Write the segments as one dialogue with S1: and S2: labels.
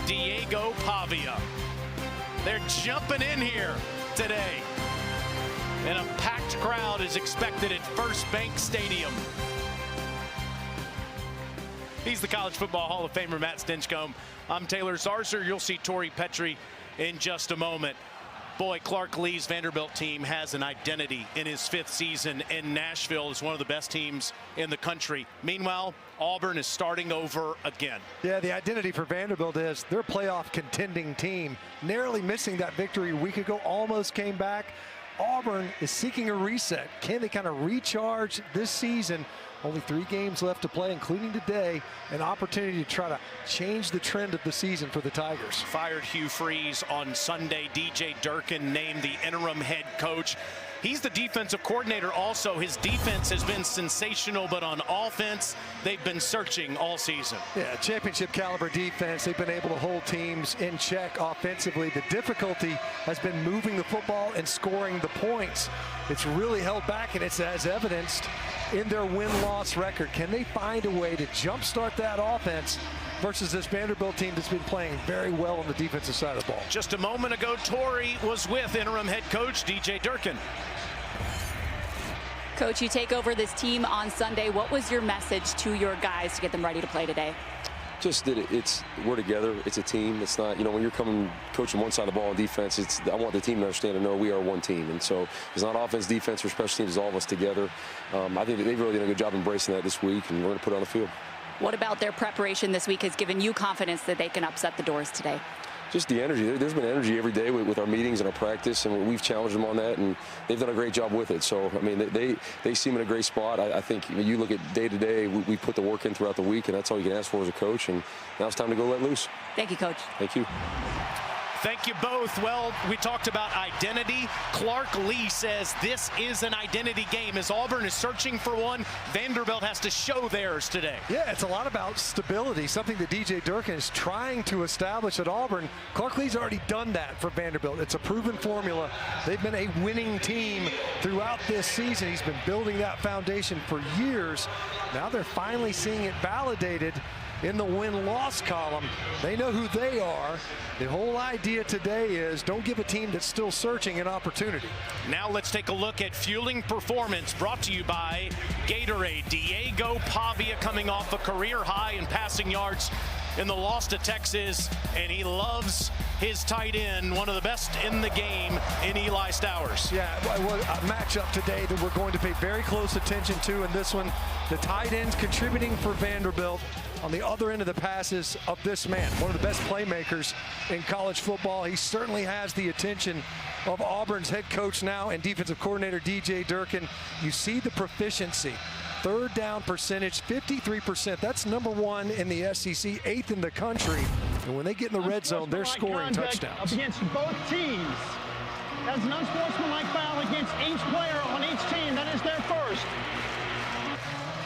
S1: Diego Pavia. They're jumping in here today, and a packed crowd is expected at FirstBank Stadium. He's the College Football Hall of Famer, Matt Stinchcomb. I'm Taylor Zarzer. You'll see Torrey Petrie in just a moment. Boy, Clark Lea's Vanderbilt team has an identity in his 5th season in Nashville as one of the best teams in the country. Meanwhile, Auburn is starting over again.
S2: Yeah, the identity for Vanderbilt is they're a playoff contending team. Narrowly missing that victory a week ago, almost came back. Auburn is seeking a reset. Can they kind of recharge this season? Only 3 games left to play, including today. An opportunity to try to change the trend of the season for the Tigers.
S1: Fired Hugh Freeze on Sunday. DJ Durkin named the interim head coach. He's the defensive coordinator also. His defense has been sensational, but on offense, they've been searching all season.
S2: Yeah, championship caliber defense. They've been able to hold teams in check offensively. The difficulty has been moving the football and scoring the points. It's really held back, and it's as evidenced in their win-loss record. Can they find a way to jumpstart that offense versus this Vanderbilt team that's been playing very well on the defensive side of the ball?
S1: Just a moment ago, Torrey was with interim head coach DJ Durkin.
S3: Coach, you take over this team on Sunday. What was your message to your guys to get them ready to play today?
S4: Just that we're together. It's a team. It's not, when you're coaching one side of the ball on defense, I want the team to understand and know we are one team. And so it's not offense, defense, or special teams. It's all of us together. I think they've really done a good job embracing that this week, and we're going to put it on the field.
S3: What about their preparation this week has given you confidence that they can upset the doors today?
S4: Just the energy. There's been energy every day with our meetings and our practice, and we've challenged them on that, and they've done a great job with it. So, I mean, they seem in a great spot. I think when you look at day to day, we put the work in throughout the week, and that's all you can ask for as a coach, and now it's time to go let loose.
S3: Thank you, Coach.
S4: Thank you.
S1: Thank you both. Well, we talked about identity. Clark Lee says this is an identity game. As Auburn is searching for one, Vanderbilt has to show theirs today.
S2: Yeah, it's a lot about stability, something that DJ Durkin is trying to establish at Auburn. Clark Lea's already done that for Vanderbilt. It's a proven formula. They've been a winning team throughout this season. He's been building that foundation for years. Now they're finally seeing it validated in the win-loss column. They know who they are. The whole idea today is don't give a team that's still searching an opportunity.
S1: Now let's take a look at fueling performance, brought to you by Gatorade. Diego Pavia coming off a career high in passing yards in the loss to Texas, and he loves his tight end, one of the best in the game in Eli Stowers.
S2: Yeah, a matchup today that we're going to pay very close attention to in this one. The tight ends contributing for Vanderbilt on the other end of the passes of this man, one of the best playmakers in college football. He certainly has the attention of Auburn's head coach now and defensive coordinator DJ Durkin. You see the proficiency. 3rd down percentage, 53%. That's #1 in the SEC, 8th in the country. And when they get in the red zone, they're scoring touchdowns.
S5: Up against both teams. That's an unsportsmanlike foul against each player on each team. That is their first.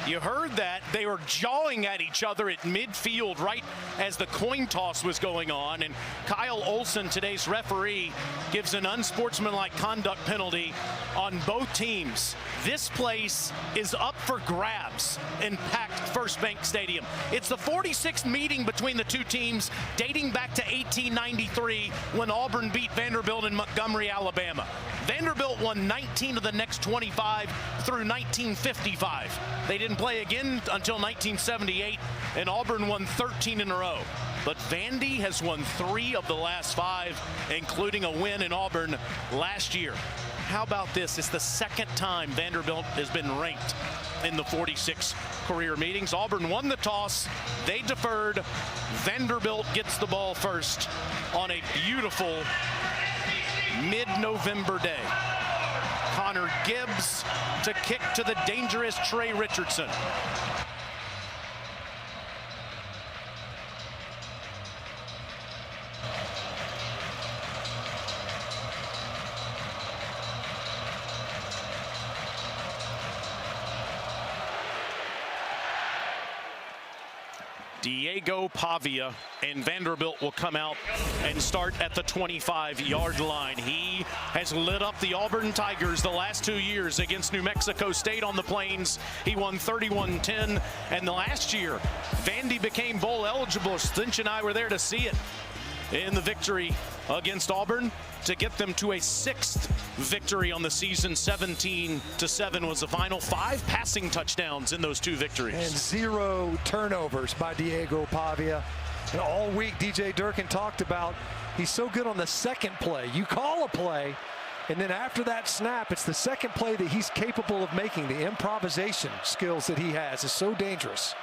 S1: You heard that. They were jawing at each other at midfield right as the coin toss was going on. And Kyle Olson, today's referee, gives an unsportsmanlike conduct penalty on both teams. This place is up for grabs in packed FirstBank Stadium. It's the 46th meeting between the two teams dating back to 1893 when Auburn beat Vanderbilt in Montgomery, Alabama. Vanderbilt won 19 of the next 25 through 1955. They didn't play again until 1978, and Auburn won 13 in a row. But Vandy has won 3 of the last 5, including a win in Auburn last year. How about this? It's the 2nd time Vanderbilt has been ranked in the 46 career meetings. Auburn won the toss. They deferred. Vanderbilt gets the ball first on a beautiful mid-November day. Connor Gibbs to kick to the dangerous Trey Richardson. Diego Pavia, and Vanderbilt will come out and start at the 25-yard line. He has lit up the Auburn Tigers the last 2 years against New Mexico State on the Plains. He won 31-10, and the last year, Vandy became bowl eligible. Stinch and I were there to see it. in the victory against Auburn to get them to a 6th victory on the season. 17-7 was the final. 5 passing touchdowns in those 2 victories.
S2: And 0 turnovers by Diego Pavia. And all week, DJ Durkin talked about he's so good on the second play. You call a play, and then after that snap, it's the second play that he's capable of making. The improvisation skills that he has is so dangerous.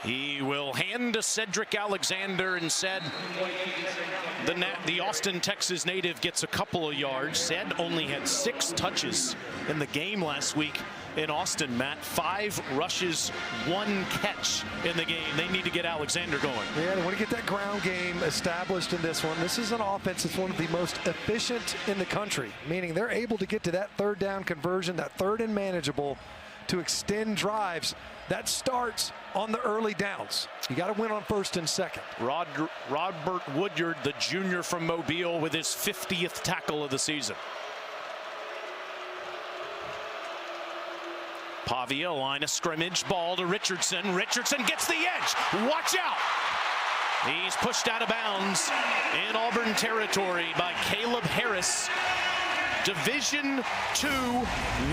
S1: He will hand to Cedric Alexander, and said the Austin, Texas native gets a couple of yards. Ced only had 6 touches in the game last week in Austin, Matt. 5 rushes, 1 catch in the game. They need to get Alexander going.
S2: Yeah, they want to get that ground game established in this one. This is an offense that's one of the most efficient in the country, meaning they're able to get to that 3rd down conversion, that 3rd and manageable, to extend drives. That starts on the early downs. You got to win on 1st and 2nd.
S1: Robert Woodyard, the junior from Mobile, with his 50th tackle of the season. Pavia, line of scrimmage, ball to Richardson. Richardson gets the edge. Watch out. He's pushed out of bounds in Auburn territory by Caleb Harris. Division II,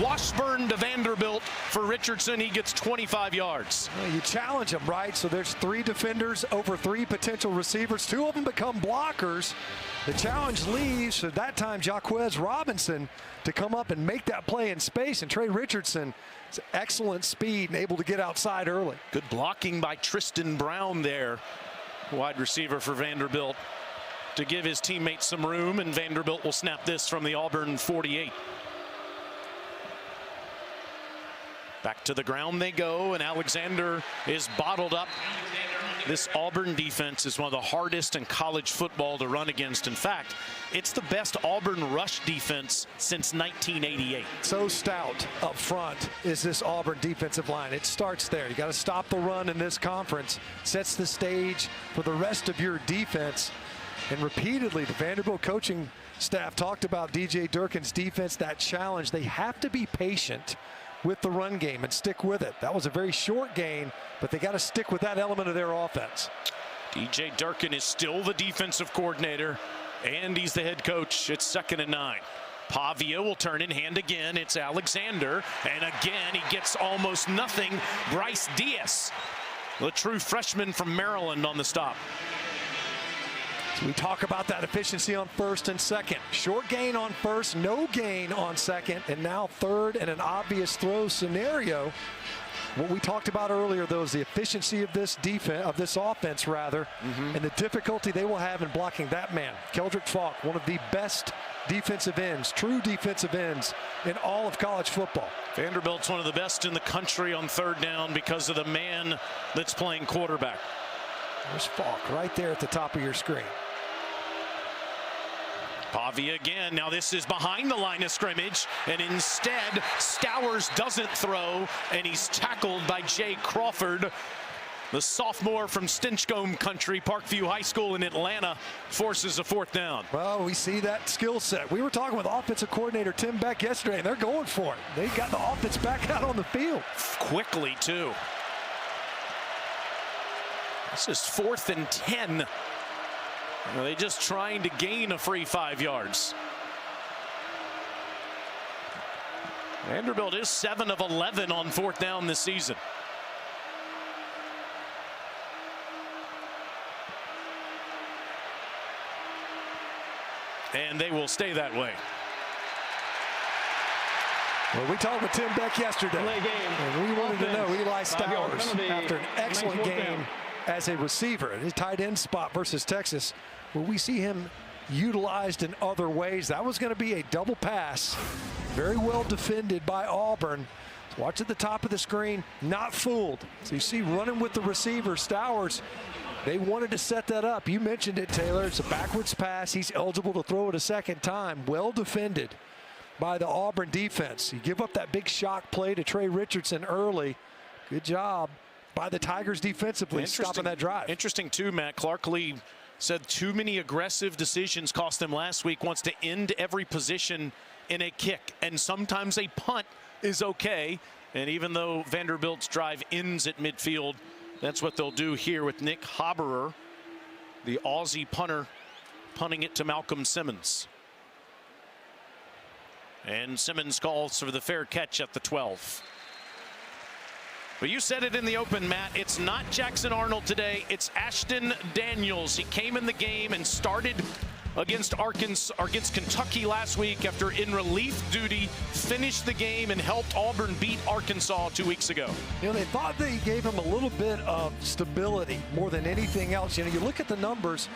S1: Washburn to Vanderbilt for Richardson. He gets 25 yards.
S2: Well, you challenge him, right? So there's 3 defenders over 3 potential receivers. 2 of them become blockers. The challenge leaves for that time Jaquez Robinson to come up and make that play in space. And Trey Richardson, excellent speed and able to get outside early.
S1: Good blocking by Tristan Brown there, wide receiver for Vanderbilt, to give his teammates some room, and Vanderbilt will snap this from the Auburn 48. Back to the ground they go, and Alexander is bottled up. This Auburn defense is one of the hardest in college football to run against. In fact, it's the best Auburn rush defense since 1988.
S2: So stout up front is this Auburn defensive line. It starts there. You got to stop the run in this conference. Sets the stage for the rest of your defense. And repeatedly, the Vanderbilt coaching staff talked about DJ Durkin's defense, that challenge. They have to be patient with the run game and stick with it. That was a very short gain, but they got to stick with that element of their offense.
S1: DJ Durkin is still the defensive coordinator, and he's the head coach. It's 2nd and 9. Pavia will turn in hand again. It's Alexander, and again he gets almost nothing. Bryce Diaz, the true freshman from Maryland, on the stop.
S2: So we talk about that efficiency on 1st and 2nd. Short gain on 1st, no gain on 2nd, and now 3rd and an obvious throw scenario. What we talked about earlier, though, is the efficiency of this defense, of this offense, rather, and the difficulty they will have in blocking that man. Keldrick Falk, one of the best defensive ends, true defensive ends in all of college football.
S1: Vanderbilt's one of the best in the country on 3rd down because of the man that's playing quarterback.
S2: There's Falk right there at the top of your screen.
S1: Pavia again. Now this is behind the line of scrimmage, and instead Stowers doesn't throw, and he's tackled by Jay Crawford, the sophomore from Stinchcombe Country. Parkview High School in Atlanta forces a 4th down.
S2: Well, we see that skill set. We were talking with offensive coordinator Tim Beck yesterday, and they're going for it. They got the offense back out on the field.
S1: Quickly, too. This is 4th and 10. Are they just trying to gain a free 5 yards? Vanderbilt is 7 of 11 on 4th down this season. And they will stay that way.
S2: Well, we talked with Tim Beck yesterday, and we wanted to know Eli Stowers, after an excellent game as a receiver in his tight end spot versus Texas, will we see him utilized in other ways? That was going to be a double pass, very well defended by Auburn. Watch at the top of the screen, not fooled. So you see running with the receiver, Stowers. They wanted to set that up. You mentioned it, Taylor. It's a backwards pass. He's eligible to throw it a 2nd time. Well defended by the Auburn defense. You give up that big shock play to Trey Richardson early. Good job by the Tigers defensively, stopping that drive.
S1: Interesting, too, Matt. Clark Lee said too many aggressive decisions cost them last week. Wants to end every position in a kick, and sometimes a punt is okay. And even though Vanderbilt's drive ends at midfield, that's what they'll do here with Nick Haberer The Aussie punter punting it to Malcolm Simmons. And Simmons calls for the fair catch at the 12. But you said it in the open, Matt. It's not Jackson Arnold today. It's Ashton Daniels. He came in the game and started against Kentucky last week after in relief duty, finished the game and helped Auburn beat Arkansas 2 weeks ago.
S2: You know, they thought they gave him a little bit of stability more than anything else. You know, you look at the numbers,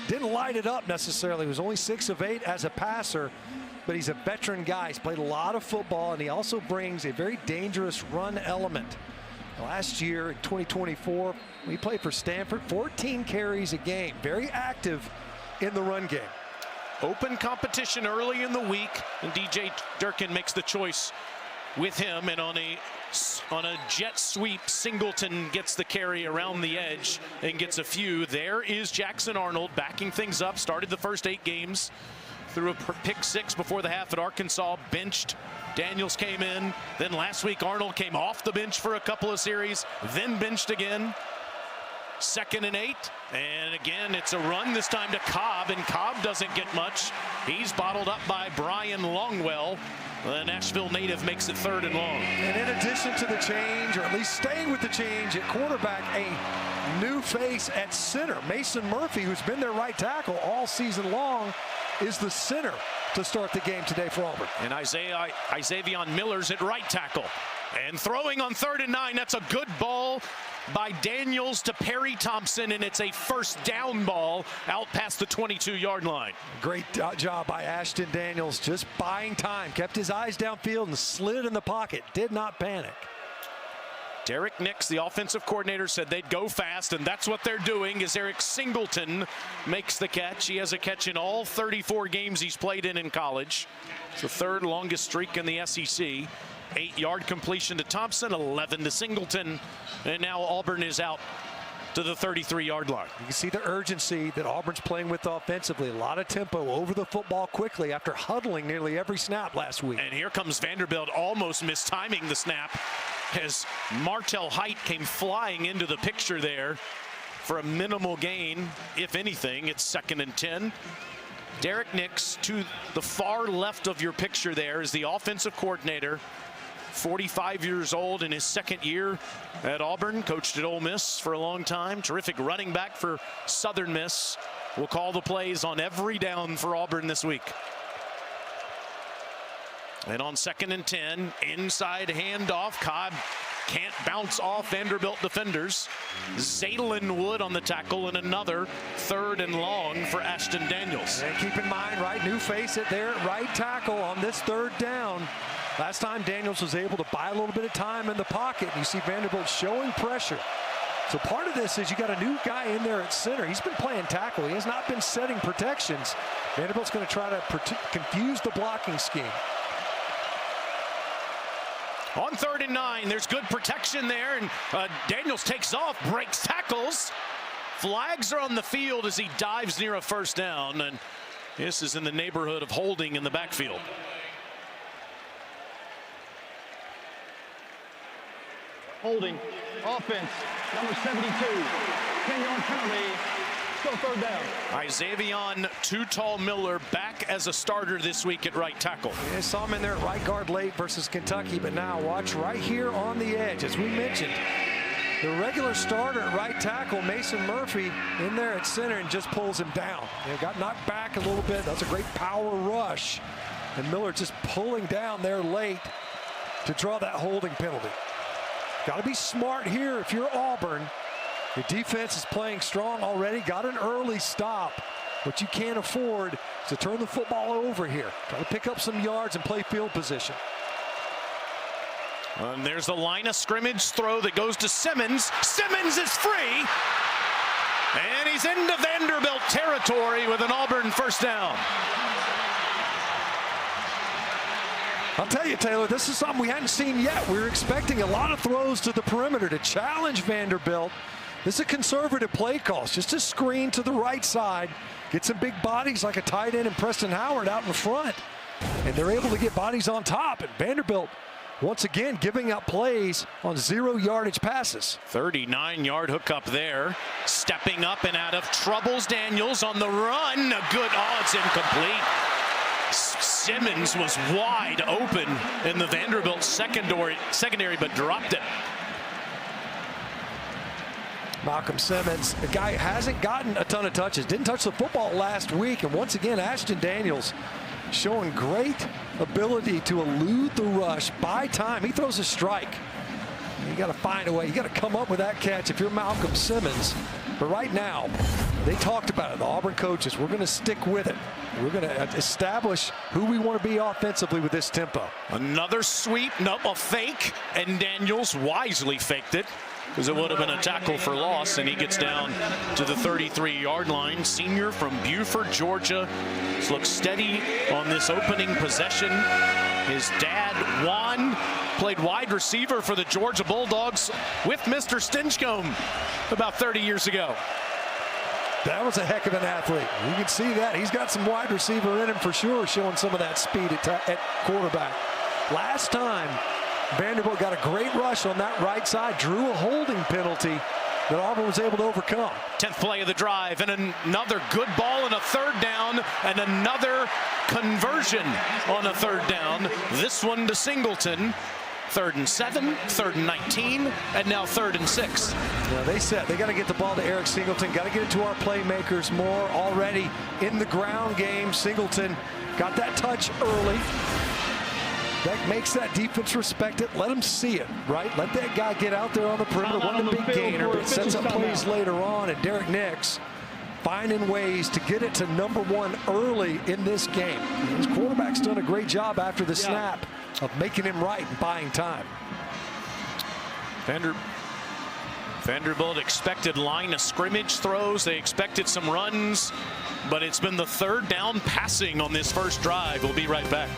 S2: didn't light it up necessarily. He was only 6 of 8 as a passer, but he's a veteran guy. He's played a lot of football, and he also brings a very dangerous run element. Last year in 2024, he played for Stanford, 14 carries a game, very active in the run game.
S1: Open competition early in the week, and DJ Durkin makes the choice with him, and on a jet sweep, Singleton gets the carry around the edge and gets a few. There is Jackson Arnold backing things up, started the first 8 games, threw a pick 6 before the half at Arkansas, benched. Daniels came in, then last week Arnold came off the bench for a couple of series, then benched again. 2nd and 8, and again it's a run, this time to Cobb, and Cobb doesn't get much. He's bottled up by Brian Longwell. The Nashville native makes it 3rd and long.
S2: And in addition to the change, or at least staying with the change at quarterback, a new face at center. Mason Murphy, who's been their right tackle all season long, is the center to start the game today for Auburn.
S1: And Isaiah Miller's at right tackle. And throwing on 3rd and 9, that's a good ball by Daniels to Perry Thompson, and it's a first down ball out past the 22-yard line.
S2: Great job by Ashton Daniels, just buying time, kept his eyes downfield and slid in the pocket, did not panic.
S1: Derek Nix, the offensive coordinator, said they'd go fast, and that's what they're doing as Eric Singleton makes the catch. He has a catch in all 34 games he's played in college. It's the 3rd longest streak in the SEC. 8-yard completion to Thompson, 11 to Singleton, and now Auburn is out to the 33-yard line.
S2: You can see the urgency that Auburn's playing with offensively. A lot of tempo over the football quickly after huddling nearly every snap last week.
S1: And here comes Vanderbilt, almost mistiming the snap as Martell Height came flying into the picture there for a minimal gain. If anything, it's 2nd and 10. Derek Nix to the far left of your picture there is the offensive coordinator. 45 years old in his 2nd year at Auburn, coached at Ole Miss for a long time. Terrific running back for Southern Miss. Will call the plays on every down for Auburn this week. And on 2nd and 10, inside handoff, Cobb can't bounce off Vanderbilt defenders. Zaylen Wood on the tackle, and another 3rd and long for Ashton Daniels.
S2: And keep in mind, right, new face at their right tackle on this 3rd down. Last time Daniels was able to buy a little bit of time in the pocket. You see Vanderbilt showing pressure. So part of this is you got a new guy in there at center. He's been playing tackle. He has not been setting protections. Vanderbilt's going to try to confuse the blocking scheme.
S1: On 3rd and 9, there's good protection there, and Daniels takes off, breaks tackles. Flags are on the field as he dives near a 1st down, and this is in the neighborhood of holding in the backfield.
S5: Holding, offense, number 72, 10-yard penalty, still 3rd down.
S1: Isaiah Too Tall Miller back as a starter this week at right tackle.
S2: Yeah, saw him in there at right guard late versus Kentucky, but now watch right here on the edge. As we mentioned, the regular starter at right tackle, Mason Murphy, in there at center and just pulls him down. Got knocked back a little bit. That's a great power rush. And Miller just pulling down there late to draw that holding penalty. Got to be smart here if you're Auburn. Your defense is playing strong already. Got an early stop. What you can't afford is to turn the football over here. Try to pick up some yards and play field position.
S1: And there's the line of scrimmage throw that goes to Simmons. Simmons is free. And he's into Vanderbilt territory with an Auburn 1st down.
S2: I'll tell you, Taylor, this is something we hadn't seen yet. We were expecting a lot of throws to the perimeter to challenge Vanderbilt. This is a conservative play call. It's just a screen to the right side. Get some big bodies like a tight end and Preston Howard out in front. And they're able to get bodies on top. And Vanderbilt once again giving up plays on 0 yardage passes.
S1: 39-yard hookup there. Stepping up and out of troubles. Daniels on the run. It's incomplete. Simmons was wide open in the Vanderbilt secondary, but dropped it.
S2: Malcolm Simmons, the guy hasn't gotten a ton of touches, didn't touch the football last week, and once again Ashton Daniels showing great ability to elude the rush, buy time. He throws a strike. You got to find a way. You got to come up with that catch if you're Malcolm Simmons. But right now, they talked about it, the Auburn coaches. We're going to stick with it. We're going to establish who we want to be offensively with this tempo.
S1: Another sweep, nope, a fake, and Daniels wisely faked it, because it would have been a tackle for loss, and he gets down to the 33-yard line. Senior from Buford, Georgia, looks steady on this opening possession. His dad, Juan, played wide receiver for the Georgia Bulldogs with Mr. Stinchcomb about 30 years ago.
S2: That was a heck of an athlete. You can see that. He's got some wide receiver in him for sure, showing some of that speed at quarterback. Last time, Vanderbilt got a great rush on that right side, drew a holding penalty that Auburn was able to overcome.
S1: 10th play of the drive, and another good ball and a third down, and another conversion on a third down. This one to Singleton. 3rd and 7, 3rd and 19, and now 3rd and 6.
S2: Yeah, they got to get the ball to Eric Singleton. Got to get it to our playmakers more. Already in the ground game, Singleton got that touch early. That makes that defense respect it. Let them see it, right? Let that guy get out there on the perimeter. Wasn't a big gainer, but it sets up plays later on. And Derek Nix finding ways to get it to number 1 early in this game. His quarterback's done a great job after the snap of making him right and buying time.
S1: Vanderbilt expected line of scrimmage throws. They expected some runs, but it's been the 3rd down passing on this first drive. We'll be right back.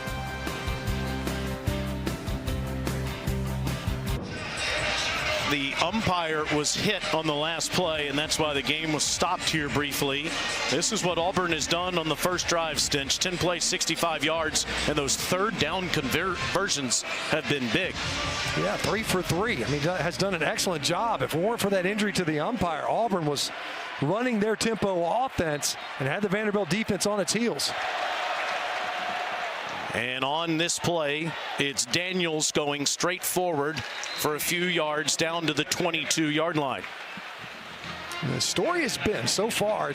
S1: The umpire was hit on the last play, and that's why the game was stopped here briefly. This is what Auburn has done on the first drive, Stinch. 10 plays, 65 yards, and those 3rd down conversions have been big.
S2: Yeah, 3 for 3. I mean, has done an excellent job. If it weren't for that injury to the umpire, Auburn was running their tempo offense and had the Vanderbilt defense on its heels.
S1: And on this play, it's Daniels going straight forward for a few yards down to the 22-yard line.
S2: The story has been, so far,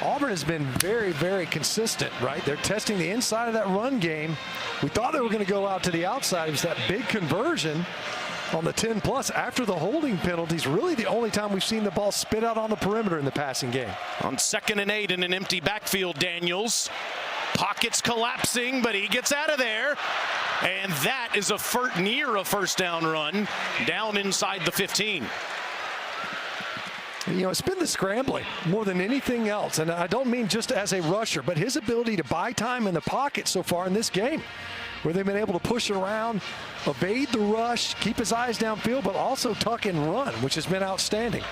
S2: Auburn has been very, very consistent, right? They're testing the inside of that run game. We thought they were going to go out to the outside. It was that big conversion on the 10-plus after the holding penalties. Really the only time we've seen the ball spit out on the perimeter in the passing game.
S1: On 2nd and 8 in an empty backfield, Daniels. Pockets collapsing, but he gets out of there. And that is near a first down run down inside the 15.
S2: You know, it's been the scrambling more than anything else. And I don't mean just as a rusher, but his ability to buy time in the pocket so far in this game, where they've been able to push around, evade the rush, keep his eyes downfield, but also tuck and run, which has been outstanding.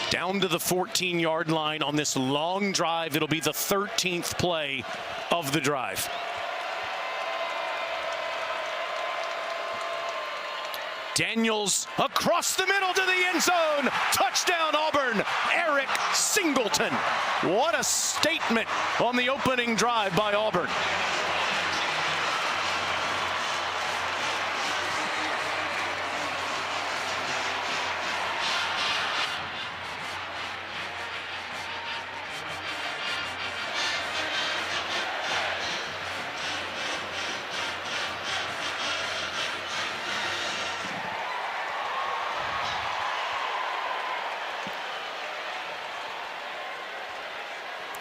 S1: Down to the 14-yard line on this long drive. It'll be the 13th play of the drive. Daniels across the middle to the end zone. Touchdown, Auburn. Eric Singleton. What a statement on the opening drive by Auburn.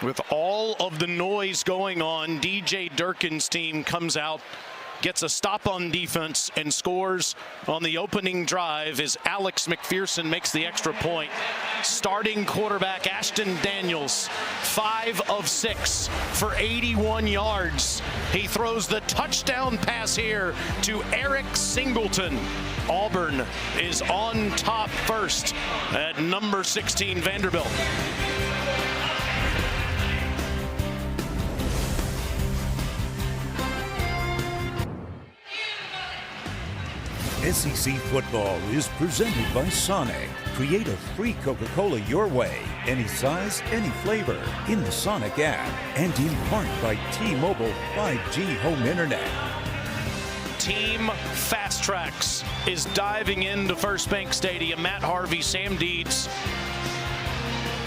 S1: With all of the noise going on, DJ Durkin's team comes out, gets a stop on defense, and scores on the opening drive as Alex McPherson makes the extra point. Starting quarterback Ashton Daniels, 5 of 6 for 81 yards. He throws the touchdown pass here to Eric Singleton. Auburn is on top first at number 16 Vanderbilt.
S6: SEC football is presented by Sonic. Create a free Coca-Cola your way, any size, any flavor, in the Sonic app, and in part by T-Mobile 5G home internet.
S1: Team Fast Tracks is diving into FirstBank Stadium. Matt Harvey, Sam Deeds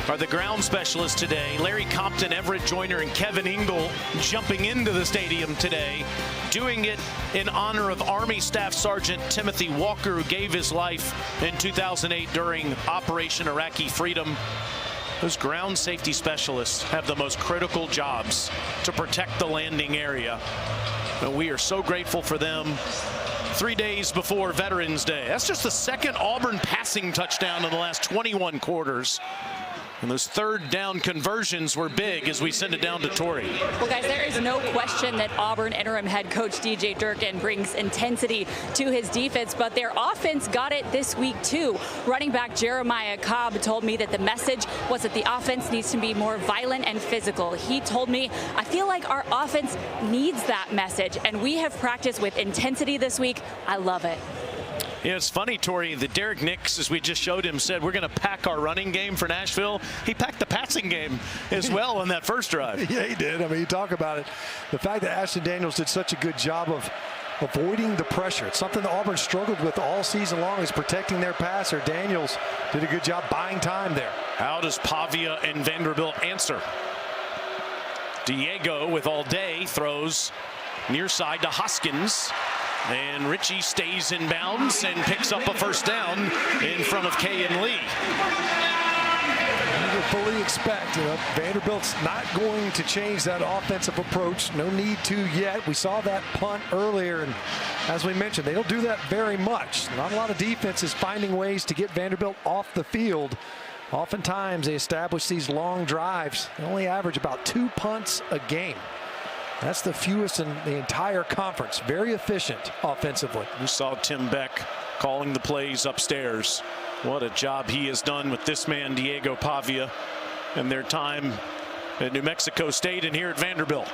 S1: are the ground specialists today. Larry Compton, Everett Joyner, and Kevin Engel jumping into the stadium today, doing it in honor of Army Staff Sergeant Timothy Walker, who gave his life in 2008 during Operation Iraqi Freedom. Those ground safety specialists have the most critical jobs to protect the landing area. And we are so grateful for them. 3 days before Veterans Day. That's just the second Auburn passing touchdown in the last 21 quarters. And those third down conversions were big as we send it down to Torrey.
S3: Well, guys, there is no question that Auburn interim head coach DJ Durkin brings intensity to his defense, but their offense got it this week too. Running back Jeremiah Cobb told me that the message was that the offense needs to be more violent and physical. He told me, I feel like our offense needs that message, and we have practiced with intensity this week. I love it.
S1: Yeah, it's funny, Torrey, that Derek Nix, as we just showed him, said we're going to pack our running game for Nashville. He packed the passing game as well on that first drive.
S2: Yeah, he did. I mean, you talk about it. The fact that Ashton Daniels did such a good job of avoiding the pressure. It's something that Auburn struggled with all season long, is protecting their passer. Daniels did a good job buying time there.
S1: How does Pavia and Vanderbilt answer? Diego with all day throws near side to Hoskins. And Richie stays in bounds and picks up a first down in front of Kay and Lee.
S2: You can fully expect, Vanderbilt's not going to change that offensive approach. No need to yet. We saw that punt earlier, and as we mentioned, they don't do that very much. Not a lot of defenses finding ways to get Vanderbilt off the field. Oftentimes, they establish these long drives. They only average about 2 punts a game. That's the fewest in the entire conference. Very efficient offensively.
S1: You saw Tim Beck calling the plays upstairs. What a job he has done with this man, Diego Pavia, and their time at New Mexico State and here at Vanderbilt.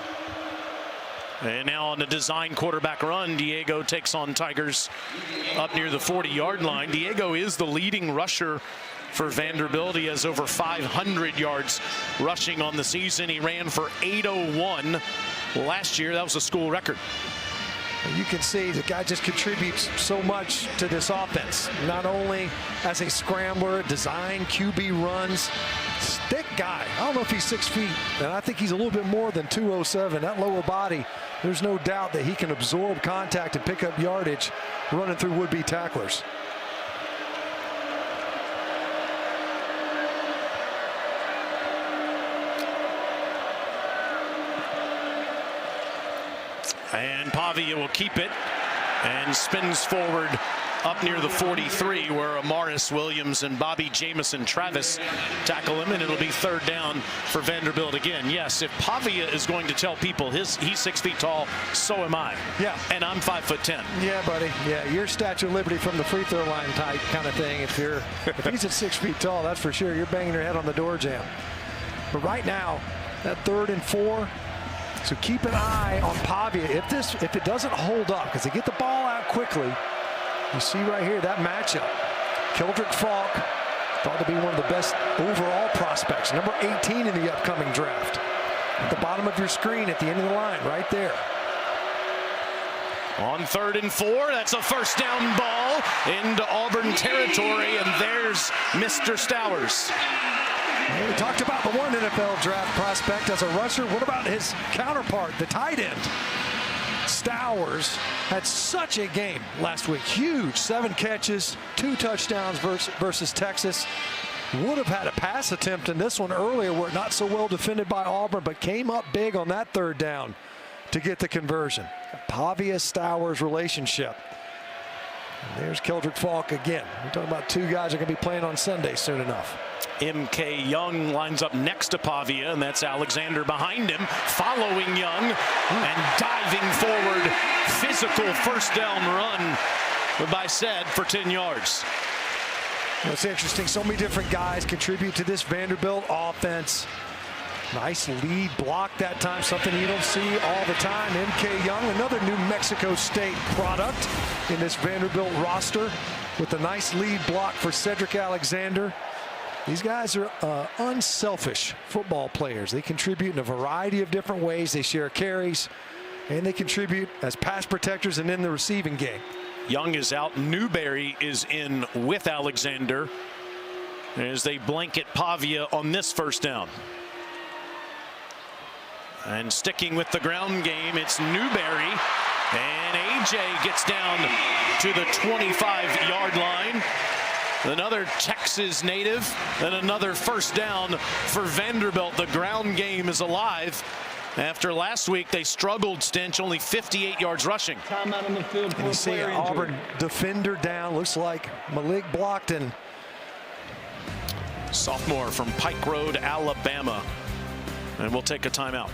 S1: And now on the design quarterback run, Diego takes on Tigers up near the 40-yard line. Diego is the leading rusher for Vanderbilt. He has over 500 yards rushing on the season. He ran for 801 last year. That was a school record.
S2: You can see the guy just contributes so much to this offense, not only as a scrambler, design, QB runs. Thick guy. I don't know if he's 6 feet, and I think he's a little bit more than 207. That lower body, there's no doubt that he can absorb contact and pick up yardage running through would-be tacklers.
S1: And Pavia will keep it and spins forward up near the 43, where Amaris Williams and Bobby Jamison Travis tackle him, and it'll be third down for Vanderbilt again. Yes, if Pavia is going to tell people he's 6 feet tall, so am I.
S2: Yeah.
S1: And I'm 5'10".
S2: Yeah, buddy. Yeah, your Statue of Liberty from the free throw line type kind of thing. If he's at 6 feet tall, that's for sure. You're banging your head on the door jamb. But right now, that 3rd and 4. So keep an eye on Pavia. If it doesn't hold up, because they get the ball out quickly, you see right here that matchup. Keldrick Falk, thought to be one of the best overall prospects, number 18 in the upcoming draft. At the bottom of your screen at the end of the line, right there.
S1: On 3rd and 4, that's a first down ball into Auburn territory, and there's Mr. Stowers.
S2: We talked about the one NFL draft prospect as a rusher. What about his counterpart, the tight end? Stowers had such a game last week. Huge, 7 catches, 2 touchdowns versus Texas. Would have had a pass attempt in this one earlier where not so well defended by Auburn, but came up big on that 3rd down to get the conversion. Pavia-Stowers relationship. And there's Keldrick Falk again. We're talking about 2 guys that are going to be playing on Sunday soon enough.
S1: M.K. Young lines up next to Pavia, and that's Alexander behind him, following Young, and diving forward. Physical first down run by Said for 10 yards.
S2: Well, it's interesting. So many different guys contribute to this Vanderbilt offense. Nice lead block that time, something you don't see all the time. M.K. Young, another New Mexico State product in this Vanderbilt roster with a nice lead block for Cedric Alexander. These guys are unselfish football players. They contribute in a variety of different ways. They share carries, and they contribute as pass protectors and in the receiving game.
S1: Young is out. Newberry is in with Alexander as they blanket Pavia on this first down. And sticking with the ground game, it's Newberry. And A.J. gets down to the 25-yard line. Another Texas native and another first down for Vanderbilt. The ground game is alive. After last week, they struggled, Stinch, only 58 yards rushing.
S5: Timeout on the field for
S2: you see an Auburn defender down. Looks like Malik Blockton.
S1: Sophomore from Pike Road, Alabama. And we'll take a timeout.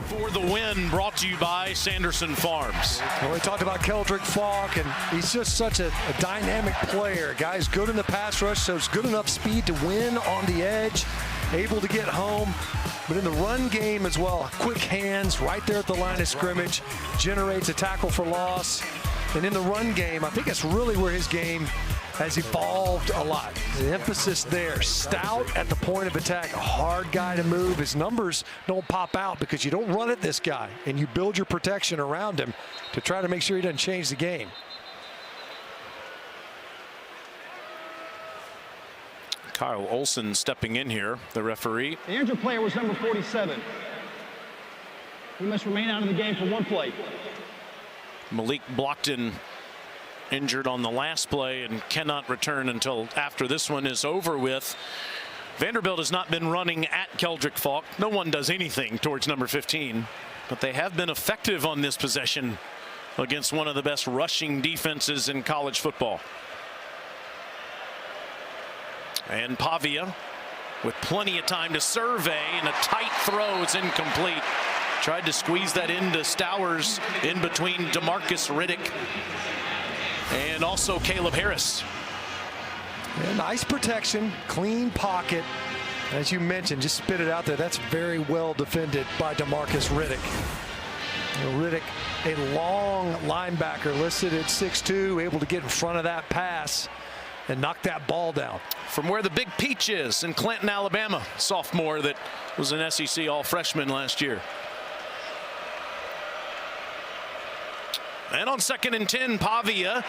S1: For the win, brought to you by Sanderson Farms.
S2: Well, we talked about Keldrick Falk, and he's just such a dynamic player. Guy's good in the pass rush, so it's good enough speed to win on the edge, able to get home. But in the run game as well, quick hands right there at the line of scrimmage, generates a tackle for loss. And in the run game, I think that's really where his game has evolved a lot. The emphasis there, stout at the point of attack, a hard guy to move. His numbers don't pop out because you don't run at this guy, and you build your protection around him to try to make sure he doesn't change the game.
S1: Kyle Olson stepping in here, the referee.
S5: The injured player was number 47. He must remain out of the game for one play.
S1: Malik Blockton injured on the last play and cannot return until after this one is over with. Vanderbilt has not been running at Keldrick Falk. No one does anything towards number 15, but they have been effective on this possession against one of the best rushing defenses in college football. And Pavia with plenty of time to survey, and a tight throw is incomplete. Tried to squeeze that into Stowers in between DeMarcus Riddick and also Caleb Harris.
S2: Yeah, nice protection, clean pocket. As you mentioned, just spit it out there. That's very well defended by DeMarcus Riddick. Riddick, a long linebacker, listed at 6'2", able to get in front of that pass and knock that ball down.
S1: From where the Big Peach is in Clinton, Alabama, sophomore that was an SEC All-Freshman last year. And on 2nd and 10, Pavia.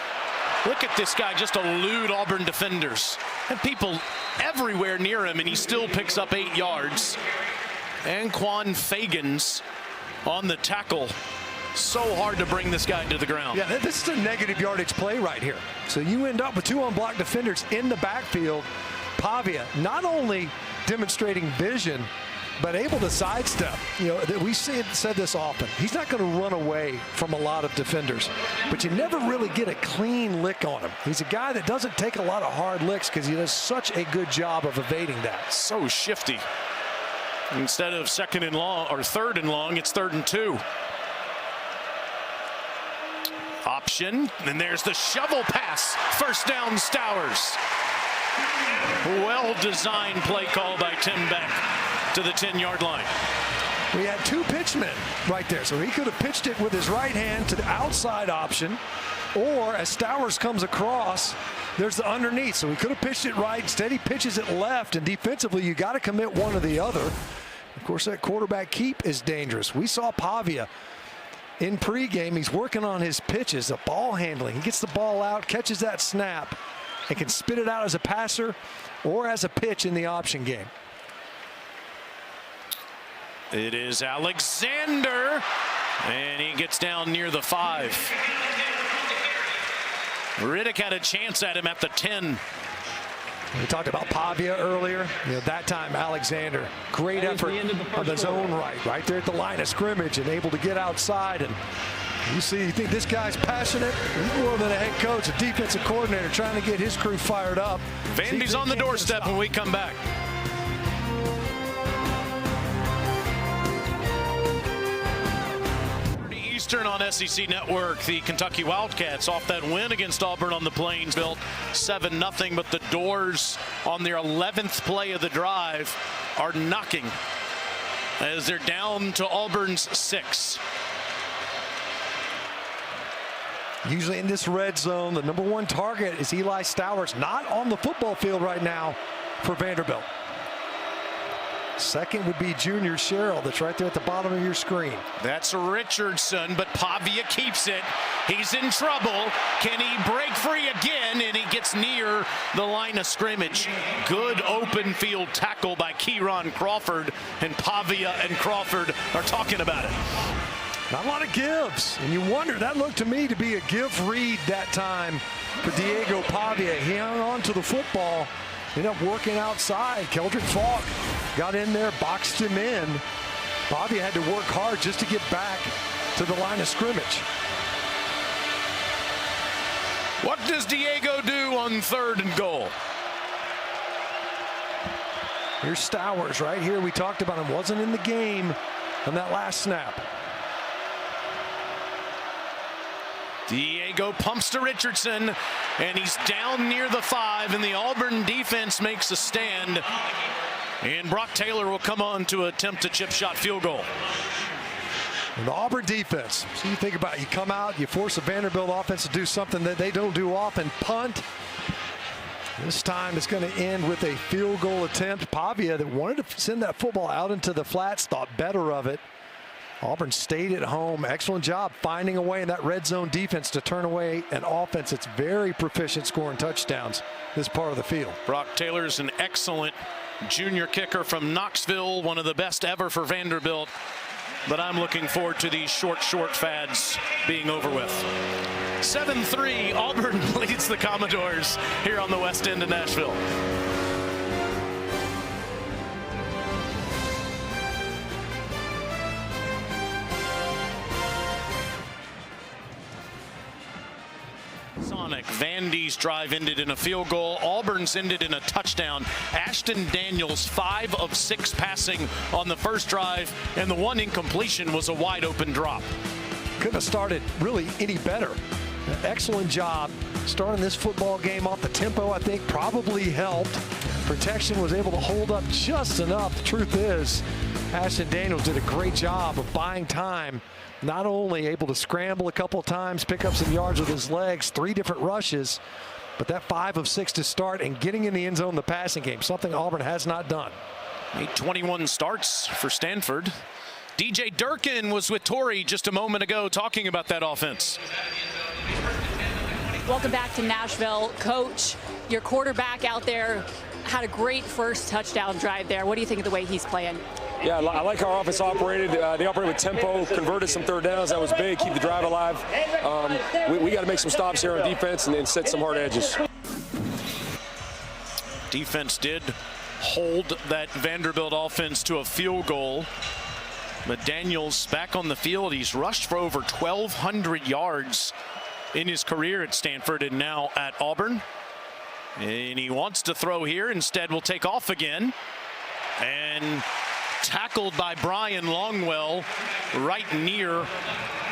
S1: Look at this guy just elude Auburn defenders. Had people everywhere near him, and he still picks up 8 yards. Anquan Fagans on the tackle. So hard to bring this guy to the ground.
S2: Yeah, this is a negative yardage play right here. So you end up with 2 unblocked defenders in the backfield. Pavia not only demonstrating vision, but able to sidestep. You know, we said this often. He's not going to run away from a lot of defenders, but you never really get a clean lick on him. He's a guy that doesn't take a lot of hard licks because he does such a good job of evading that.
S1: So shifty. Instead of 2nd and long or 3rd and long, it's 3rd and 2. Option, and there's the shovel pass. First down, Stowers. Well-designed play call by Tim Beck to the 10-yard line.
S2: We had 2 pitchmen right there, so he could have pitched it with his right hand to the outside option, or as Stowers comes across, there's the underneath. So he could have pitched it right. Instead, he pitches it left, and defensively, you got to commit one or the other. Of course, that quarterback keep is dangerous. We saw Pavia in pregame. He's working on his pitches, the ball handling. He gets the ball out, catches that snap, and can spit it out as a passer or as a pitch in the option game.
S1: It is Alexander, and he gets down near the 5. Riddick had a chance at him at the 10.
S2: We talked about Pavia earlier. You know, that time Alexander, great effort on the zone right there at the line of scrimmage, and able to get outside. And you think this guy's passionate? He's more than a head coach, a defensive coordinator trying to get his crew fired up.
S1: Vandy's on the doorstep when we come back. Eastern on SEC Network. The Kentucky Wildcats off that win against Auburn on the Plains built 7-0, but the doors on their 11th play of the drive are knocking as they're down to Auburn's 6.
S2: Usually in this red zone, the number one target is Eli Stowers, not on the football field right now for Vanderbilt. Second would be Junior Sherrill. That's right there at the bottom of your screen.
S1: That's Richardson, but Pavia keeps it. He's in trouble. Can he break free again? And he gets near the line of scrimmage. Good open field tackle by Kieron Crawford, and Pavia and Crawford are talking about it.
S2: Not a lot of gives, and you wonder, that looked to me to be a give read that time for Diego Pavia. He hung on to the football, ended up working outside. Keldrick Falk got in there, boxed him in. Pavia had to work hard just to get back to the line of scrimmage.
S1: What does Diego do on 3rd and goal?
S2: Here's Stowers right here. We talked about him, wasn't in the game on that last snap.
S1: Diego pumps to Richardson, and he's down near the 5, and the Auburn defense makes a stand. And Brock Taylor will come on to attempt a chip shot field goal.
S2: And the Auburn defense, so you think about it, you come out, you force a Vanderbilt offense to do something that they don't do often, punt. This time it's going to end with a field goal attempt. Pavia, that wanted to send that football out into the flats, thought better of it. Auburn stayed at home. Excellent job finding a way in that red zone defense to turn away an offense that's very proficient scoring touchdowns this part of the field.
S1: Brock Taylor's an excellent junior kicker from Knoxville, one of the best ever for Vanderbilt. But I'm looking forward to these short fads being over with. 7-3, Auburn leads the Commodores here on the west end of Nashville. Vandy's drive ended in a field goal. Auburn's ended in a touchdown. Ashton Daniels 5 of 6 passing on the first drive, and the one incompletion was a wide open drop.
S2: Couldn't have started really any better. Excellent job starting this football game off. The tempo, I think, probably helped. Protection was able to hold up just enough. The truth is, Ashton Daniels did a great job of buying time. Not only able to scramble a couple of times, pick up some yards with his legs, 3 different rushes, but that 5 of 6 to start and getting in the end zone in the passing game, something Auburn has not done.
S1: 21 starts for Stanford. DJ Durkin was with Torrey just a moment ago talking about that offense.
S3: Welcome back to Nashville. Coach, your quarterback out there had a great first touchdown drive there. What do you think of the way he's playing?
S4: Yeah, I like how our offense operated. They operated with tempo, converted some third downs. That was big, keep the drive alive. We got to make some stops here on defense and set some hard edges.
S1: Defense did hold that Vanderbilt offense to a field goal. But Daniels back on the field. He's rushed for over 1,200 yards in his career at Stanford and now at Auburn. And he wants to throw here. Instead, will take off again. And tackled by Brian Longwell right near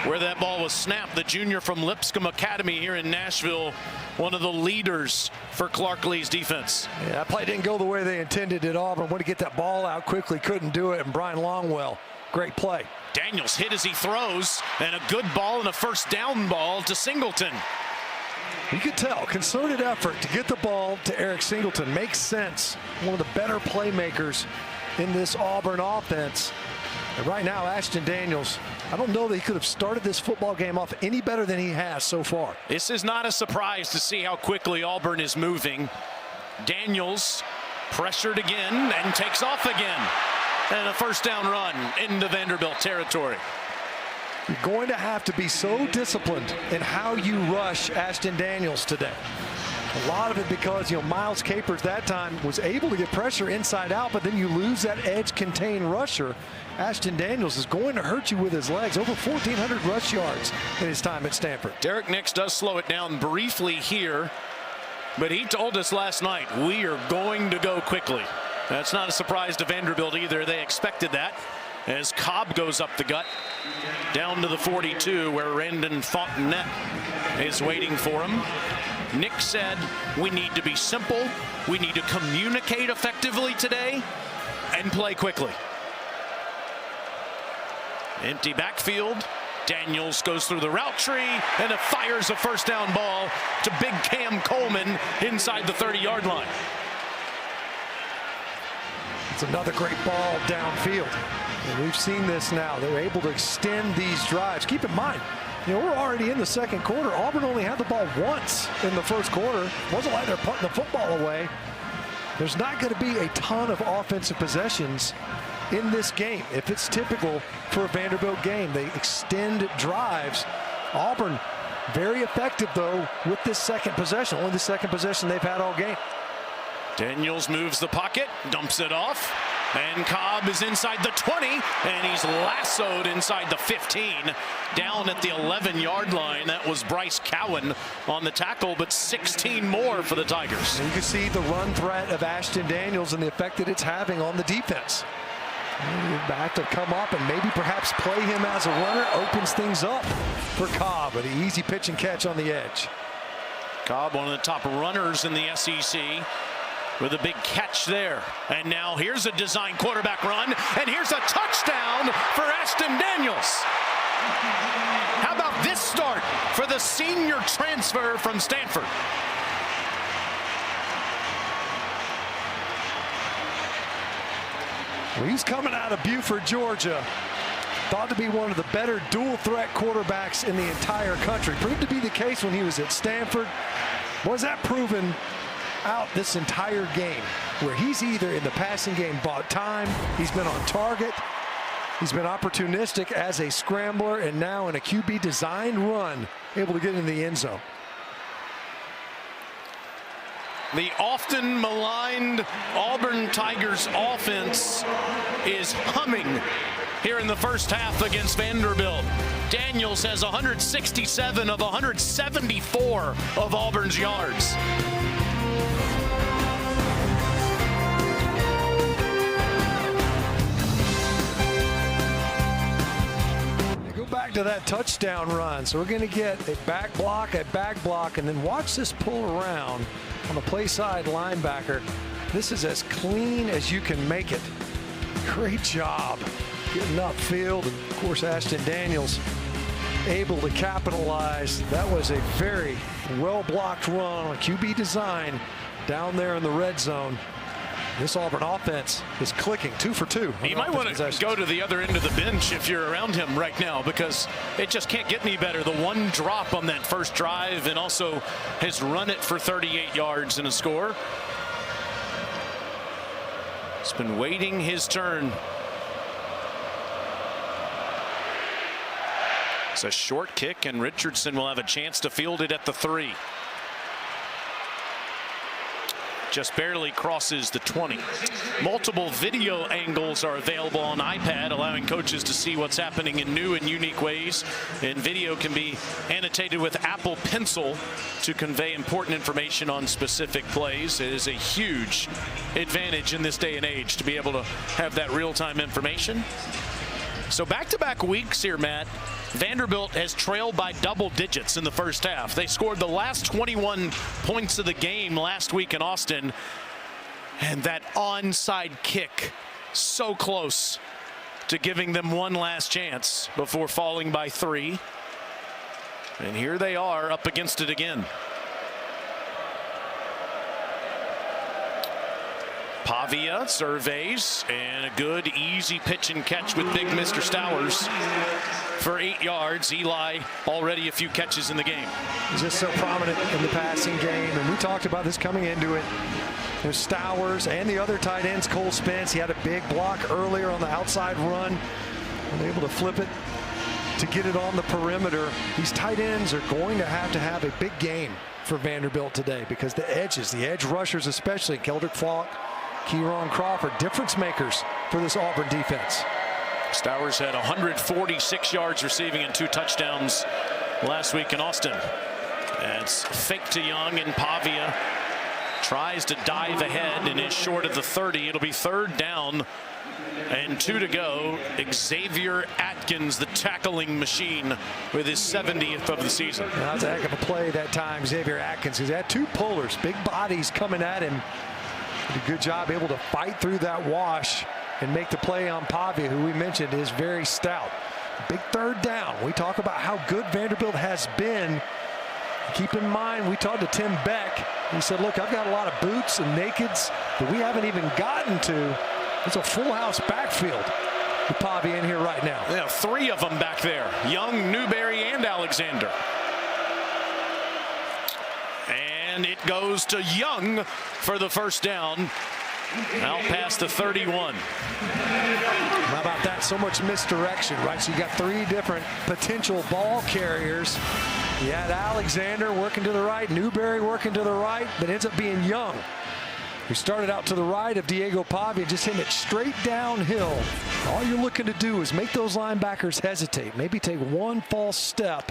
S1: where that ball was snapped. The junior from Lipscomb Academy here in Nashville, one of the leaders for Clark Lee's defense.
S2: Yeah, that play didn't go the way they intended at Auburn. Wanted to get that ball out quickly, couldn't do it, and Brian Longwell, great play.
S1: Daniels hit as he throws, and a good ball and a first down ball to Singleton.
S2: You could tell, concerted effort to get the ball to Eric Singleton. Makes sense. One of the better playmakers in this Auburn offense. And right now, Ashton Daniels, I don't know that he could have started this football game off any better than he has so far.
S1: This is not a surprise to see how quickly Auburn is moving. Daniels pressured again and takes off again. And a first down run into Vanderbilt territory.
S2: You're going to have to be so disciplined in how you rush Ashton Daniels today. A lot of it because, Miles Capers that time was able to get pressure inside out, but then you lose that edge contained rusher. Ashton Daniels is going to hurt you with his legs. Over 1,400 rush yards in his time at Stanford.
S1: Derek Nix does slow it down briefly here, but he told us last night, we are going to go quickly. That's not a surprise to Vanderbilt either. They expected that as Cobb goes up the gut. down to the 42 where Randon Fontenette is waiting for him. Nick said, we need to be simple. We need to communicate effectively today and play quickly. Empty backfield. Daniels goes through the route tree and it fires a first down ball to big Cam Coleman inside the 30-yard line.
S2: It's another great ball downfield. And we've seen this now. They're able to extend these drives. Keep in mind, we're already in the second quarter. Auburn only had the ball once in the first quarter. It wasn't like they're putting the football away. There's not going to be a ton of offensive possessions in this game. If it's typical for a Vanderbilt game, they extend drives. Auburn, very effective, though, with this second possession. Only the second possession they've had all game.
S1: Daniels moves the pocket, dumps it off, and Cobb is inside the 20, and he's lassoed inside the 15, down at the 11-yard line. That was Bryce Cowan on the tackle, but 16 more for the Tigers.
S2: And you can see the run threat of Ashton Daniels and the effect that it's having on the defense. Back to come up and maybe perhaps play him as a runner, opens things up for Cobb with an easy pitch and catch on the edge.
S1: Cobb, one of the top runners in the SEC, with a big catch there. And now here's a design quarterback run, and here's a touchdown for Ashton Daniels. How about this start for the senior transfer from Stanford?
S2: Well, he's coming out of Buford, Georgia. Thought to be one of the better dual threat quarterbacks in the entire country. Proved to be the case when he was at Stanford. Was that proven out this entire game, where he's either in the passing game bought time, he's been on target, he's been opportunistic as a scrambler, and now in a QB designed run, able to get in the end zone.
S1: The often maligned Auburn Tigers offense is humming here in the first half against Vanderbilt. Daniels has 167 of 174 of Auburn's yards.
S2: Back to that touchdown run. So we're going to get a back block, and then watch this pull around on the play side linebacker. This is as clean as you can make it. Great job getting upfield. And of course, Ashton Daniels able to capitalize. That was a very well-blocked run on QB design down there in the red zone. This Auburn offense is clicking 2 for 2.
S1: You might want to go to the other end of the bench if you're around him right now, because it just can't get any better. The one drop on that first drive, and also has run it for 38 yards and a score. He's been waiting his turn. It's a short kick, and Richardson will have a chance to field it at the 3. Just barely crosses the 20. Multiple video angles are available on iPad, allowing coaches to see what's happening in new and unique ways. And video can be annotated with Apple Pencil to convey important information on specific plays. It is a huge advantage in this day and age to be able to have that real-time information. So back-to-back weeks here, Matt. Vanderbilt has trailed by double digits in the first half. They scored the last 21 points of the game last week in Austin. And that onside kick, so close to giving them one last chance before falling by 3. And here they are up against it again. Pavia surveys, and a good easy pitch and catch with big Mr. Stowers for 8 yards. Eli already a few catches in the game.
S2: He's just so prominent in the passing game, and we talked about this coming into it. There's Stowers and the other tight ends, Cole Spence. He had a big block earlier on the outside run, and able to flip it to get it on the perimeter. These tight ends are going to have a big game for Vanderbilt today, because the edges, the edge rushers especially, Keldrick Falk, Kieron Crawford, difference makers for this Auburn defense.
S1: Stowers had 146 yards receiving and 2 touchdowns last week in Austin. It's fake to Young, and Pavia tries to dive ahead and is short of the 30. It'll be 3rd down And 2 to go. Xavier Atkins, the tackling machine, with his 70th of the season.
S2: That's a heck of a play that time, Xavier Atkins. He's had 2 pullers, big bodies coming at him. Did a good job able to fight through that wash and make the play on Pavia, who we mentioned is very stout. Big 3rd down. We talk about how good Vanderbilt has been. Keep in mind, we talked to Tim Beck. He said, look, I've got a lot of boots and nakeds that we haven't even gotten to. It's a full house backfield with Pavia in here right now.
S1: Yeah, 3 of them back there. Young, Newberry, and Alexander. And it goes to Young for the first down. Out past the 31.
S2: How about that? So much misdirection, right? So you got 3 different potential ball carriers. You had Alexander working to the right, Newberry working to the right, but ends up being Young, who started out to the right of Diego Pavia, just hitting it straight downhill. All you're looking to do is make those linebackers hesitate, maybe take 1 false step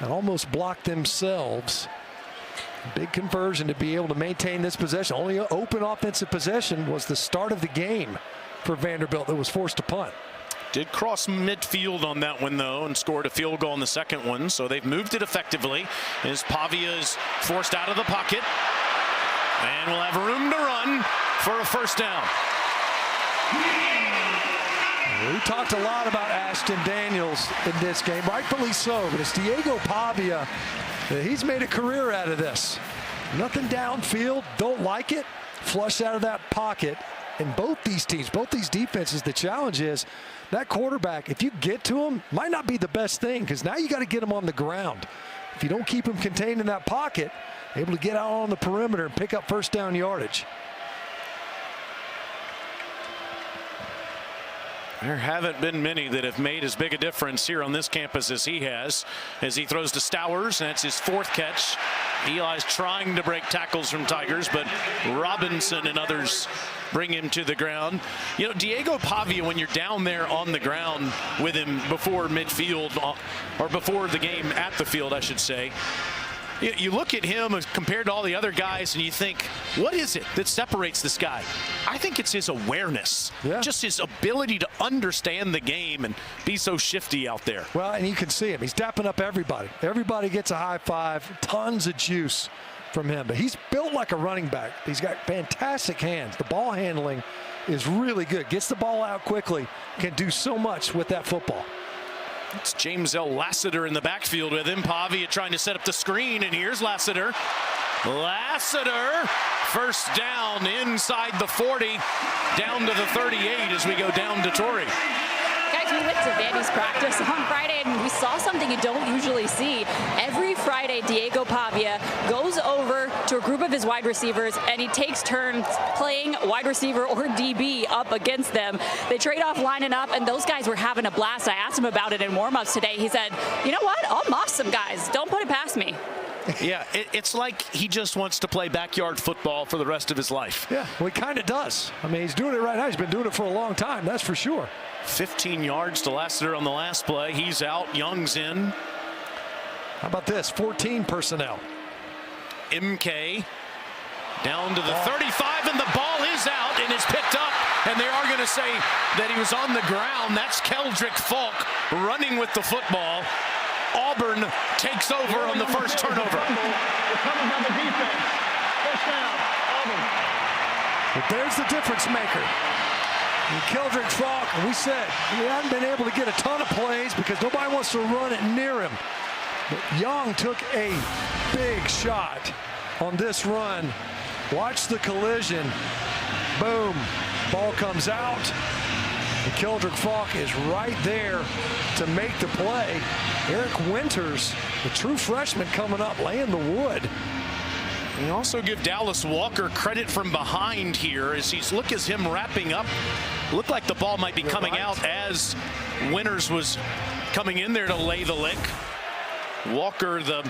S2: and almost block themselves. Big conversion to be able to maintain this possession. Only open offensive possession was the start of the game for Vanderbilt that was forced to punt.
S1: Did cross midfield on that one, though, and scored a field goal on the second one. So they've moved it effectively as Pavia is forced out of the pocket. And we'll have room to run for a first down.
S2: We talked a lot about Ashton Daniels in this game, rightfully so, but it's Diego Pavia. He's made a career out of this. Nothing downfield, don't like it, flush out of that pocket. And both these teams, both these defenses, the challenge is that quarterback, if you get to him, might not be the best thing, because now you got to get him on the ground. If you don't keep him contained in that pocket, able to get out on the perimeter and pick up first down yardage.
S1: There haven't been many that have made as big a difference here on this campus as he has, as he throws to Stowers, and that's his 4th catch. Eli's trying to break tackles from Tigers, but Robinson and others bring him to the ground. You know, Diego Pavia, when you're down there on the ground with him before midfield, or before the game at the field, I should say, you look at him compared to all the other guys and you think, what is it that separates this guy? I think it's his awareness, just his ability to understand the game and be so shifty out there.
S2: Well, and you can see him. He's dapping up everybody. Everybody gets a high five, tons of juice from him. But he's built like a running back. He's got fantastic hands. The ball handling is really good. Gets the ball out quickly, can do so much with that football.
S1: It's James L. Lassiter in the backfield with him. Pavia trying to set up the screen, and here's Lassiter. Lassiter, first down inside the 40, down to the 38 as we go down to Torrey.
S3: Guys, we went to Vandy's practice on Friday, and we saw something you don't usually see. Every Friday, Diego Pavia goes over to a group of his wide receivers, and he takes turns playing wide receiver or DB up against them. They trade off lining up, and those guys were having a blast. I asked him about it in warm-ups today. He said, you know what? I'll moss some guys. Don't put it past me.
S1: Yeah, it's like he just wants to play backyard football for the rest of his life.
S2: Yeah, well, he kind of does. I mean, he's doing it right now. He's been doing it for a long time, that's for sure.
S1: 15 yards to Lassiter on the last play. He's out. Young's in.
S2: How about this? 14 personnel.
S1: MK down to the 35, and the ball is out and is picked up. And they are going to say that he was on the ground. That's Keldrick Falk running with the football. Auburn takes over on the first turnover.
S5: Recovered by the defense. First down, Auburn.
S2: But there's the difference maker. And Keldrick Falk, we said he hadn't been able to get a ton of plays because nobody wants to run it near him. But Young took a big shot on this run. Watch the collision. Boom. Ball comes out. And Keldrick Falk is right there to make the play. Eric Winters, the true freshman, coming up, laying the wood.
S1: We also give Dallas Walker credit from behind here as look as him wrapping up. Looked like the ball might be coming out as Winters was coming in there to lay the lick. Walker, the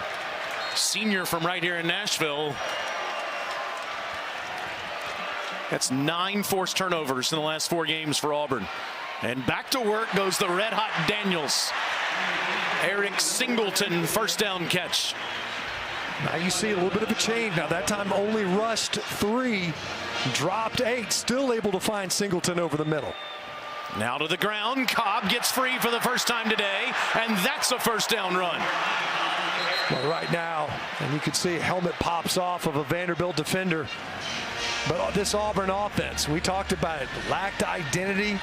S1: senior from right here in Nashville. That's 9 forced turnovers in the last 4 games for Auburn. And back to work goes the red-hot Daniels. Eric Singleton, first down catch.
S2: Now you see a little bit of a change. Now that time only rushed 3, dropped 8, still able to find Singleton over the middle.
S1: Now to the ground. Cobb gets free for the first time today, and that's a first down run.
S2: Well, right now, and you can see a helmet pops off of a Vanderbilt defender. But this Auburn offense, we talked about it, lacked identity.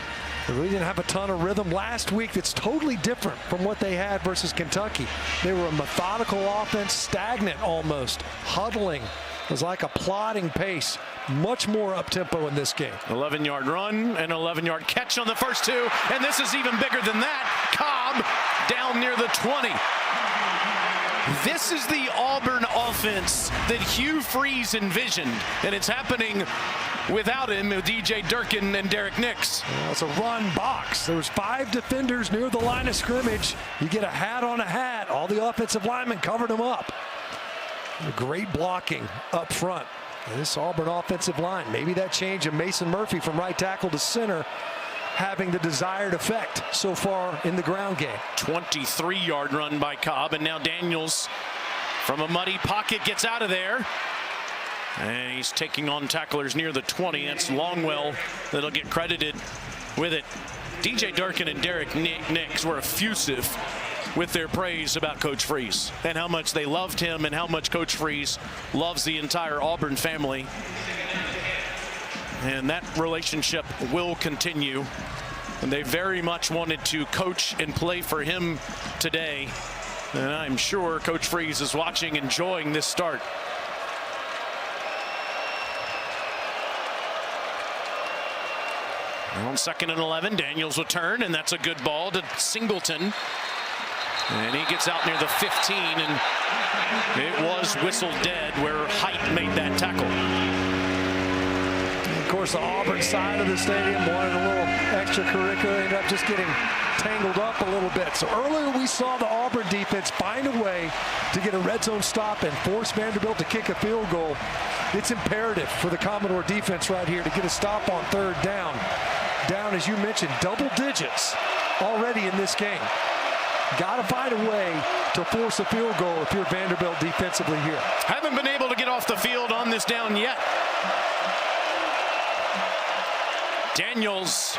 S2: They really didn't have a ton of rhythm. Last week, that's totally different from what they had versus Kentucky. They were a methodical offense, stagnant almost, huddling. It was like a plodding pace. Much more up-tempo in this game.
S1: 11-yard run, an 11-yard catch on the first 2, and this is even bigger than that. Cobb down near the 20. This is the Auburn offense that Hugh Freeze envisioned, and it's happening without him with DJ Durkin and Derek Nix.
S2: Well, it's a run box. There was 5 defenders near the line of scrimmage. You get a hat on a hat. All the offensive linemen covered them up. Great blocking up front. This Auburn offensive line, maybe that change of Mason Murphy from right tackle to center having the desired effect so far in the ground game.
S1: 23-yard run by Cobb, and now Daniels from a muddy pocket gets out of there. And he's taking on tacklers near the 20. That's Longwell that'll get credited with it. DJ Durkin and Derek Nix were effusive with their praise about Coach Freeze and how much they loved him and how much Coach Freeze loves the entire Auburn family. And that relationship will continue. And they very much wanted to coach and play for him today. And I'm sure Coach Freeze is watching, enjoying this start. On 2nd and 11, Daniels will turn, and that's a good ball to Singleton. And he gets out near the 15, and it was whistled dead where Height made that tackle.
S2: And of course, the Auburn side of the stadium wanted a little extracurricular, ended up just getting tangled up a little bit. So earlier we saw the Auburn defense find a way to get a red zone stop and force Vanderbilt to kick a field goal. It's imperative for the Commodore defense right here to get a stop on 3rd down. Down, as you mentioned, double digits already in this game. Got to find a way to force a field goal if you're Vanderbilt defensively here.
S1: Haven't been able to get off the field on this down yet. Daniels.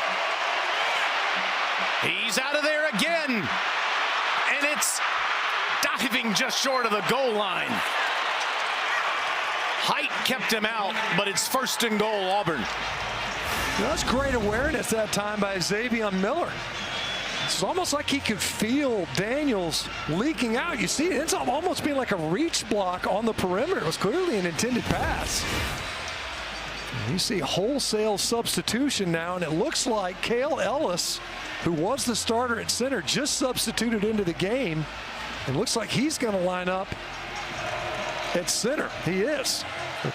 S1: He's out of there again. And it's diving just short of the goal line. Height kept him out, but it's 1st and goal, Auburn.
S2: That's great awareness that time by Xavier Miller. It's almost like he could feel Daniels leaking out. You see, it's almost being like a reach block on the perimeter. It was clearly an intended pass. And you see wholesale substitution now, and it looks like Cale Ellis, who was the starter at center, just substituted into the game. It looks like he's going to line up at center. He is.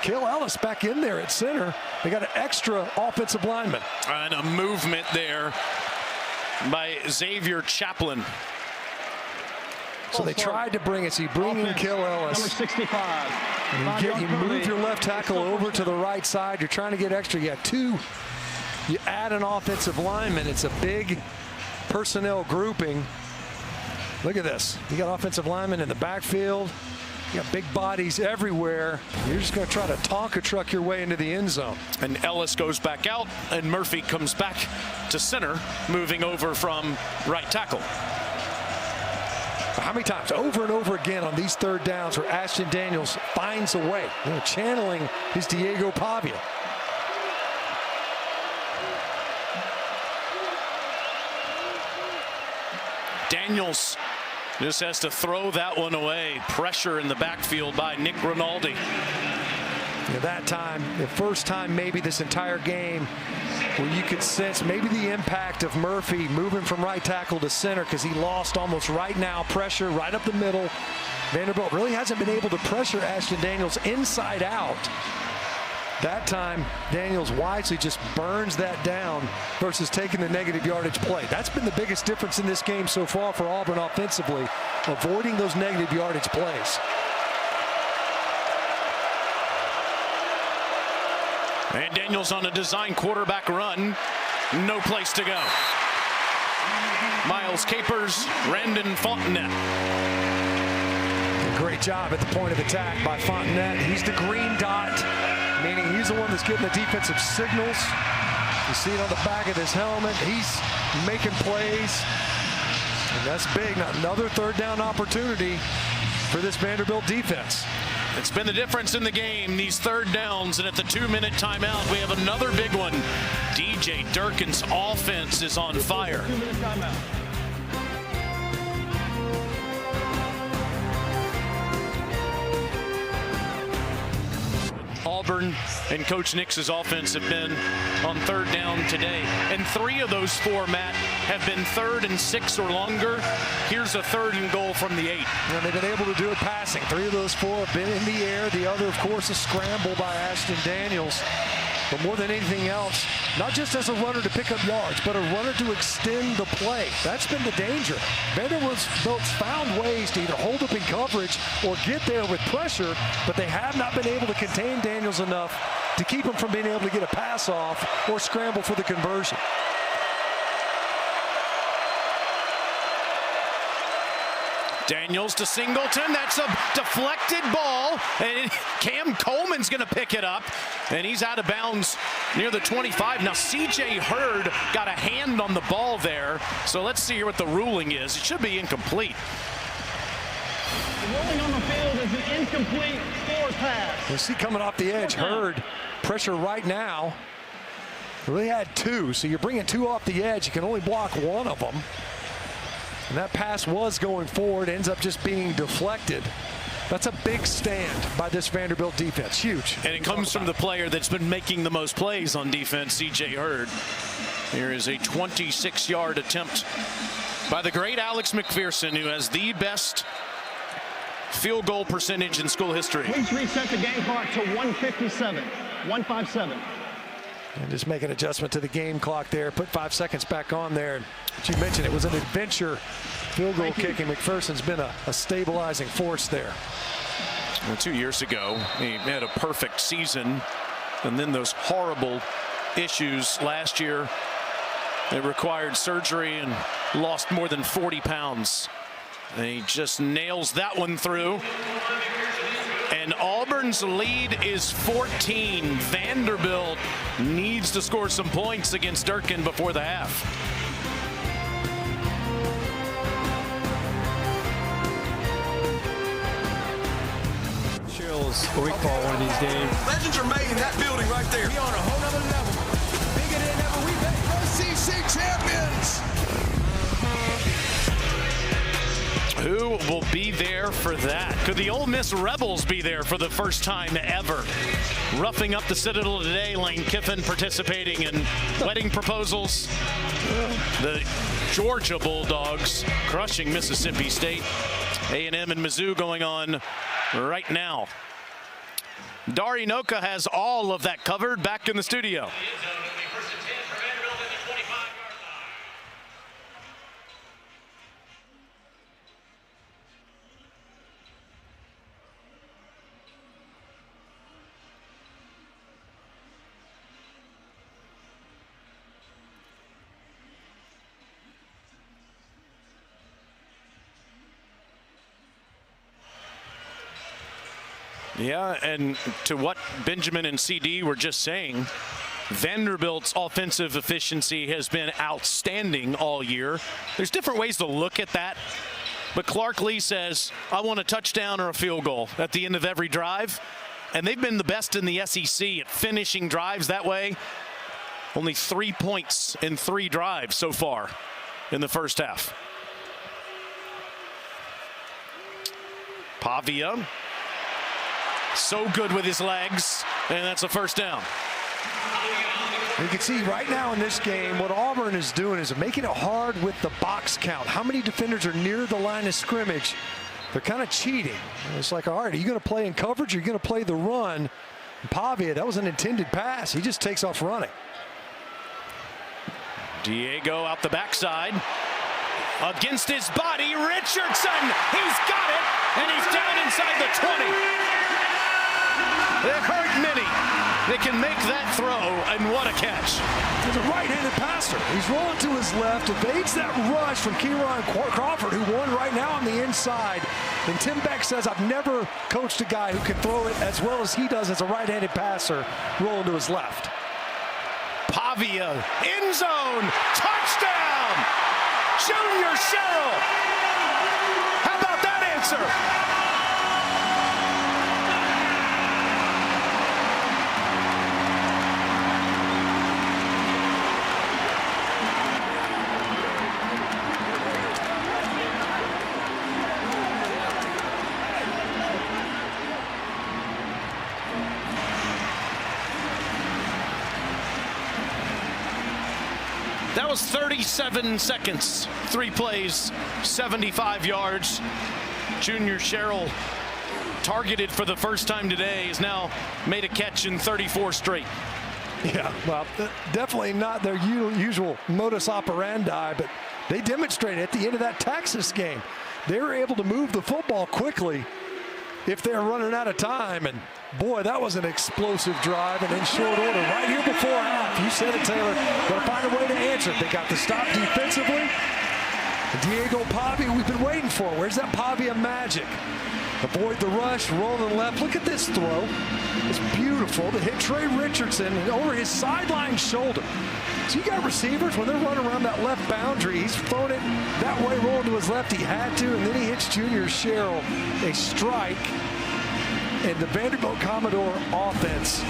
S2: Cale Ellis back in there at center. They got an extra offensive lineman.
S1: And a movement there by Xavier Chaplin.
S2: So they tried to bring it. So you bring in Cale Ellis.
S5: Number 65.
S2: You move your left tackle over to the right side. You're trying to get extra. You have 2. You add an offensive lineman. It's a big personnel grouping. Look at this. You got offensive linemen in the backfield. You got big bodies everywhere. You're just going to try to Tonka truck your way into the end zone.
S1: And Ellis goes back out, and Murphy comes back to center, moving over from right tackle.
S2: How many times over and over again on these 3rd downs where Ashton Daniels finds a way, channeling his Diego Pavia.
S1: Daniels just has to throw that one away. Pressure in the backfield by Nick Rinaldi.
S2: That time, the first time maybe this entire game where you could sense maybe the impact of Murphy moving from right tackle to center, because he lost almost right now pressure right up the middle. Vanderbilt really hasn't been able to pressure Ashton Daniels inside out. That time, Daniels wisely just burns that down versus taking the negative yardage play. That's been the biggest difference in this game so far for Auburn offensively, avoiding those negative yardage plays.
S1: And Daniels on a design quarterback run. No place to go. Miles Capers, Randon Fontenette.
S2: Great great job at the point of attack by Fontenette. He's the green dot, meaning he's the one that's getting the defensive signals. You see it on the back of his helmet. He's making plays, and that's big. Now, another third down opportunity for this Vanderbilt defense.
S1: It's been the difference in the game, these third downs, and at the 2-minute timeout, we have another big one. DJ Durkin's offense is on fire.
S5: 2-minute timeout.
S1: Auburn and Coach Nix's offense have been on third down today. And 3 of those 4, Matt, have been 3rd and 6 or longer. Here's a 3rd and goal from the 8.
S2: And they've been able to do it passing. 3 of those 4 have been in the air. The other, of course, a scramble by Ashton Daniels. But more than anything else, not just as a runner to pick up yards, but a runner to extend the play. That's been the danger. Vanderbilt's found ways to either hold up in coverage or get there with pressure, but they have not been able to contain Daniels enough to keep him from being able to get a pass off or scramble for the conversion.
S1: Daniels to Singleton. That's a deflected ball, and Cam Coleman's going to pick it up, and he's out of bounds near the 25. Now, C.J. Hurd got a hand on the ball there, so let's see what the ruling is. It should be incomplete.
S5: The ruling on the field is an incomplete forward pass.
S2: You see coming off the edge, Hurd, pressure right now. They had 2, so you're bringing 2 off the edge. You can only block 1 of them. And that pass was going forward, ends up just being deflected. That's a big stand by this Vanderbilt defense. Huge.
S1: And it comes from the player that's been making the most plays on defense, C.J. Hurd. Here is a 26-yard attempt by the great Alex McPherson, who has the best field goal percentage in school history.
S5: Please reset the game clock to 1:57. 1:57.
S2: And just make an adjustment to the game clock there. Put 5 seconds back on there. But you mentioned it was an adventure field goal kick, and McPherson's been a stabilizing force there.
S1: Well, 2 years ago, he had a perfect season, and then those horrible issues last year. It required surgery and lost more than 40 pounds. And he just nails that one through. And Auburn's lead is 14. Vanderbilt needs to score some points against Durkin before the half.
S7: Chills, what we call one of these days.
S8: Legends are made in that building right there.
S9: We on a whole nother level. Bigger than ever. We ACC champions.
S1: Who will be there for that? Could the Ole Miss Rebels be there for the first time ever? Roughing up the Citadel today, Lane Kiffin participating in wedding proposals. The Georgia Bulldogs crushing Mississippi State. A&M and Mizzou going on right now. Dari Noka has all of that covered. Back in the studio. Yeah, and to what Benjamin and CD were just saying, Vanderbilt's offensive efficiency has been outstanding all year. There's different ways to look at that, but Clark Lee says, I want a touchdown or a field goal at the end of every drive, and they've been the best in the SEC at finishing drives that way. Only 3 points in 3 drives so far in the first half. Pavia. So good with his legs, and that's a first down.
S2: You can see right now in this game what Auburn is doing is making it hard with the box count. How many defenders are near the line of scrimmage? They're kind of cheating. It's like, all right, are you going to play in coverage? Or are you going to play the run? And Pavia, that was an intended pass. He just takes off running.
S1: Diego out the backside. Against his body, Richardson. He's got it, and he's down inside the 20. It hurt many. that can make that throw, and what a catch.
S2: He's a right-handed passer. He's rolling to his left, evades that rush from Kieran Crawford, who won right now on the inside. And Tim Beck says, I've never coached a guy who can throw it as well as he does as a right-handed passer, rolling to his left.
S1: Pavia, end zone, touchdown! Junior Sherrill. How about that answer? That was 37 seconds, 3 plays, 75 yards. Junior Sherrill, targeted for the first time today, has now made a catch in 34 straight.
S2: Yeah, well, definitely not their usual modus operandi, but they demonstrated at the end of that Texas game. They were able to move the football quickly if they're running out of time. And boy, that was an explosive drive, and in short order, right here before half. You said it, Taylor. Going to find a way to answer it. They got the stop defensively. Diego Pavia, we've been waiting for. Where's that Pavia magic? Avoid the rush, rolling left. Look at this throw. It's beautiful to hit Trey Richardson over his sideline shoulder. So you got receivers, when they're running around that left boundary, he's throwing it that way, rolling to his left. He had to, and then he hits Junior Sherrill a strike. And the Vanderbilt Commodore offense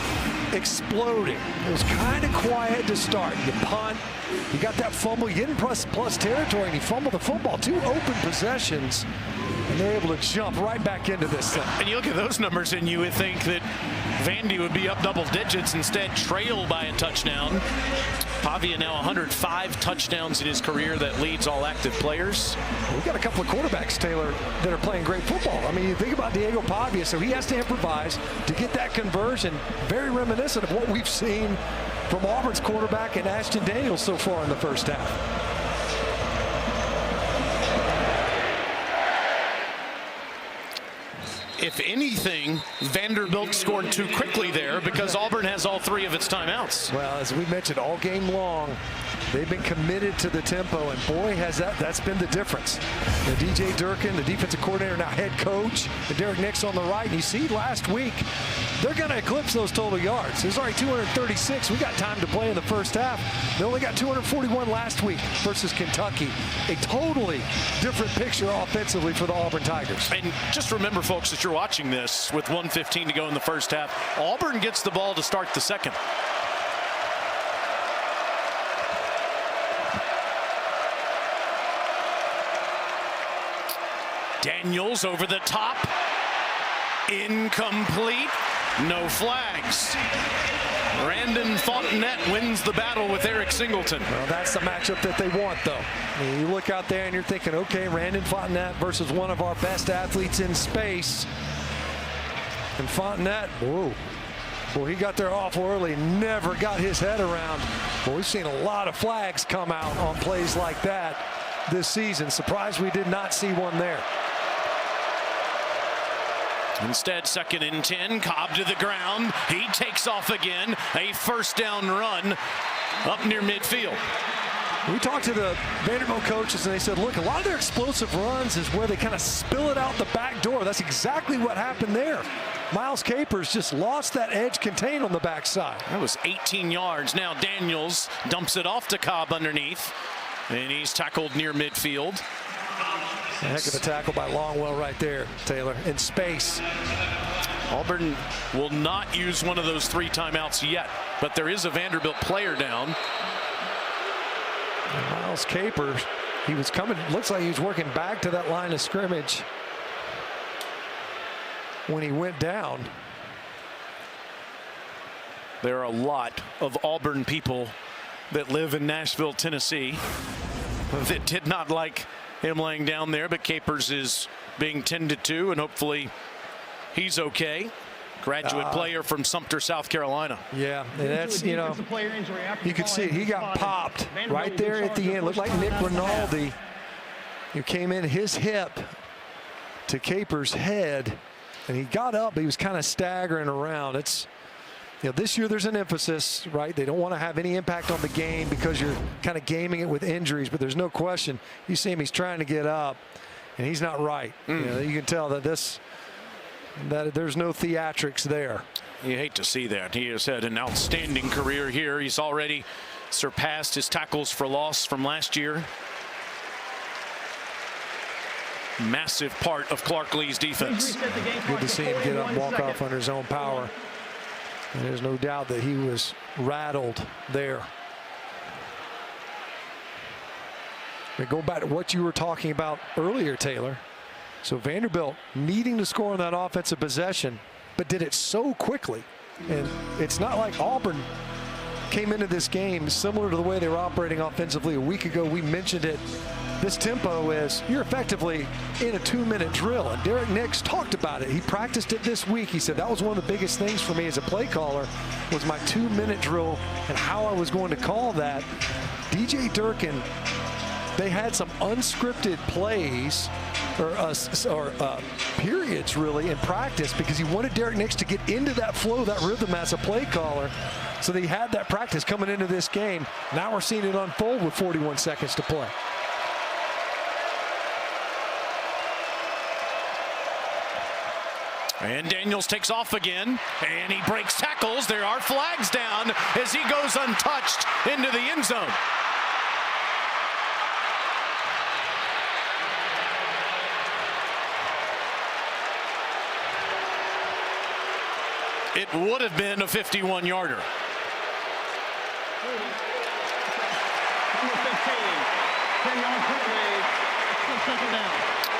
S2: exploding. It was kind of quiet to start. You punt, you got that fumble, you get in plus territory, and you fumble the football. 2 open possessions, and they're able to jump right back into this thing.
S1: And you look at those numbers, and you would think that Vandy would be up double digits, instead trailed by a touchdown. Pavia now 105 touchdowns in his career. That leads all active players.
S2: We've got a couple of quarterbacks, Taylor, that are playing great football. I mean, you think about Diego Pavia, so he has to improvise to get that conversion. Very reminiscent of what we've seen from Auburn's quarterback and Ashton Daniels so far in the first half.
S1: If anything, Vanderbilt scored too quickly there because Auburn has all 3 of its timeouts.
S2: Well, as we mentioned, all game long, they've been committed to the tempo, and boy, has that's been the difference. The DJ Durkin, the defensive coordinator, now head coach, and Derek Nix on the right. And you see last week, they're going to eclipse those total yards. There's already 236. We got time to play in the first half. They only got 241 last week versus Kentucky. A totally different picture offensively for the Auburn Tigers.
S1: And just remember, folks, that you're watching this with 1:15 to go in the first half. Auburn gets the ball to start the second. Daniels over the top. Incomplete. No flags. Brandon Fontenette wins the battle with Eric Singleton.
S2: Well, that's the matchup that they want, though. I mean, you look out there and you're thinking, okay, Brandon Fontenette versus one of our best athletes in space. And Fontenette, whoa. Well, he got there awful early, never got his head around. Well, we've seen a lot of flags come out on plays like that this season. Surprised we did not see one there.
S1: Instead, 2nd and 10, Cobb to the ground. He takes off again. A first down run up near midfield.
S2: We talked to the Vanderbilt coaches, and they said, look, a lot of their explosive runs is where they kind of spill it out the back door. That's exactly what happened there. Miles Capers just lost that edge contain on the backside.
S1: That was 18 yards. Now Daniels dumps it off to Cobb underneath, and he's tackled near midfield.
S2: A heck of a tackle by Longwell right there, Taylor, in space.
S1: Auburn will not use one of those 3 timeouts yet, but there is a Vanderbilt player down.
S2: And Miles Capers, he was coming, looks like he was working back to that line of scrimmage when he went down.
S1: There are a lot of Auburn people that live in Nashville, Tennessee, that did not like him laying down there, but Capers is being tended to, and hopefully he's okay. Graduate player from Sumter, South Carolina.
S2: Yeah, and that's, you know, you could see he got popped right there at the end. Looked like Nick Rinaldi, who came in his hip to Capers' head, and he got up, but he was kind of staggering around. It's this year there's an emphasis, right? They don't want to have any impact on the game because you're kind of gaming it with injuries, but there's no question. You see him, he's trying to get up, and he's not right. You can tell that there's no theatrics there.
S1: You hate to see that. He has had an outstanding career here. He's already surpassed his tackles for loss from last year. Massive part of Clark Lee's defense.
S2: Good to see him get up and walk off under his own power. And there's no doubt that he was rattled there. But go back to what you were talking about earlier, Taylor. So Vanderbilt needing to score on that offensive possession, but did it so quickly. And it's not like Auburn came into this game similar to the way they were operating offensively a week ago. We mentioned it. This tempo is, you're effectively in a 2-minute drill. And Derek Nix talked about it. He practiced it this week. He said that was one of the biggest things for me as a play caller was my 2-minute drill and how I was going to call that. DJ Durkin, they had some unscripted plays or periods really in practice because he wanted Derek Nix to get into that flow, that rhythm as a play caller. So they had that practice coming into this game. Now we're seeing it unfold with 41 seconds to play.
S1: And Daniels takes off again, and he breaks tackles. There are flags down as he goes untouched into the end zone. It would have been a 51-yarder.
S5: Number 15, 10-yard penalty, second down.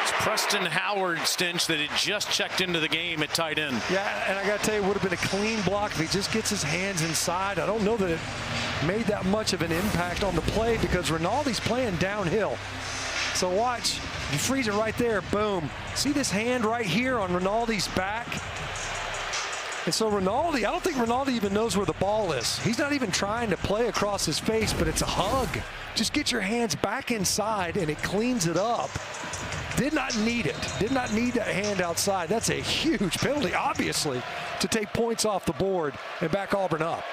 S1: It's Preston Howard, Stinch, that had just checked into the game at tight end.
S2: Yeah, and I got to tell you, it would have been a clean block if he just gets his hands inside. I don't know that it made that much of an impact on the play because Rinaldi's playing downhill. So watch, you freeze it right there, boom. See this hand right here on Rinaldi's back? And so Rinaldi, I don't think Rinaldi even knows where the ball is. He's not even trying to play across his face, but it's a hug. Just get your hands back inside and it cleans it up. Did not need it. Did not need that hand outside. That's a huge penalty, obviously, to take points off the board and back Auburn up.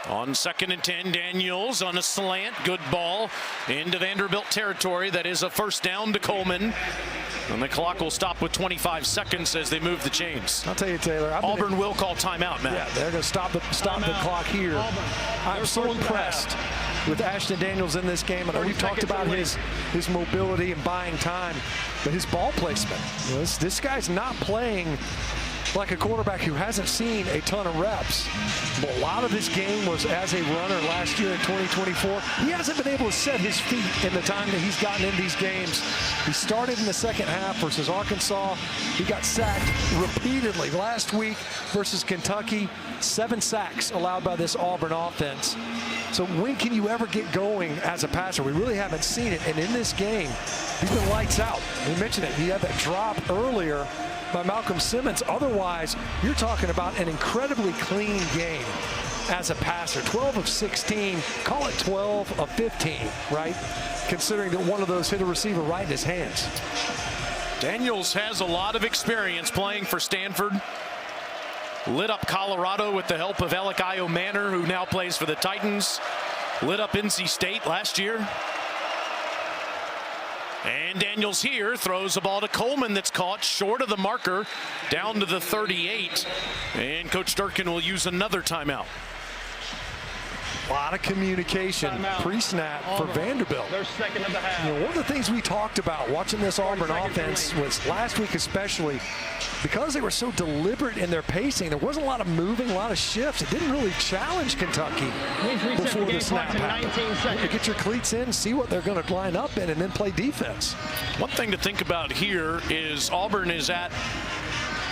S1: On 2nd and 10, Daniels on a slant. Good ball into Vanderbilt territory. That is a first down to Coleman. And the clock will stop with 25 seconds as they move the chains.
S2: I'll tell you, Taylor.
S1: Auburn will call timeout, Matt.
S2: Yeah, they're going to stop the clock here.
S5: Auburn.
S2: I'm so impressed with Ashton Daniels in this game. I know we've talked about his mobility and buying time, but his ball placement. You know, this guy's not playing like a quarterback who hasn't seen a ton of reps. But a lot of his game was as a runner last year in 2024. He hasn't been able to set his feet in the time that he's gotten in these games. He started in the second half versus Arkansas. He got sacked repeatedly. Last week versus Kentucky, 7 sacks allowed by this Auburn offense. So when can you ever get going as a passer? We really haven't seen it. And in this game, he's been lights out. We mentioned it. He had that drop earlier by Malcolm Simmons. Otherwise, you're talking about an incredibly clean game as a passer. 12 of 16, call it 12 of 15, right? Considering that one of those hit a receiver right in his hands.
S1: Daniels has a lot of experience playing for Stanford. Lit up Colorado with the help of Elikayo Manor, who now plays for the Titans. Lit up NC State last year. And Daniels here throws the ball to Coleman that's caught short of the marker down to the 38. And Coach Durkin will use another timeout.
S2: A lot of communication pre-snap for Vanderbilt.
S5: They're second of the half.
S2: You know, one of the things we talked about watching this Auburn offense was last week especially, because they were so deliberate in their pacing, there wasn't a lot of moving, a lot of shifts. It didn't really challenge Kentucky before the snap happened. You get your cleats in, see what they're going to line up in, and then play defense.
S1: One thing to think about here is Auburn is at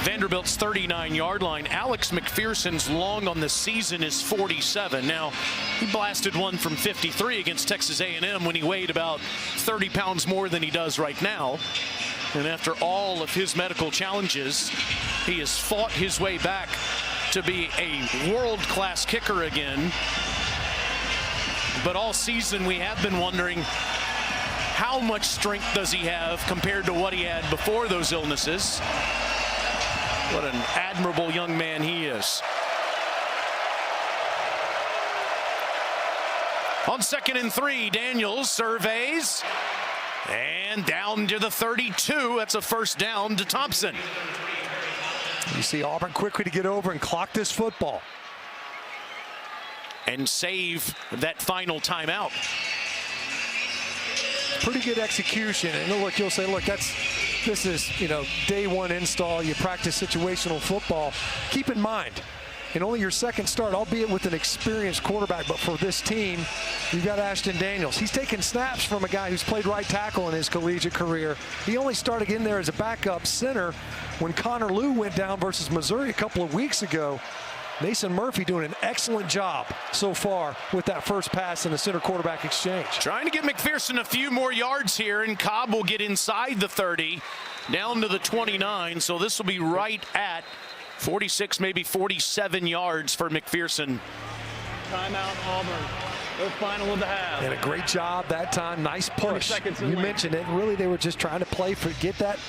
S1: Vanderbilt's 39-yard line. Alex McPherson's long on the season is 47. Now, he blasted one from 53 against Texas A&M when he weighed about 30 pounds more than he does right now. And after all of his medical challenges, he has fought his way back to be a world-class kicker again. But all season we have been wondering, how much strength does he have compared to what he had before those illnesses. What an admirable young man he is. On 2nd and 3, Daniels surveys. And down to the 32. That's a first down to Thompson.
S2: You see Auburn quickly to get over and clock this football.
S1: And save that final timeout.
S2: Pretty good execution. And look, you'll say, look, this is, day one install. You practice situational football. Keep in mind, in only your second start, albeit with an experienced quarterback, but for this team, you've got Ashton Daniels. He's taken snaps from a guy who's played right tackle in his collegiate career. He only started in there as a backup center when Connor Lew went down versus Missouri a couple of weeks ago. Mason Murphy doing an excellent job so far with that first pass in the center quarterback exchange.
S1: Trying to get McPherson a few more yards here, and Cobb will get inside the 30, down to the 29. So this will be right at 46, maybe 47 yards for McPherson.
S5: Timeout, Auburn. Their final of the half.
S2: And a great job that time. Nice push. You mentioned it. Really, they were just trying to get that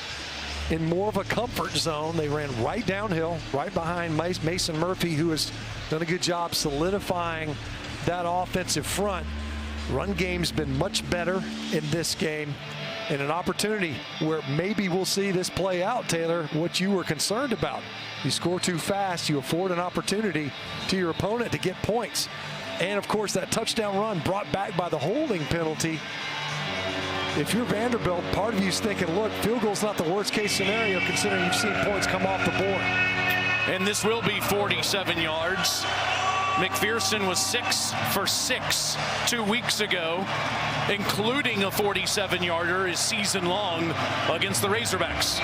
S2: in more of a comfort zone. They ran right downhill, right behind Mason Murphy, who has done a good job solidifying that offensive front. Run game's been much better in this game, and an opportunity where maybe we'll see this play out, Taylor, what you were concerned about. You score too fast, you afford an opportunity to your opponent to get points. And, of course, that touchdown run brought back by the holding penalty. If you're Vanderbilt, part of you's thinking, look, field goal's not the worst-case scenario considering you've seen points come off the board.
S1: And this will be 47 yards. McPherson was 6 for 6 2 weeks ago, including a 47-yarder his season long against the Razorbacks.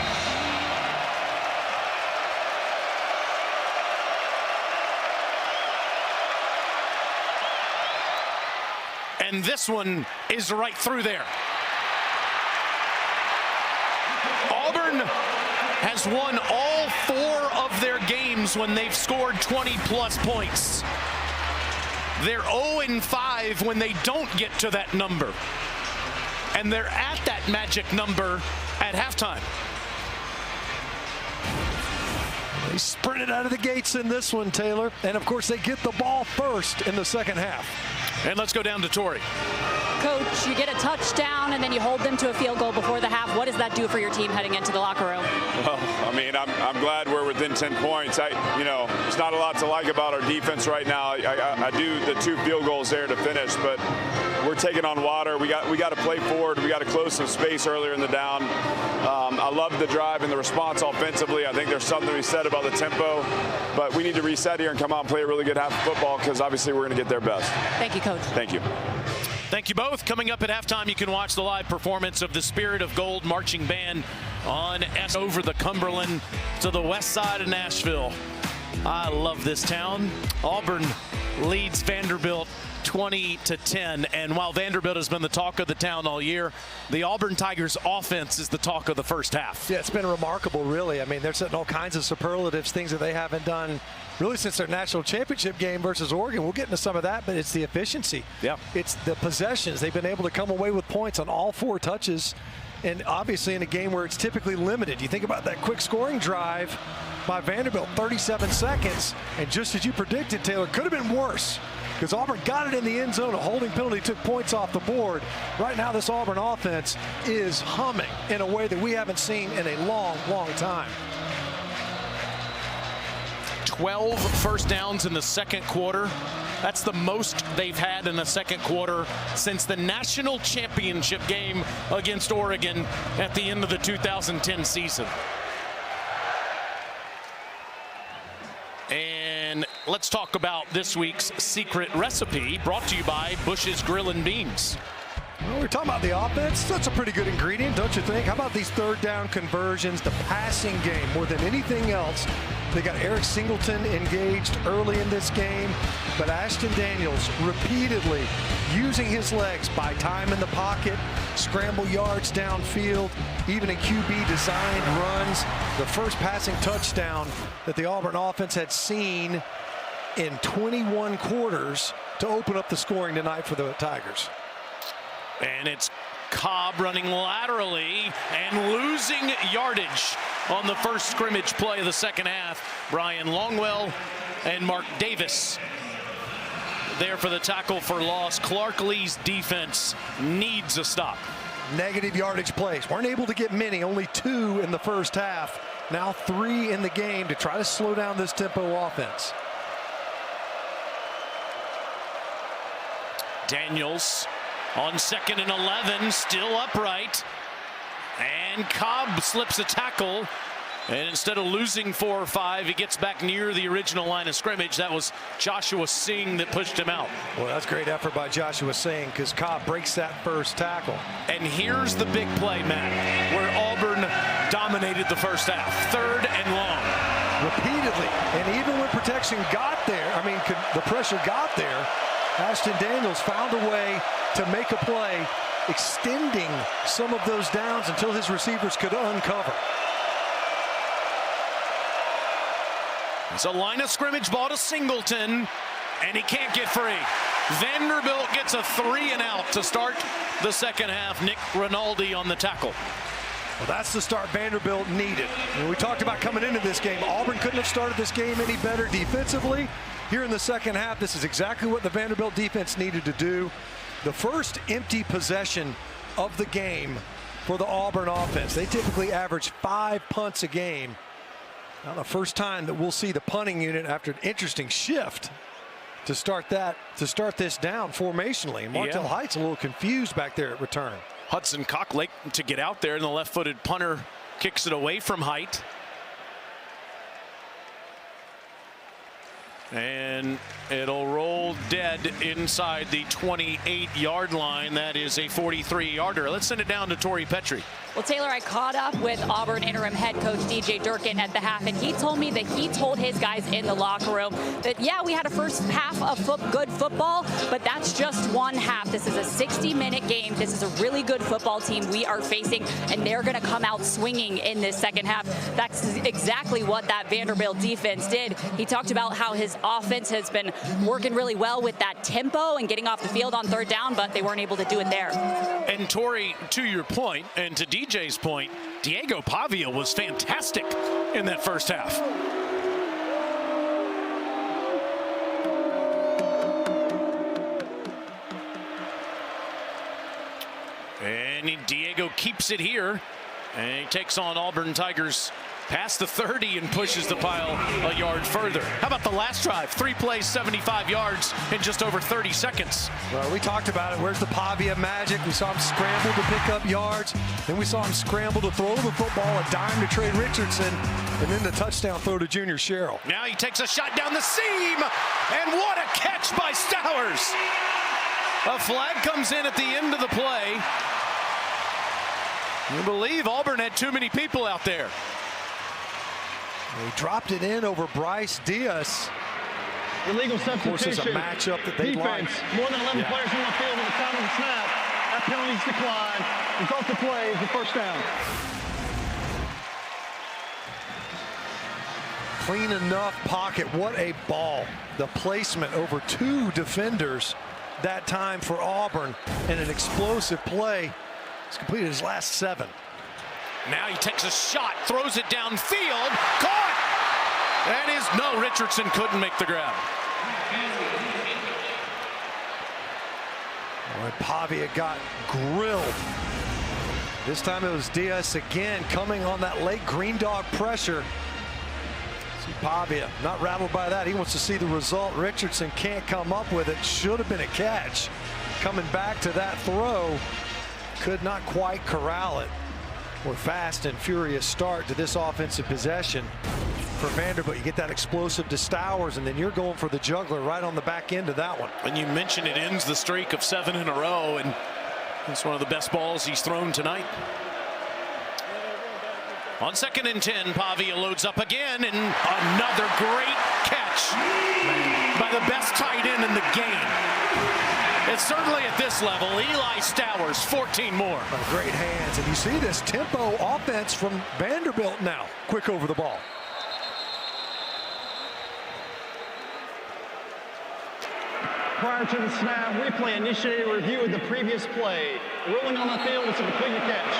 S1: And this one is right through there. Auburn has won all 4 of their games when they've scored 20-plus points. They're 0-5 when they don't get to that number. And they're at that magic number at halftime.
S2: They sprinted out of the gates in this one, Taylor. And, of course, they get the ball first in the second half.
S1: And let's go down to Torrey.
S3: Coach, you get a touchdown and then you hold them to a field goal before the half. What does that do for your team heading into the locker room?
S10: Well, I mean, I'm glad we're within 10 points. There's not a lot to like about our defense right now. I do the 2 field goals there to finish, but we're taking on water. We got to play forward. We got to close some space earlier in the down. I love the drive and the response offensively. I think there's something to be said about the tempo, but we need to reset here and come out and play a really good half of football because obviously we're going to get their best.
S3: Thank you, Coach.
S10: Thank you.
S1: Thank you both. Coming up at halftime, you can watch the live performance of the Spirit of Gold Marching Band on over the Cumberland to the west side of Nashville. I love this town. Auburn leads Vanderbilt 20-10. And while Vanderbilt has been the talk of the town all year, the Auburn Tigers offense is the talk of the first half.
S2: Yeah, it's been remarkable, really. I mean, they're setting all kinds of superlatives, things that they haven't done really since their national championship game versus Oregon. We'll get into some of that, but it's the efficiency.
S1: Yeah.
S2: It's the possessions. They've been able to come away with points on all 4 touches, and obviously in a game where it's typically limited. You think about that quick scoring drive by Vanderbilt, 37 seconds, and just as you predicted, Taylor, could have been worse because Auburn got it in the end zone. A holding penalty took points off the board. Right now, this Auburn offense is humming in a way that we haven't seen in a long, long time.
S1: 12 first downs in the second quarter. That's the most they've had in the second quarter since the national championship game against Oregon at the end of the 2010 season. And let's talk about this week's secret recipe, brought to you by Bush's Grill and Beans.
S2: Well, we're talking about the offense. That's a pretty good ingredient, don't you think? How about these third down conversions, the passing game more than anything else? They got Eric Singleton engaged early in this game, but Ashton Daniels repeatedly using his legs, by time in the pocket, scramble yards downfield, even in QB designed runs. The first passing touchdown that the Auburn offense had seen in 21 quarters to open up the scoring tonight for the Tigers.
S1: And it's Cobb running laterally and losing yardage on the first scrimmage play of the second half. Brian Longwell and Mark Davis there for the tackle for loss. Clark Lee's defense needs a stop.
S2: Negative yardage plays. Weren't able to get many, only 2 in the first half. Now 3 in the game to try to slow down this tempo offense.
S1: Daniels on 2nd and 11, still upright. And Cobb slips a tackle. And instead of losing 4 or 5, he gets back near the original line of scrimmage. That was Joshua Singh that pushed him out.
S2: Well, that's great effort by Joshua Singh because Cobb breaks that first tackle.
S1: And here's the big play, Matt, where Auburn dominated the first half. 3rd and long.
S2: Repeatedly. And even when protection got there, the pressure got there, Ashton Daniels found a way to make a play, extending some of those downs until his receivers could uncover.
S1: It's a line of scrimmage ball to Singleton, and he can't get free. Vanderbilt gets a 3 and out to start the second half. Nick Rinaldi on the tackle.
S2: Well, that's the start Vanderbilt needed. When we talked about coming into this game, Auburn couldn't have started this game any better defensively. Here in the second half, this is exactly what the Vanderbilt defense needed to do. The first empty possession of the game for the Auburn offense. They typically average 5 punts a game. Now the first time that we'll see the punting unit after an interesting shift to start this down formationally. And Martell Heights a little confused back there at return.
S1: Hudson Cocklake to get out there, and the left-footed punter kicks it away from Height. And it'll roll dead inside the 28-yard line. That is a 43-yarder. Let's send it down to Tori Petrie.
S3: Well, Taylor, I caught up with Auburn interim head coach DJ Durkin at the half, and he told me that he told his guys in the locker room that, yeah, we had a first half of good football, but that's just one half. This is a 60-minute game. This is a really good football team we are facing, and they're going to come out swinging in this second half. That's exactly what that Vanderbilt defense did. He talked about how his offense has been working really well with that tempo and getting off the field on 3rd down, but they weren't able to do it there.
S1: And Tori, to your point, and to DJ's point, Diego Pavia was fantastic in that first half. And Diego keeps it here, and he takes on Auburn Tigers past the 30 and pushes the pile a yard further. How about the last drive? 3 plays, 75 yards in just over 30 seconds.
S2: Well, we talked about it. Where's the Pavia magic? We saw him scramble to pick up yards. Then we saw him scramble to throw the football, a dime to Trey Richardson, and then the touchdown throw to Junior Sherrill.
S1: Now he takes a shot down the seam, and what a catch by Stowers. A flag comes in at the end of the play. You believe Auburn had too many people out there.
S2: He dropped it in over Bryce Diaz.
S5: Illegal substitution.
S2: Of course, it's a matchup that they like.
S5: More than 11 players on the field at the time of the snap. That penalty's declined. Result of the play is the first down.
S2: Clean enough pocket. What a ball. The placement over 2 defenders that time for Auburn, and an explosive play. He's completed his last 7.
S1: Now he takes a shot, throws it downfield, caught! No, Richardson couldn't make the grab.
S2: Boy, Pavia got grilled. This time it was Diaz again coming on that late green dog pressure. See Pavia not rattled by that. He wants to see the result. Richardson can't come up with it. Should have been a catch. Coming back to that throw. Could not quite corral it. Or fast and furious start to this offensive possession for Vanderbilt. You get that explosive to Stowers, and then you're going for the juggler right on the back end of that one.
S1: And you mentioned it ends the streak of 7 in a row, and it's one of the best balls he's thrown tonight. On 2nd and 10, Pavia loads up again, and another great catch by the best tight end in the game. It's certainly at this level. Eli Stowers, 14 more.
S2: Great hands, and you see this tempo offense from Vanderbilt now. Quick over the ball.
S5: Prior to the snap, replay initiated a review of the previous play. Ruling on the field is to complete the catch.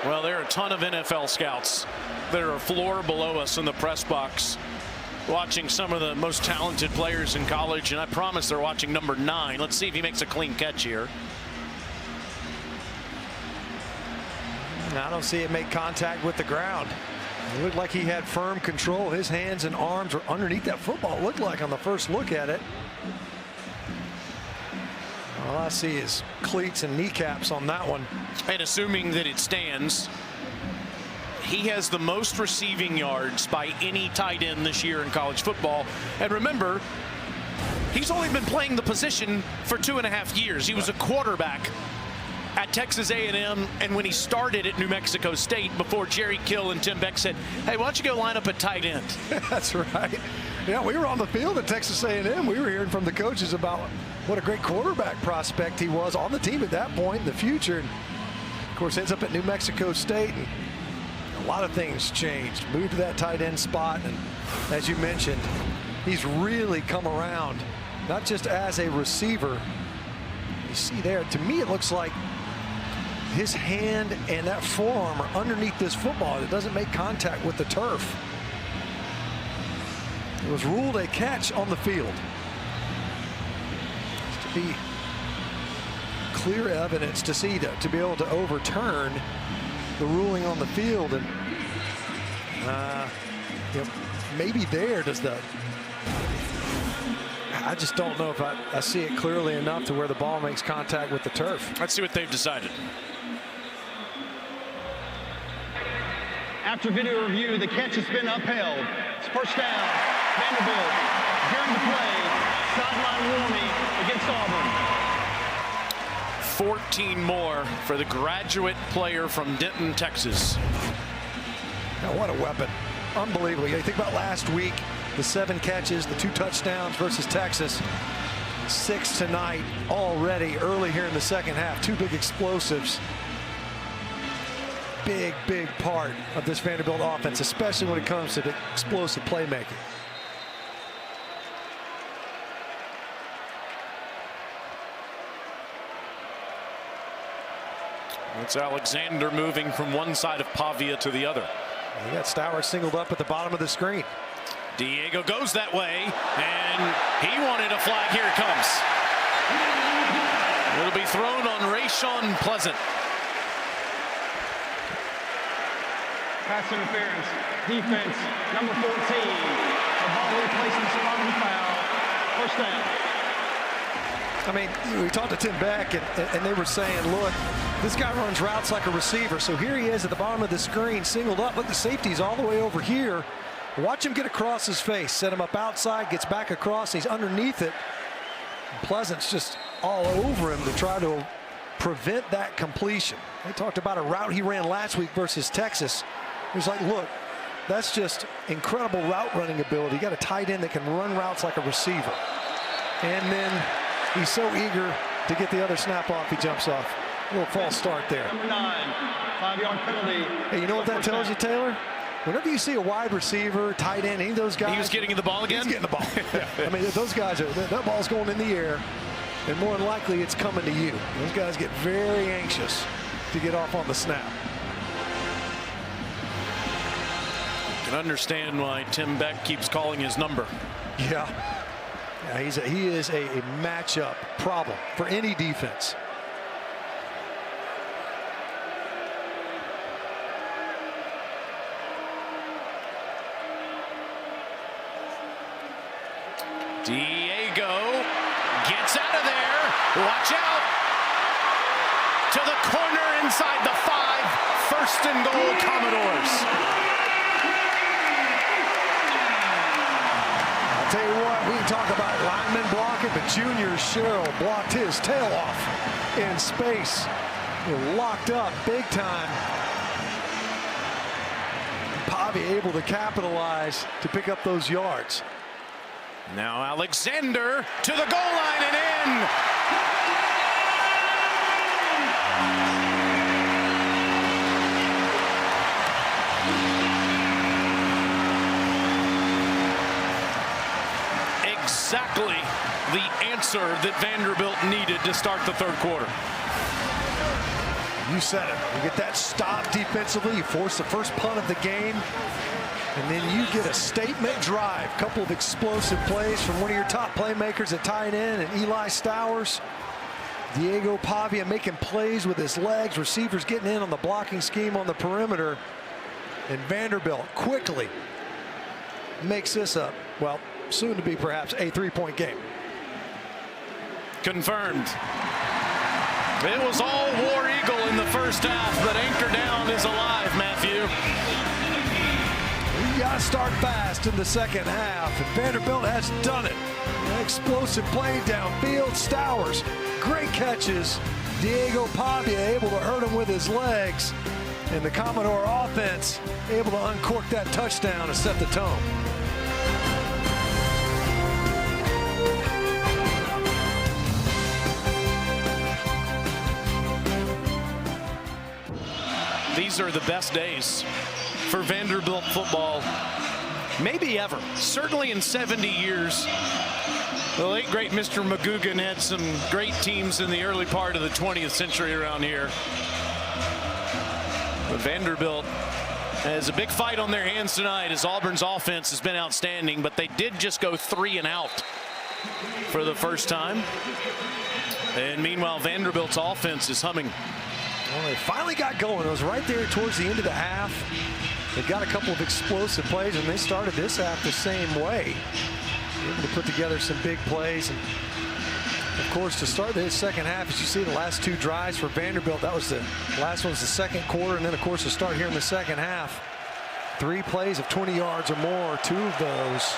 S1: Well, there are a ton of NFL scouts that are a floor below us in the press box, watching some of the most talented players in college, and I promise they're watching number 9. Let's see if he makes a clean catch here.
S2: I don't see it make contact with the ground. It looked like he had firm control. His hands and arms were underneath that football, it looked like on the first look at it. All I see is cleats and kneecaps on that one.
S1: And assuming that it stands, he has the most receiving yards by any tight end this year in college football. And remember, he's only been playing the position for 2.5 years. He was a quarterback at Texas A&M, and when he started at New Mexico State, before Jerry Kill and Tim Beck said, hey, why don't you go line up at tight end?
S2: That's right. Yeah, we were on the field at Texas A&M. We were hearing from the coaches about what a great quarterback prospect he was on the team at that point in the future. And of course, ends up at New Mexico State, and a lot of things changed. Moved to that tight end spot, and as you mentioned, he's really come around, not just as a receiver. You see there, to me, it looks like his hand and that forearm are underneath this football. It doesn't make contact with the turf. It was ruled a catch on the field. To be clear evidence to see that, to be able to overturn the ruling on the field. And you know, maybe there does the, I just don't know if I see it clearly enough to where the ball makes contact with the turf.
S1: Let's see what they've decided.
S5: After video review, the catch has been upheld. It's first down. Vanderbilt during the play. Sideline warning against Auburn.
S1: 14 more for the graduate player from Denton, Texas.
S2: Now, what a weapon. Unbelievable. You think about last week, the 7 catches, the 2 touchdowns versus Texas. 6 tonight already early here in the second half. 2 big explosives. Big part of this Vanderbilt offense, especially when it comes to the explosive playmaking.
S1: It's Alexander moving from one side of Pavia to the other.
S2: You got Stowers singled up at the bottom of the screen.
S1: Diego goes that way, and he wanted a flag. Here it comes. It'll be thrown on Rayshawn Pleasant.
S5: Pass interference. Defense, number 14. The ball replaced in spot of the foul. First down.
S2: I mean, we talked to Tim Beck, and they were saying, look, this guy runs routes like a receiver. So here he is at the bottom of the screen, singled up. Look, the safety's all the way over here. Watch him get across his face. Set him up outside, gets back across. He's underneath it. Pleasant's just all over him to try to prevent that completion. They talked about a route he ran last week versus Texas. He's like, look, that's just incredible route running ability. You got a tight end that can run routes like a receiver. And then he's so eager to get the other snap off, he jumps off. A little false start there.
S5: Number 9, 5-yard penalty.
S2: Hey, you know what that tells you, Taylor? Whenever you see a wide receiver, tight end, any of those guys.
S1: He was getting the ball again?
S2: He's getting the ball. I mean, those guys, that ball's going in the air, and more than likely it's coming to you. Those guys get very anxious to get off on the snap.
S1: Can understand why Tim Beck keeps calling his number.
S2: Yeah, he is a matchup problem for any defense.
S1: Diego gets out of there. Watch out. To the corner inside the 5. First and goal, Commodores.
S2: I'll tell you what, we can talk about linemen blocking, but Junior Sherrill blocked his tail off in space. We're locked up big time. Pavi able to capitalize to pick up those yards.
S1: Now Alexander to the goal line and in. answer that Vanderbilt needed to start the third quarter.
S2: You said it. You get that stop defensively. You force the first punt of the game. And then you get a statement drive. Couple of explosive plays from one of your top playmakers at tight end and Eli Stowers. Diego Pavia making plays with his legs. Receivers getting in on the blocking scheme on the perimeter. And Vanderbilt quickly makes this up. Well, soon to be perhaps a 3-point game.
S1: Confirmed. It was all War Eagle in the first half, but Anchor Down is alive, Matthew.
S2: You got to start fast in the second half, and Vanderbilt has done it. An explosive play downfield. Stowers, great catches. Diego Pavia able to hurt him with his legs. And the Commodore offense able to uncork that touchdown to set the tone.
S1: These are the best days for Vanderbilt football, maybe ever. Certainly in 70 years. The late, great Mr. McGugan had some great teams in the early part of the 20th century around here. But Vanderbilt has a big fight on their hands tonight as Auburn's offense has been outstanding, but they did just go 3 and out for the first time. And meanwhile, Vanderbilt's offense is humming.
S2: Well, they finally got going. It was right there towards the end of the half. They got a couple of explosive plays, and they started this half the same way. Able to put together some big plays. And of course, to start this second half, as you see the last 2 drives for Vanderbilt, that was the last one's the second quarter, and then of course to start here in the second half, 3 plays of 20 yards or more, 2 of those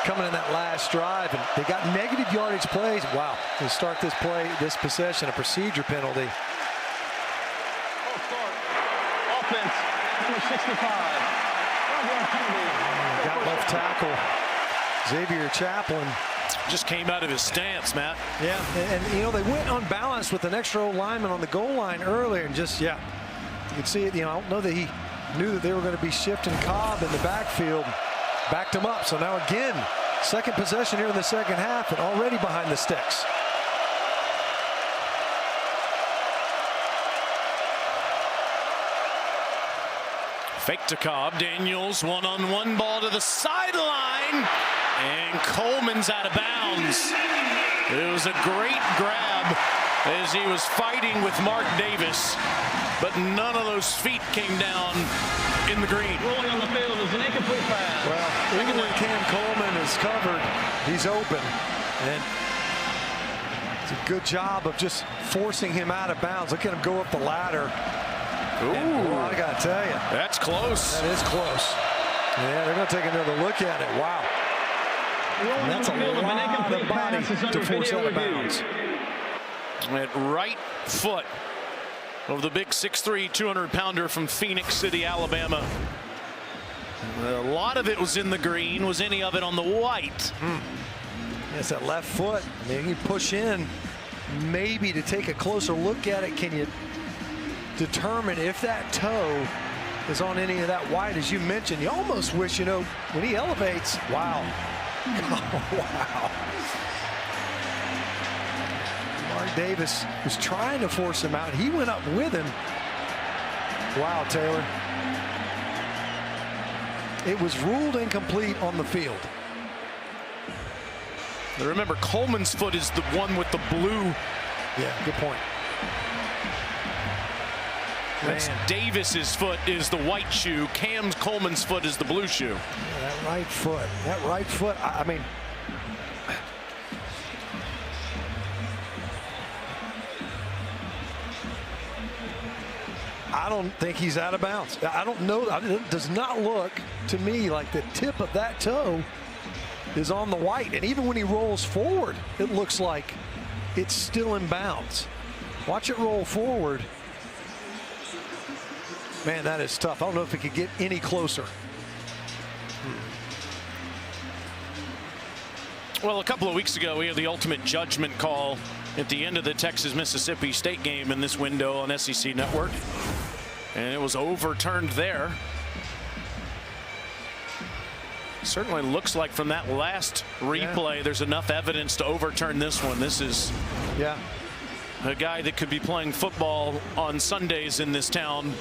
S2: coming in that last drive, and they got negative yardage plays. Wow, to start this play, this possession, a procedure penalty.
S5: Offense, number 65.
S2: Got left tackle Xavier Chaplin.
S1: Just came out of his stance, Matt.
S2: Yeah, and you know, they went unbalanced with an extra lineman on the goal line earlier, and just, yeah, you can see it. You know, I don't know that he knew that they were going to be shifting Cobb in the backfield. Backed him up. So now again, second possession here in the second half, and already behind the sticks.
S1: Fake to Cobb. Daniels one-on-one ball to the sideline. And Coleman's out of bounds. It was a great grab as he was fighting with Mark Davis, but none of those feet came down in the green.
S5: Rolling on the field is an incomplete pass.
S2: Well, even when Cam Coleman is covered, he's open. And it's a good job of just forcing him out of bounds. Look at him go up the ladder.
S1: Ooh,
S2: and, well, I got to tell you.
S1: That's close.
S2: That is close. Yeah, they're going to take another look at it. Wow. And that's a lot of body to force out of bounds.
S1: At right foot of the big 6'3", 200-pounder from Phoenix City, Alabama. A lot of it was in the green. Was any of it on the white?
S2: Yes, that left foot. I mean, you push in maybe to take a closer look at it. Can you determine if that toe is on any of that white? As you mentioned, you almost wish, you know, when he elevates, wow. Oh, wow. Mark Davis was trying to force him out. He went up with him. Wow, Taylor. It was ruled incomplete on the field.
S1: But remember, Coleman's foot is the one with the blue.
S2: Yeah, good point.
S1: That's Davis's foot is the white shoe. Cam Coleman's foot is the blue shoe.
S2: Yeah, that right foot. That right foot. I mean, I don't think he's out of bounds. I don't know. It does not look to me like the tip of that toe is on the white. And even when he rolls forward, it looks like it's still in bounds. Watch it roll forward. Man, that is tough. I don't know if it could get any closer.
S1: Well, a couple of weeks ago, we had the ultimate judgment call at the end of the Texas-Mississippi State game in this window on SEC Network. And it was overturned there. Certainly looks like from that last replay, there's enough evidence to overturn this one. This is a guy that could be playing football on Sundays in this town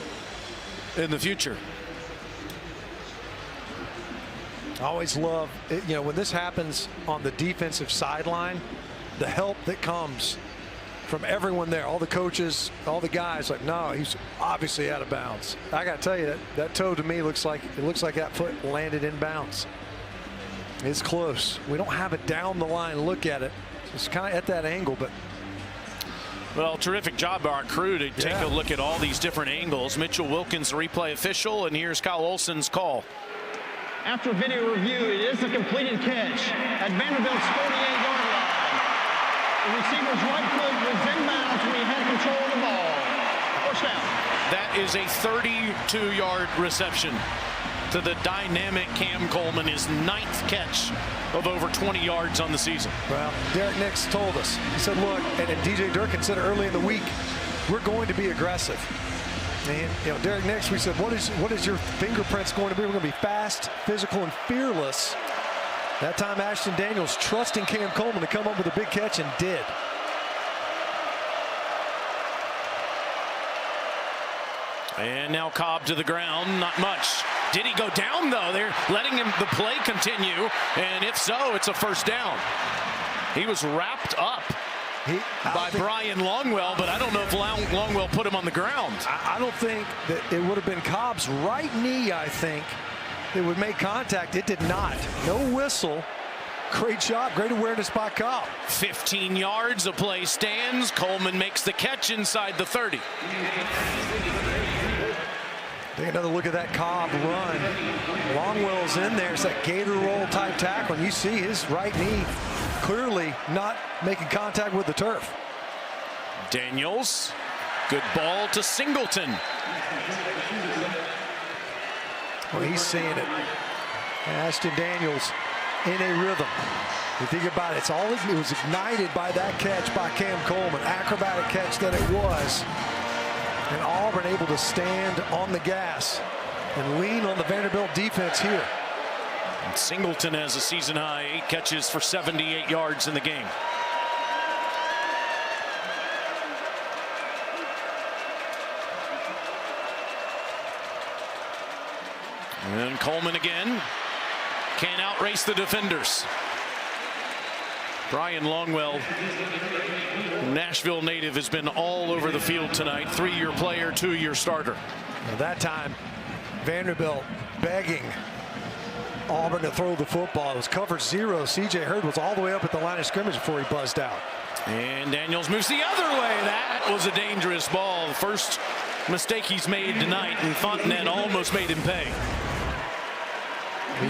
S1: in the future.
S2: I always love, when this happens on the defensive sideline, the help that comes from everyone there, all the coaches, all the guys, like, no, he's obviously out of bounds. I got to tell you, that toe to me looks like that foot landed in bounds. It's close. We don't have a down the line look at it. It's kind of at that angle, but.
S1: Well, terrific job by our crew to take a look at all these different angles. Mitchell Wilkins, the replay official, and here's Kyle Olson's call.
S5: After video review, it is a completed catch at Vanderbilt's 48-yard line. The receiver's right foot was inbounds when he had control of the ball. First down.
S1: That is a 32-yard reception to the dynamic Cam Coleman, his 9th catch of over 20 yards on the season.
S2: Well, Derek Nix told us. He said, look, and DJ Durkin said early in the week, we're going to be aggressive. And, Derek Nix, we said, what is your fingerprints going to be? We're going to be fast, physical, and fearless. That time, Ashton Daniels trusting Cam Coleman to come up with a big catch, and did.
S1: And now Cobb to the ground, not much. Did he go down, though? They're letting the play continue, and if so, it's a first down. He was wrapped up by Brian Longwell, but I don't know if Longwell put him on the ground.
S2: I don't think that it would have been Cobb's right knee, I think, that would make contact. It did not. No whistle. Great job, great awareness by Cobb.
S1: 15 yards, the play stands. Coleman makes the catch inside the 30.
S2: Take another look at that Cobb run. Longwell's in there. It's that gator roll type tackle, and you see his right knee clearly not making contact with the turf.
S1: Daniels, good ball to Singleton.
S2: Well, he's seeing it. Ashton Daniels in a rhythm. You think about it, it was ignited by that catch by Cam Coleman. Acrobatic catch that it was. And Auburn able to stand on the gas and lean on the Vanderbilt defense here.
S1: And Singleton has a season high 8 catches for 78 yards in the game. And Coleman again. Can't outrace the defenders. Brian Longwell, Nashville native, has been all over the field tonight. 3-year player, 2-year starter.
S2: Well, that time, Vanderbilt begging Auburn to throw the football. It was cover 0. C.J. Hurd was all the way up at the line of scrimmage before he buzzed out.
S1: And Daniels moves the other way. That was a dangerous ball. The first mistake he's made tonight, and Fontenette almost made him pay.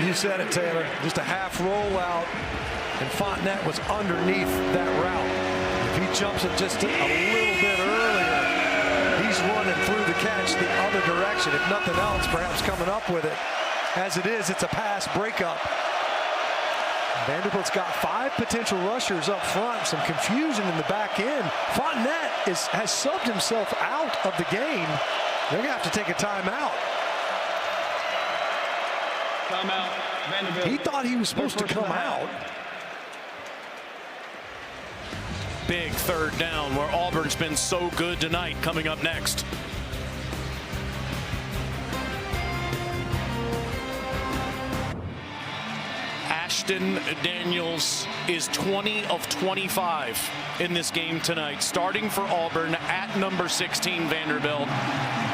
S2: You said it, Taylor. Just a half rollout, and Fontenette was underneath that route. If he jumps it just a little bit earlier, he's running through the catch the other direction. If nothing else, perhaps coming up with it. As it is, it's a pass breakup. Vanderbilt's got 5 potential rushers up front. Some confusion in the back end. Fontenette has subbed himself out of the game. They're going to have to take a timeout.
S5: Timeout, Vanderbilt.
S2: He thought he was supposed to come out.
S1: Big third down where Auburn's been so good tonight. Coming up next. Ashton Daniels is 20 of 25 in this game tonight, starting for Auburn at number 16 Vanderbilt.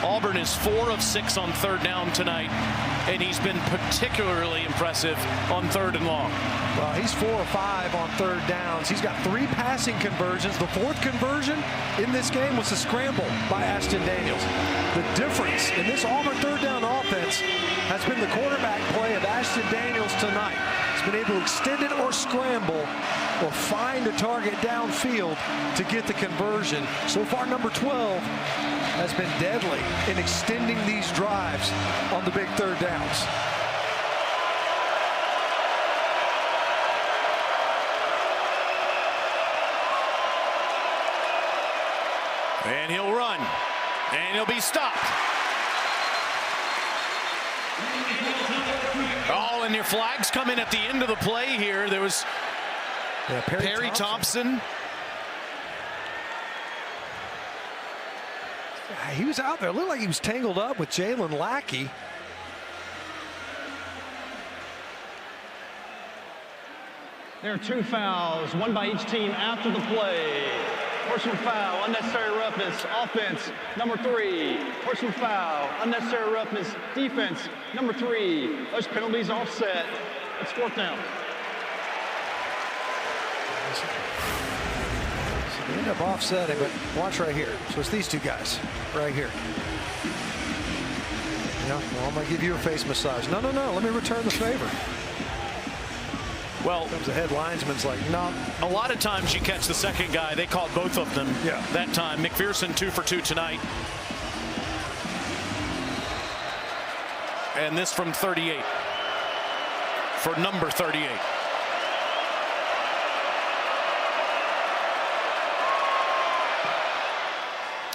S1: Auburn is 4 of 6 on third down tonight, and he's been particularly impressive on 3rd and long.
S2: Well, he's 4 of 5 on third downs. He's got 3 passing conversions. The 4th conversion in this game was a scramble by Ashton Daniels. The difference in this Auburn third down offense has been the quarterback play of Ashton Daniels tonight. He's been able to extend it or scramble or find a target downfield to get the conversion. So far, number 12 has been deadly in extending these drives on the big third downs.
S1: And he'll run, and he'll be stopped. Oh, and your flags come in at the end of the play here. There was Perry Thompson.
S2: He was out there. It looked like he was tangled up with Jalen Lackey.
S5: There are 2 fouls, one by each team after the play. Personal foul, unnecessary roughness, offense, number 3. Personal foul, unnecessary roughness, defense, number 3. Those penalties offset. It's 4th down.
S2: So they end up offsetting, but watch right here. So it's these 2 guys right here. Well, I'm going to give you a face massage. No, let me return the favor.
S1: Well,
S2: the head linesman's like, no.
S1: A lot of times you catch the second guy. They called both of them that time. McPherson 2 for 2 tonight. And this from 38 for number 38.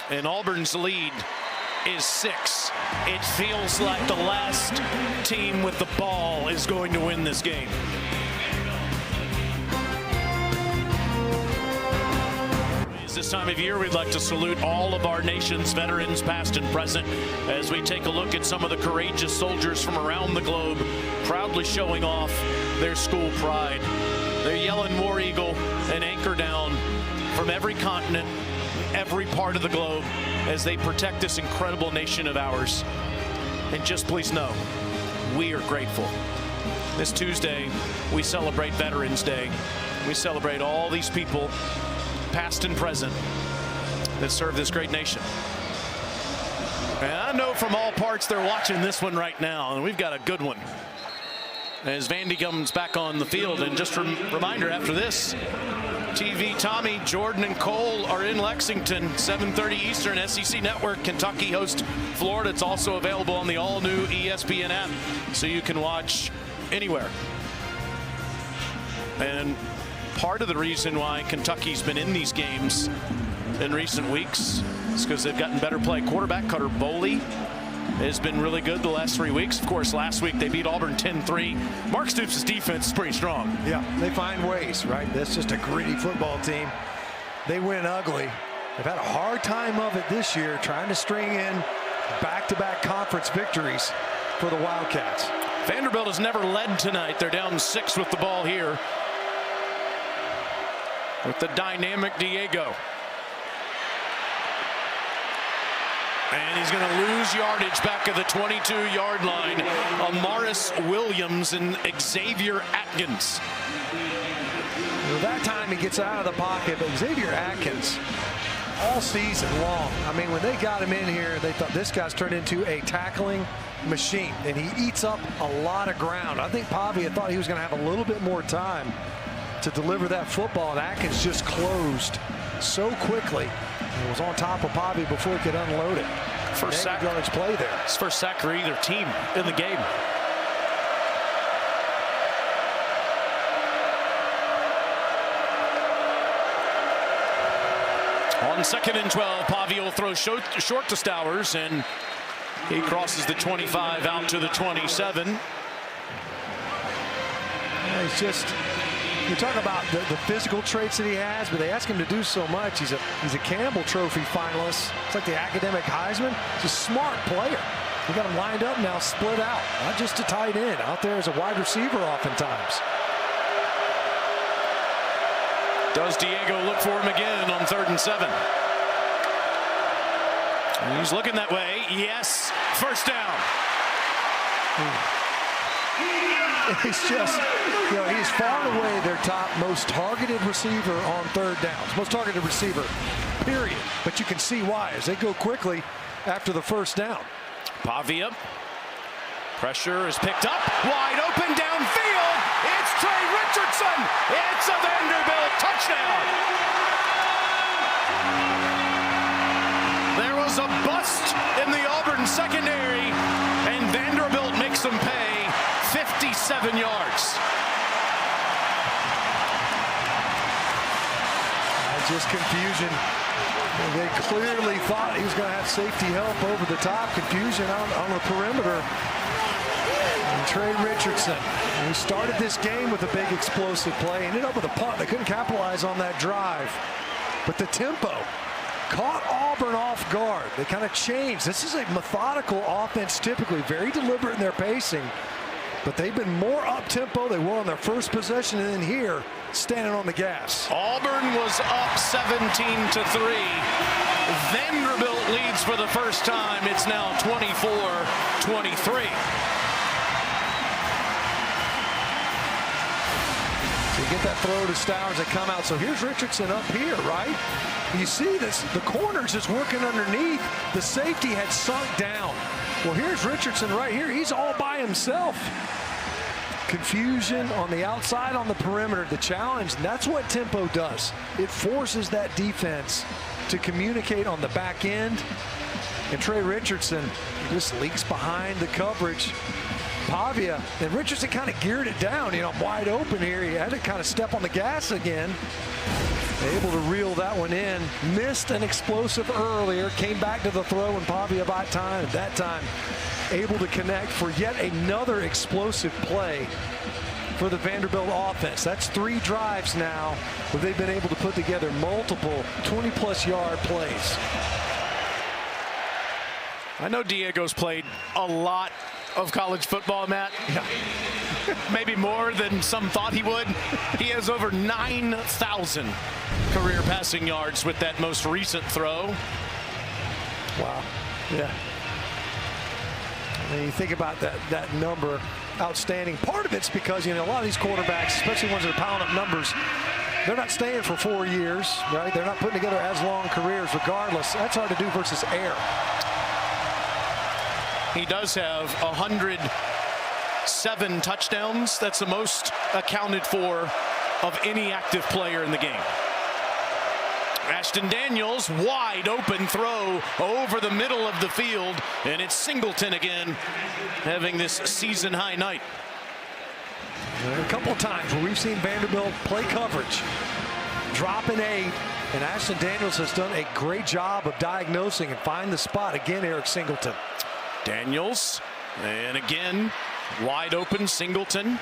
S1: And Auburn's lead is 6. It feels like the last team with the ball is going to win this game. This time of year, we'd like to salute all of our nation's veterans, past and present, as we take a look at some of the courageous soldiers from around the globe, proudly showing off their school pride. They're yelling War Eagle and anchor down from every continent, every part of the globe, as they protect this incredible nation of ours. And just please know, we are grateful. This Tuesday, we celebrate Veterans Day. We celebrate all these people, past and present, that serve this great nation. And I know from all parts they're watching this one right now, and we've got a good one. As Vandy comes back on the field, and just a reminder after this, TV Tommy, Jordan, and Cole are in Lexington, 7:30 Eastern, SEC Network. Kentucky hosts Florida. It's also available on the all-new ESPN app, so you can watch anywhere. And part of the reason why Kentucky's been in these games in recent weeks is because they've gotten better play. Quarterback Cutter Boley has been really good the last 3 weeks. Of course, last week they beat Auburn 10-3. Mark Stoops' defense is pretty strong.
S2: Yeah, they find ways, right? That's just a gritty football team. They win ugly. They've had a hard time of it this year, trying to string in back-to-back conference victories for the Wildcats.
S1: Vanderbilt has never led tonight. They're down 6 with the ball here, with the dynamic Diego. And he's going to lose yardage back at the 22-yard line. Amaris Williams and Xavier Atkins.
S2: Well, that time he gets out of the pocket, but Xavier Atkins, all season long, I mean, when they got him in here, they thought this guy's turned into a tackling machine, and he eats up a lot of ground. I think Pavia thought he was going to have a little bit more time to deliver that football, and Atkins just closed so quickly. He was on top of Pavia before he could unload it.
S1: First sack
S2: yardage play there.
S1: It's first sack for either team in the game. On 2nd and 12, Pavia will throw short to Stowers, and he crosses the 25 out to the 27.
S2: Yeah, he's just, you talk about the physical traits that he has, but they ask him to do so much. He's a Campbell Trophy finalist. It's like the academic Heisman. He's a smart player. We got him lined up now, split out, not just a tight end, out there as a wide receiver oftentimes.
S1: Does Diego look for him again on 3rd and 7? He's looking that way. Yes, first down.
S2: He's just, you know, he's far and away their top most targeted receiver on 3rd downs. Most targeted receiver, period. But you can see why as they go quickly after the 1st down.
S1: Pavia. Pressure is picked up. Wide open downfield. It's Trey Richardson. It's a Vanderbilt touchdown. There was a bust in the Auburn secondary, and Vanderbilt makes them pay 57 yards.
S2: Just confusion. They clearly thought he was going to have safety help over the top. Confusion on the perimeter. Trey Richardson. And he started this game with a big explosive play. Ended up with a punt. They couldn't capitalize on that drive. But the tempo caught Auburn off guard. They kind of changed. This is a methodical offense, typically very deliberate in their pacing. But they've been more up-tempo. They were on their first possession, and then here, standing on the gas.
S1: Auburn was up 17-3. Vanderbilt leads for the first time. It's now 24-23.
S2: So you get that throw to Stowers that come out. So here's Richardson up here, right? You see this, the corner's just working underneath. The safety had sunk down. Well, here's Richardson right here. He's all by himself. Confusion on the outside, on the perimeter. The challenge, that's what tempo does. It forces that defense to communicate on the back end. And Trey Richardson just leaks behind the coverage. Pavia, and Richardson kind of geared it down. You know, wide open here. He had to kind of step on the gas again. Able to reel that one in. Missed an explosive earlier. Came back to the throw and Pavia by time. At that time, able to connect for yet another explosive play for the Vanderbilt offense. That's 3 drives now where they've been able to put together multiple 20-plus yard plays.
S1: I know Diego's played a lot of college football, Matt.
S2: Yeah.
S1: Maybe more than some thought he would. He has over 9,000 career passing yards with that most recent throw.
S2: Wow. Yeah. And you think about that number, outstanding. Part of it's because, you know, a lot of these quarterbacks, especially ones that are piling up numbers, they're not staying for 4 years, right? They're not putting together as long careers regardless. That's hard to do versus air.
S1: He does have 107 touchdowns. That's the most accounted for of any active player in the game. Ashton Daniels, wide open throw over the middle of the field, and it's Singleton again having this season high night.
S2: A couple of times where we've seen Vanderbilt play coverage, drop an 8, and Ashton Daniels has done a great job of diagnosing and find the spot. Again, Eric Singleton.
S1: Daniels, and again, wide open Singleton.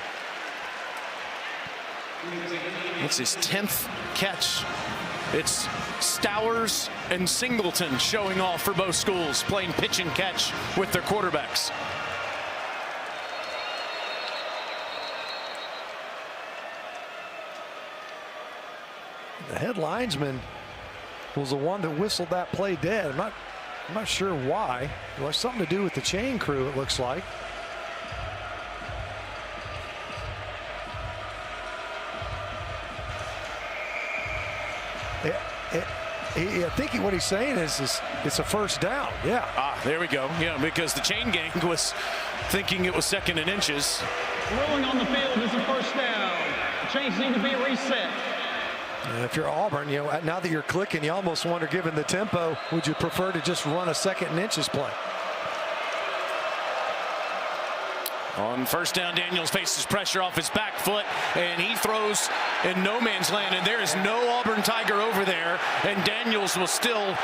S1: It's his 10th catch. It's Stowers and Singleton showing off for both schools, playing pitch and catch with their quarterbacks.
S2: The head linesman was the one that whistled that play dead. I'm not sure why. It was something to do with the chain crew, it looks like. I think what he's saying is it's a first down. Yeah.
S1: Ah, there we go. Yeah, because the chain gang was thinking it was 2nd and inches.
S5: Rolling on the field is a first down. The chains need to be reset.
S2: And if you're Auburn, you know, now that you're clicking, you almost wonder, given the tempo, would you prefer to just run a 2nd and inches play?
S1: On first down, Daniels faces pressure off his back foot, and he throws in no man's land, and there is no Auburn Tiger over there, and Daniels was still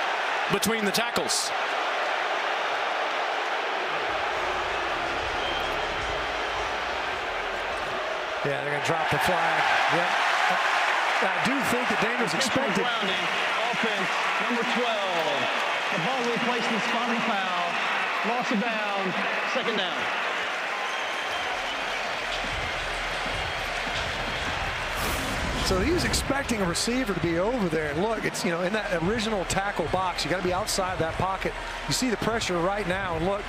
S1: between the tackles.
S2: Yeah, they're going to drop the flag. Yep. I do think that Daniels expected.
S5: Offense, number 12. The ball replaced in the spotting foul. Loss of down, 2nd down.
S2: So he was expecting a receiver to be over there. And look, it's, you know, in that original tackle box, you got to be outside that pocket. You see the pressure right now, and look,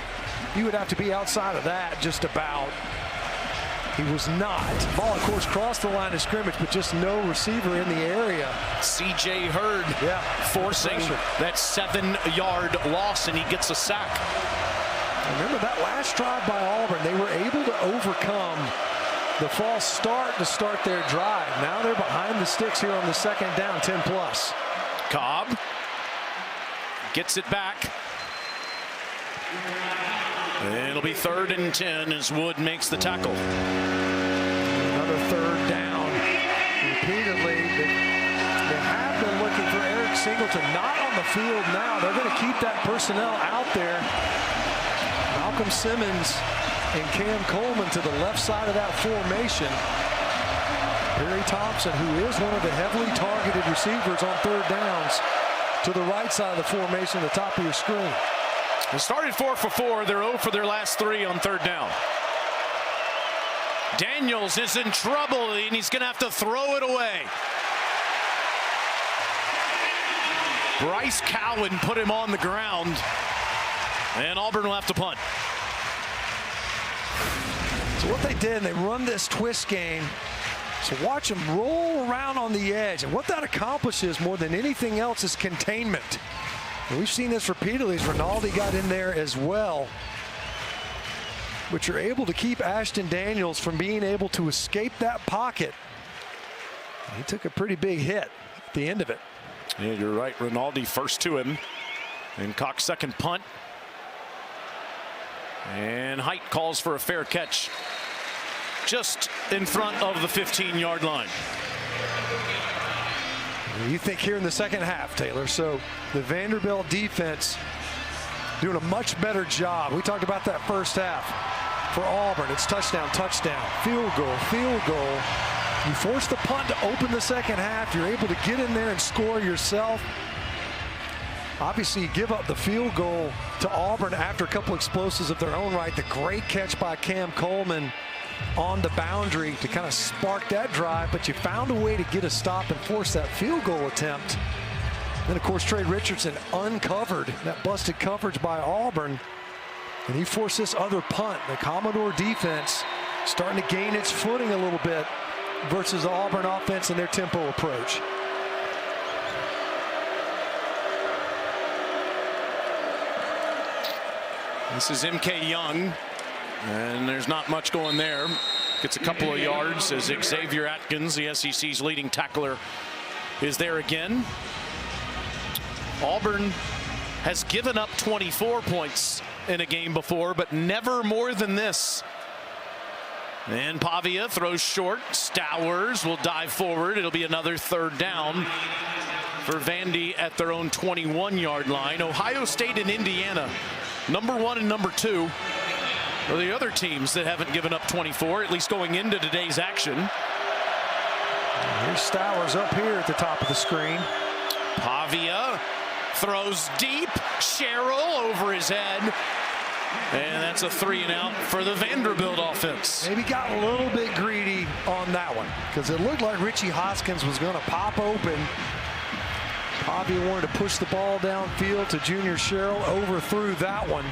S2: you would have to be outside of that just about. He was not. Ball, of course, crossed the line of scrimmage, but just no receiver in the area.
S1: C.J. Hurd forcing that 7-yard loss, and he gets a sack.
S2: Remember that last drive by Auburn, they were able to overcome the false start to start their drive. Now they're behind the sticks here on the 2nd down, 10+.
S1: Cobb gets it back. It'll be 3rd and 10 as Wood makes the tackle.
S2: Another 3rd down. Repeatedly, they have been looking for Eric Singleton. Not on the field now. They're going to keep that personnel out there. Now Malcolm Simmons and Cam Coleman to the left side of that formation. Perry Thompson, who is one of the heavily targeted receivers on third downs, to the right side of the formation, the top of your screen.
S1: They started 4 for 4. They're 0 for their last 3 on third down. Daniels is in trouble, and he's going to have to throw it away. Bryce Cowan put him on the ground, and Auburn will have to punt.
S2: So what they did, they run this twist game. So watch them roll around on the edge. And what that accomplishes more than anything else is containment. And we've seen this repeatedly as Rinaldi got in there as well. But you're able to keep Ashton Daniels from being able to escape that pocket. He took a pretty big hit at the end of it.
S1: Yeah, you're right. Rinaldi first to him. And Cox second punt. And Height calls for a fair catch just in front of the 15-yard line.
S2: You think here in the second half, Taylor. So the Vanderbilt defense doing a much better job. We talked about that first half. For Auburn, it's touchdown, touchdown, field goal, field goal. You force the punt to open the second half. You're able to get in there and score yourself. Obviously, you give up the field goal to Auburn after a couple explosives of their own right. The great catch by Cam Coleman on the boundary to kind of spark that drive, but you found a way to get a stop and force that field goal attempt. Then, of course, Trey Richardson uncovered that busted coverage by Auburn, and he forced this other punt. The Commodore defense starting to gain its footing a little bit versus the Auburn offense and their tempo approach.
S1: This is M.K. Young, and there's not much going there. Gets a couple of yards as Xavier Atkins, the SEC's leading tackler, is there again. Auburn has given up 24 points in a game before, but never more than this. And Pavia throws short. Stowers will dive forward. It'll be another third down for Vandy at their own 21-yard line. Ohio State and Indiana, number 1 and number 2, are the other teams that haven't given up 24, at least going into today's action.
S2: Here's Stowers up here at the top of the screen.
S1: Pavia throws deep. Sherrill over his head. And that's a 3-and-out for the Vanderbilt offense.
S2: Maybe got a little bit greedy on that one because it looked like Richie Hoskins was going to pop open. Pavia wanted to push the ball downfield to Junior Sherrill, overthrew that one.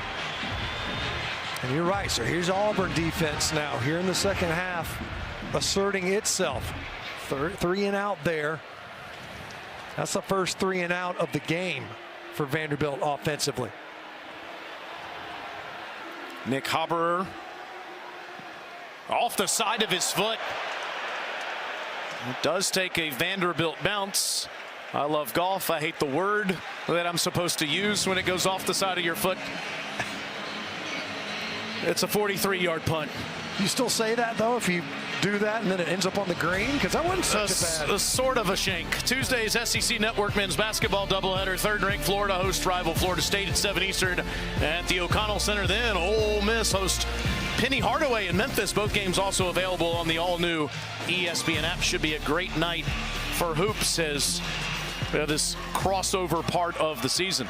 S2: And you're right, so here's Auburn defense now here in the second half asserting itself. 3-and-out there. That's the first 3-and-out of the game for Vanderbilt offensively.
S1: Nick Haberer off the side of his foot. It does take a Vanderbilt bounce. I love golf. I hate the word that I'm supposed to use when it goes off the side of your foot. It's a 43-yard punt.
S2: You still say that, though, if you do that and then it ends up on the green? Because that wasn't such a bad...
S1: Sort of a shank. Tuesday's SEC Network men's basketball doubleheader. Third-ranked Florida hosts rival Florida State at 7 Eastern at the O'Connell Center. Then Ole Miss hosts Penny Hardaway in Memphis. Both games also available on the all-new ESPN app. Should be a great night for hoops as this crossover part of the season.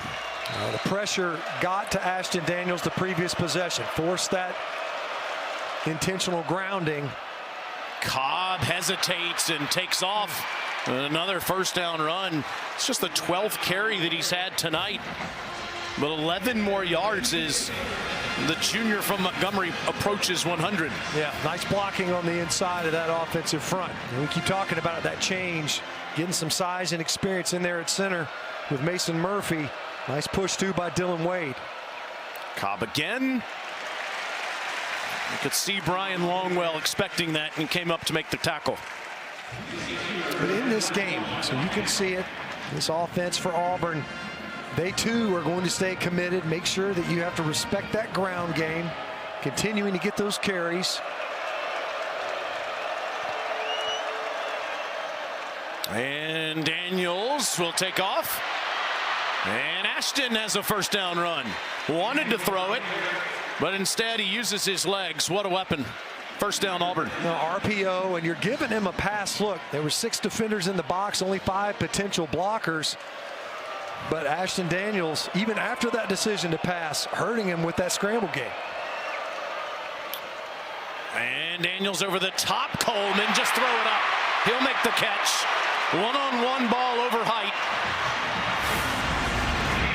S2: The pressure got to Ashton Daniels the previous possession. Forced that intentional grounding.
S1: Cobb hesitates and takes off. Another first down run. It's just the 12th carry that he's had tonight. But 11 more yards as the junior from Montgomery approaches 100.
S2: Yeah, nice blocking on the inside of that offensive front. And we keep talking about it, that change, getting some size and experience in there at center with Mason Murphy. Nice push too by Dylan Wade.
S1: Cobb again. You could see Brian Longwell expecting that and came up to make the tackle.
S2: But in this game, so you can see it, this offense for Auburn, they too are going to stay committed. Make sure that you have to respect that ground game, continuing to get those carries.
S1: And Daniels will take off. And Ashton has a first down run. Wanted to throw it, but instead he uses his legs. What a weapon. First down, Auburn.
S2: Now, RPO, and you're giving him a pass look. There were 6 defenders in the box, only 5 potential blockers. But Ashton Daniels, even after that decision to pass, hurting him with that scramble game.
S1: And Daniels over the top. Coleman, just throw it up. He'll make the catch. One-on-one ball over height.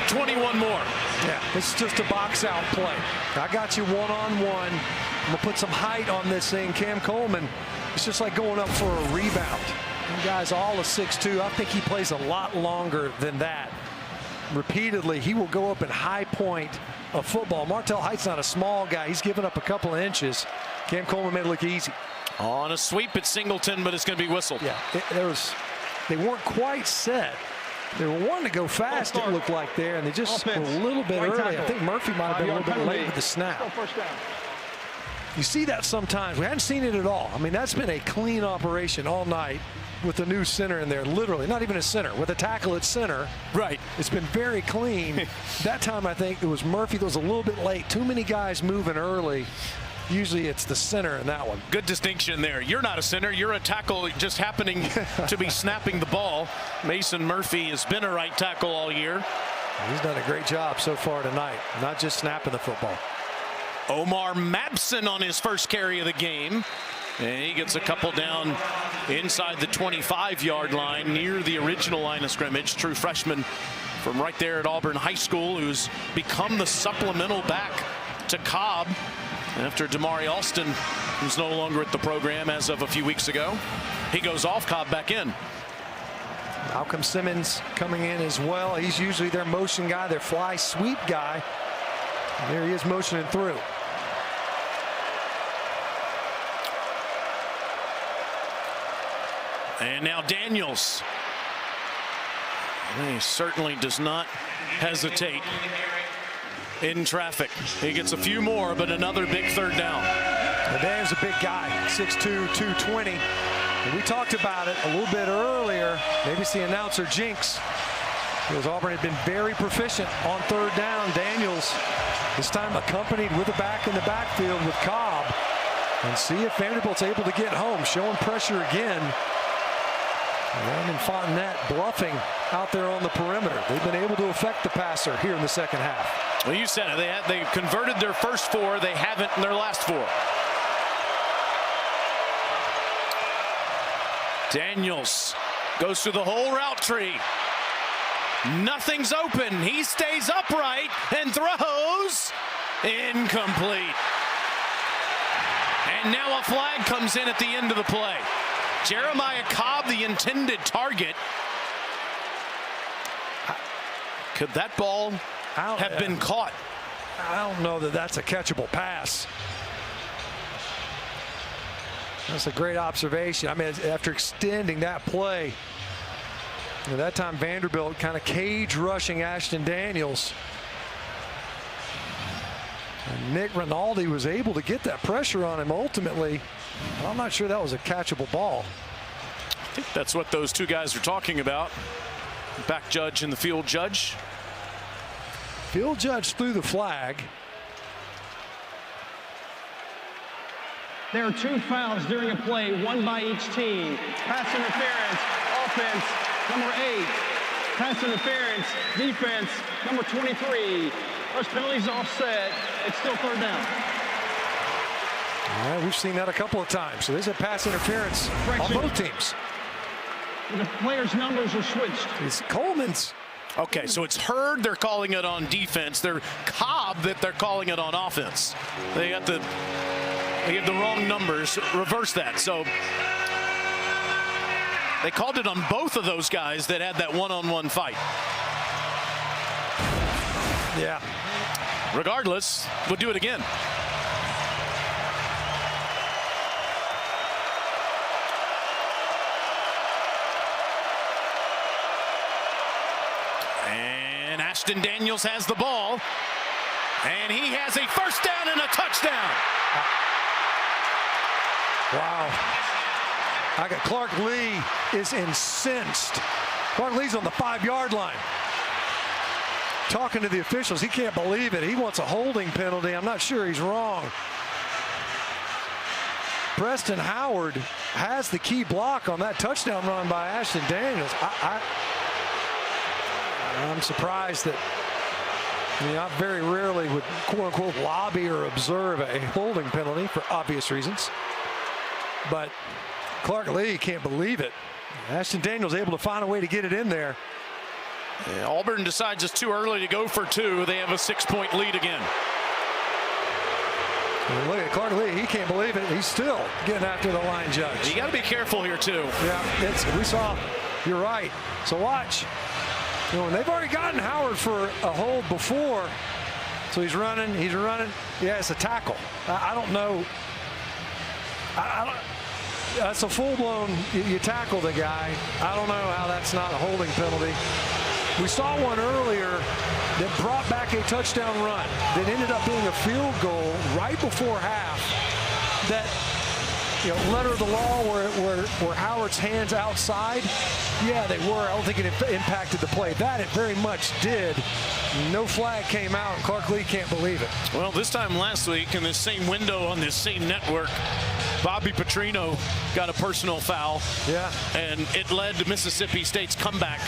S1: 21 more.
S2: Yeah, this is just a box out play. I got you one-on-one. I'm going to put some height on this thing. Cam Coleman, it's just like going up for a rebound. You guys all a 6'2". I think he plays a lot longer than that. Repeatedly, he will go up in high point of football. Martell Height's not a small guy. He's given up a couple of inches. Cam Coleman made it look easy.
S1: On a sweep at Singleton, but it's going to be whistled.
S2: Yeah, they weren't quite set. They were wanting to go fast, it looked like there, and they just were a little bit early. I think Murphy might have been a little bit late with the snap. You see that sometimes. We hadn't seen it at all. I mean, that's been a clean operation all night with the new center in there, literally. Not even a center, with a tackle at center.
S1: Right.
S2: It's been very clean. That time, I think it was Murphy that was a little bit late. Too many guys moving early. Usually it's the center in that one.
S1: Good distinction there. You're not a center. You're a tackle just happening to be snapping the ball. Mason Murphy has been a right tackle all year.
S2: He's done a great job so far tonight, not just snapping the football.
S1: Omar Mabson on his first carry of the game. And he gets a couple down inside the 25-yard line near the original line of scrimmage. True freshman from right there at Auburn High School, who's become the supplemental back to Cobb after Damari Alston, who's no longer at the program as of a few weeks ago. He goes off, Cobb back in.
S2: Malcolm Simmons coming in as well. He's usually their motion guy, their fly sweep guy. And there he is motioning through.
S1: And now Daniels. He certainly does not hesitate in traffic. He gets a few more, but another big third down.
S2: And Dan's a big guy, 6'2", 220. And we talked about it a little bit earlier. Maybe it's the announcer jinx, because Auburn had been very proficient on third down. Daniels, this time accompanied with a back in the backfield with Cobb. And see if Vanderbilt's able to get home, showing pressure again. Landon Fontenette bluffing out there on the perimeter. They've been able to affect the passer here in the second half.
S1: Well, you said it. They converted their first 4. They haven't in their last 4. Daniels goes through the whole route tree. Nothing's open. He stays upright and throws. Incomplete. And now a flag comes in at the end of the play. Jeremiah Cobb, the intended target. Could that ball have been caught?
S2: I don't know that that's a catchable pass. That's a great observation. I mean, after extending that play, that time Vanderbilt kind of cage rushing Ashton Daniels. And Nick Rinaldi was able to get that pressure on him ultimately. I'm not sure that was a catchable ball.
S1: I think that's what those two guys are talking about. Back judge and the field judge.
S2: Field judge threw the flag.
S5: There are 2 fouls during a play, 1 by each team. Pass interference, offense, number 8. Pass interference, defense, number 23. Those penalties offset. It's still third down.
S2: Yeah, we've seen that a couple of times. So there's a pass interference on both teams.
S5: The players' numbers are switched.
S2: It's Coleman's.
S1: Okay, so it's Hurd they're calling it on defense. They're Cobb that they're calling it on offense. They have the wrong numbers. Reverse that. So they called it on both of those guys that had that one-on-one fight.
S2: Yeah.
S1: Regardless, we'll do it again. And Ashton Daniels has the ball. And he has a first down and a touchdown.
S2: Wow. I got Clark Lee is incensed. Clark Lee's on the 5-yard line. talking to the officials. He can't believe it. He wants a holding penalty. I'm not sure he's wrong. Preston Howard has the key block on that touchdown run by Ashton Daniels. I'm surprised that, I very rarely would quote-unquote lobby or observe a holding penalty for obvious reasons. But Clark Lee can't believe it. Ashton Daniels able to find a way to get it in there.
S1: Yeah, Auburn decides it's too early to go for two. They have a 6-point lead again.
S2: And look at Clark Lee. He can't believe it. He's still getting after the line judge.
S1: You got to be careful here, too.
S2: Yeah, we saw. You're right. So watch. And they've already gotten Howard for a hold before. So he's running. Yeah, it's a tackle. I don't know. That's a full-blown, you tackle the guy. I don't know how that's not a holding penalty. We saw one earlier that brought back a touchdown run that ended up being a field goal right before half. That, letter of the law where Howard's hands outside, yeah, they were. I don't think it impacted the play. That it very much did. No flag came out, and Clark Lee can't believe it.
S1: Well, this time last week in this same window on this same network, Bobby Petrino got a personal foul.
S2: Yeah.
S1: And it led to Mississippi State's comeback.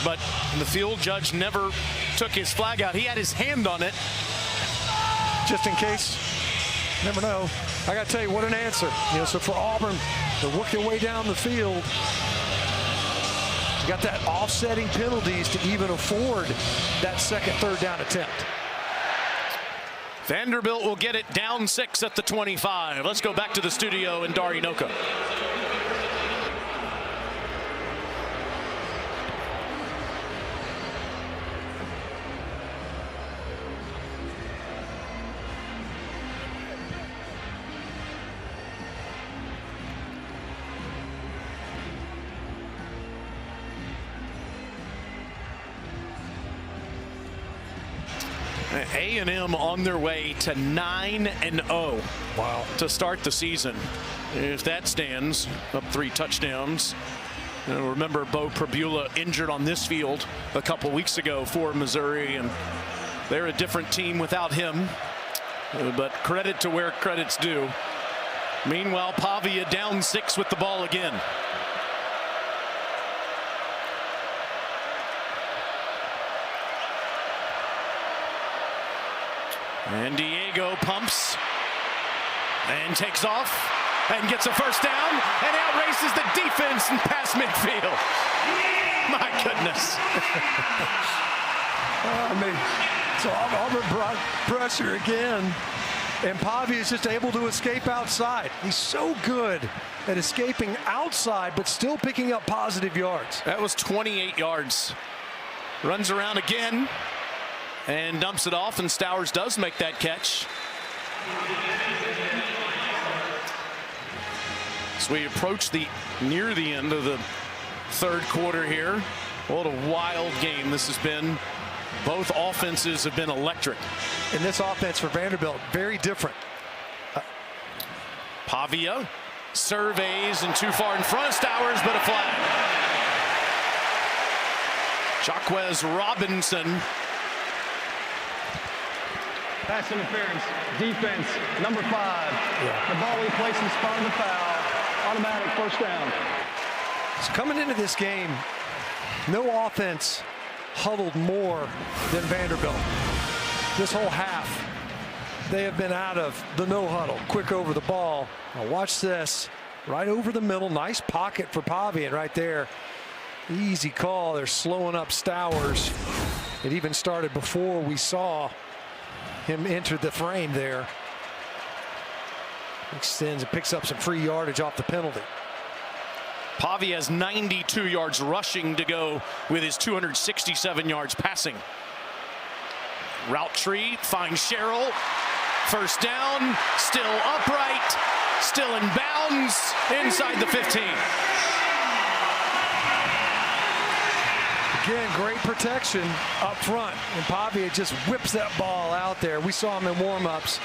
S1: But the field judge never took his flag out. He had his hand on it.
S2: Just in case. Never know. I got to tell you, what an answer. So for Auburn to work their way down the field, you got that offsetting penalties to even afford that second third down attempt.
S1: Vanderbilt will get it down 6 at the 25. Let's go back to the studio in Darinoka. A&M on their way to 9-0.
S2: Wow.
S1: To start the season. If that stands, up 3 touchdowns. Remember, Bo Prabula injured on this field a couple weeks ago for Missouri, and they're a different team without him. But credit to where credit's due. Meanwhile, Pavia down 6 with the ball again. And Diego pumps and takes off and gets a first down and outraces the defense and past midfield. My goodness.
S2: So Auburn brought pressure again, and Pavia is just able to escape outside. He's so good at escaping outside, but still picking up positive yards.
S1: That was 28 yards. Runs around again. And dumps it off, and Stowers does make that catch. So we approach near the end of the third quarter here. What a wild game this has been. Both offenses have been electric.
S2: And this offense for Vanderbilt, very different.
S1: Pavia surveys and too far in front of Stowers, but a flag. Jaquez Robinson.
S5: Pass interference, defense, number 5. Yeah. The ball replaced in spot of the foul. Automatic first down.
S2: So coming into this game, no offense huddled more than Vanderbilt. This whole half, they have been out of the no huddle. Quick over the ball. Now watch this. Right over the middle. Nice pocket for Pavia right there. Easy call. They're slowing up Stowers. It even started before we saw him enter the frame there. Extends and picks up some free yardage off the penalty.
S1: Pavia has 92 yards rushing to go with his 267 yards passing. Route tree finds Sherrill. First down, still upright, still in bounds inside the 15.
S2: Again, great protection up front, and Pavia just whips that ball out there. We saw him in warm-ups.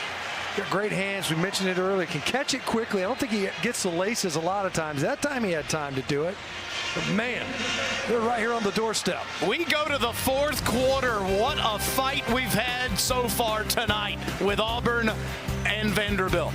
S2: Got great hands. We mentioned it earlier. Can catch it quickly. I don't think he gets the laces a lot of times. That time he had time to do it. Man, they're right here on the doorstep.
S1: We go to the fourth quarter. What a fight we've had so far tonight with Auburn and Vanderbilt.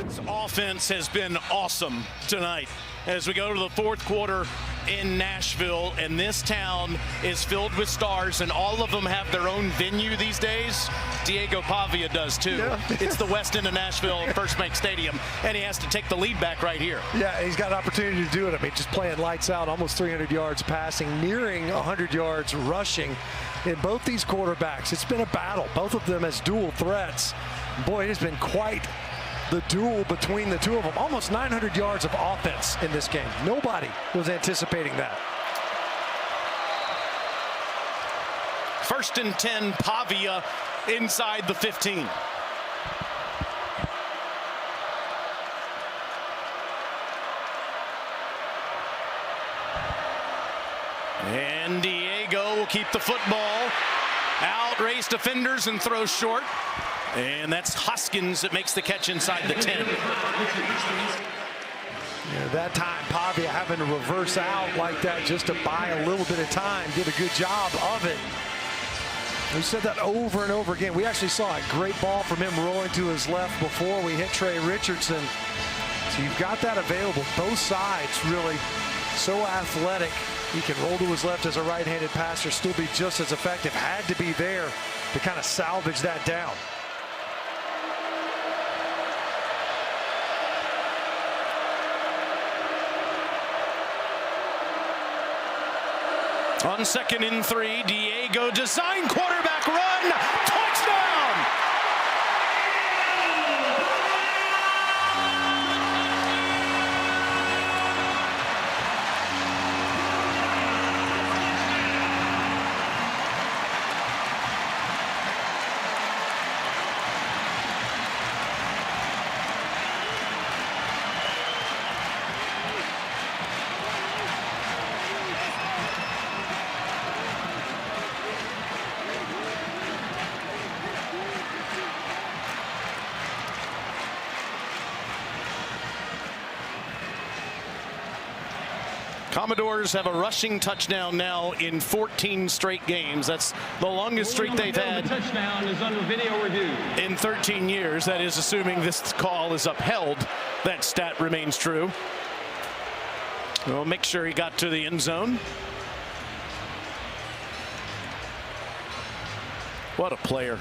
S1: This offense has been awesome tonight as we go to the fourth quarter in Nashville, and this town is filled with stars, and all of them have their own venue these days. Diego Pavia does too.
S2: Yeah.
S1: It's the West End of Nashville, FirstBank Stadium, and he has to take the lead back right here.
S2: Yeah, he's got an opportunity to do it. I mean, just playing lights out, almost 300 yards passing, nearing 100 yards rushing in both these quarterbacks. It's been a battle, both of them as dual threats. Boy, it has been quite the duel between the two of them. Almost 900 yards of offense in this game. Nobody was anticipating that.
S1: 1st and 10, Pavia inside the 15. And Diego will keep the football. Outrace defenders and throws short. And that's Hoskins that makes the catch inside the 10.
S2: Yeah, that time, Pavia having to reverse out like that just to buy a little bit of time. Did a good job of it. We said that over and over again. We actually saw a great ball from him rolling to his left before we hit Trey Richardson. So you've got that available. Both sides really so athletic. He can roll to his left as a right-handed passer, still be just as effective. Had to be there to kind of salvage that down.
S1: On 2nd and 3, Diego design quarterback run, touchdown! Commodores have a rushing touchdown now in 14 straight games. That's the longest streak they've had.
S5: The touchdown is under video review.
S1: In 13 years. That is assuming this call is upheld. That stat remains true. We'll make sure he got to the end zone. What a player.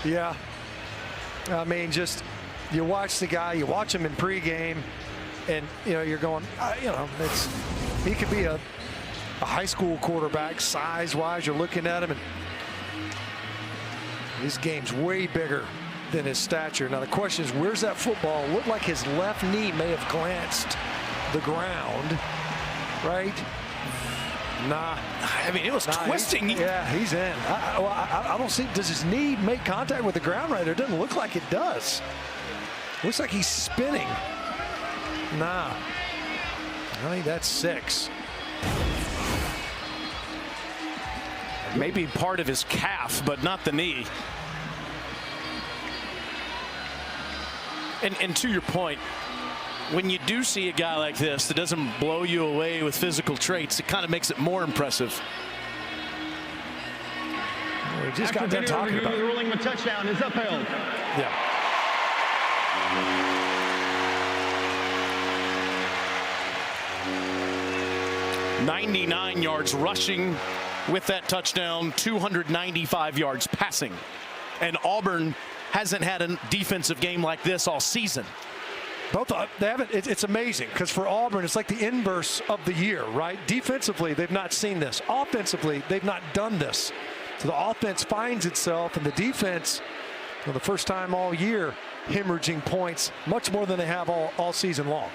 S2: Yeah. I mean, just you watch the guy, you watch him in pregame, and you're going, he could be a high school quarterback size-wise. You're looking at him, and his game's way bigger than his stature. Now the question is, where's that football? Looked like his left knee may have glanced the ground, right? Nah.
S1: I mean, it was twisting.
S2: He's in. I don't see. Does his knee make contact with the ground right there? It doesn't look like it does. Looks like he's spinning. Nah. I think that's 6.
S1: Maybe part of his calf, but not the knee. And to your point, when you do see a guy like this that doesn't blow you away with physical traits, it kind of makes it more impressive.
S2: We just got done talking about it.
S5: The ruling of a touchdown is upheld.
S2: Yeah.
S1: .99 yards rushing with that touchdown, 295 yards passing. And Auburn hasn't had a defensive game like this all season.
S2: They haven't. It's amazing because for Auburn, it's like the inverse of the year, right? Defensively, they've not seen this. Offensively, they've not done this. So the offense finds itself, and the defense, for the first time all year, hemorrhaging points much more than they have all season long.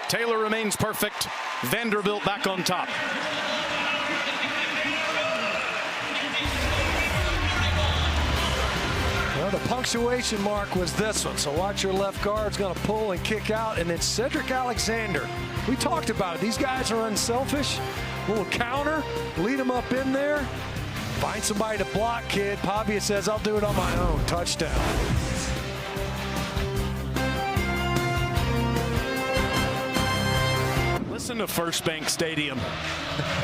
S1: Taylor remains perfect. Vanderbilt back on top.
S2: Well, the punctuation mark was this one. So watch your left guard's going to pull and kick out. And then Cedric Alexander. We talked about it. These guys are unselfish. Little counter. Lead them up in there. Find somebody to block, kid. Pavia says, I'll do it on my own. Touchdown.
S1: Listen to FirstBank Stadium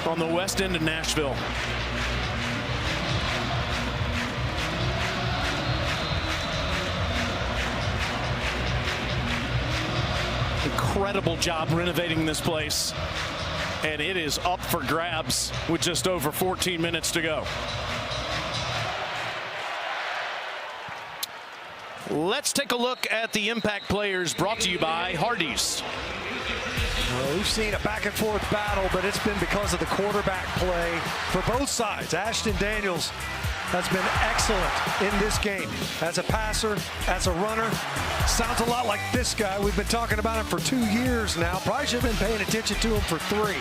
S1: on the west end of Nashville. Incredible job renovating this place, and it is up for grabs with just over 14 minutes to go. Let's take a look at the impact players brought to you by Hardee's.
S2: Well, we've seen a back and forth battle, but it's been because of the quarterback play for both sides. Ashton Daniels has been excellent in this game as a passer, as a runner. Sounds a lot like this guy. We've been talking about him for 2 years now. Probably should have been paying attention to him for 3.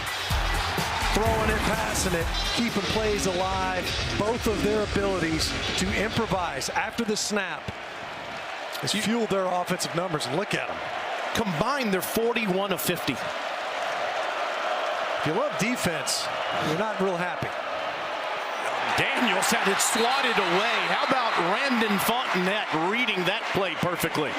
S2: Throwing it, passing it, keeping plays alive. Both of their abilities to improvise after the snap has fueled their offensive numbers. And look at them.
S1: Combined, they're 41 of 50.
S2: If you love defense, you're not real happy.
S1: Daniels had it slotted away. How about Randon Fontenette reading that play perfectly?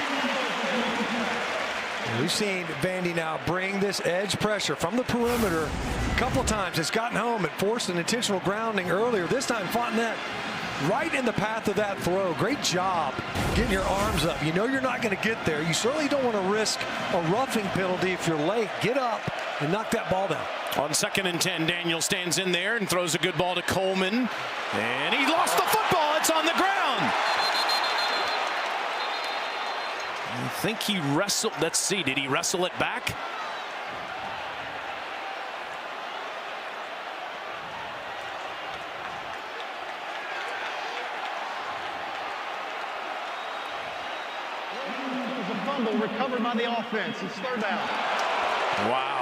S2: We've seen Vandy now bring this edge pressure from the perimeter a couple of times. It's gotten home. It forced an intentional grounding earlier. This time Fontenette right in the path of that throw. Great job getting your arms up. You know you're not going to get there. You certainly don't want to risk a roughing penalty if you're late. Get up and knock that ball down.
S1: On 2nd and 10, Daniel stands in there and throws a good ball to Coleman. And he lost the football. It's on the ground. I think he wrestled. Let's see. Did he wrestle it back?
S5: There's a fumble recovered by the offense. It's 3rd down.
S1: Wow.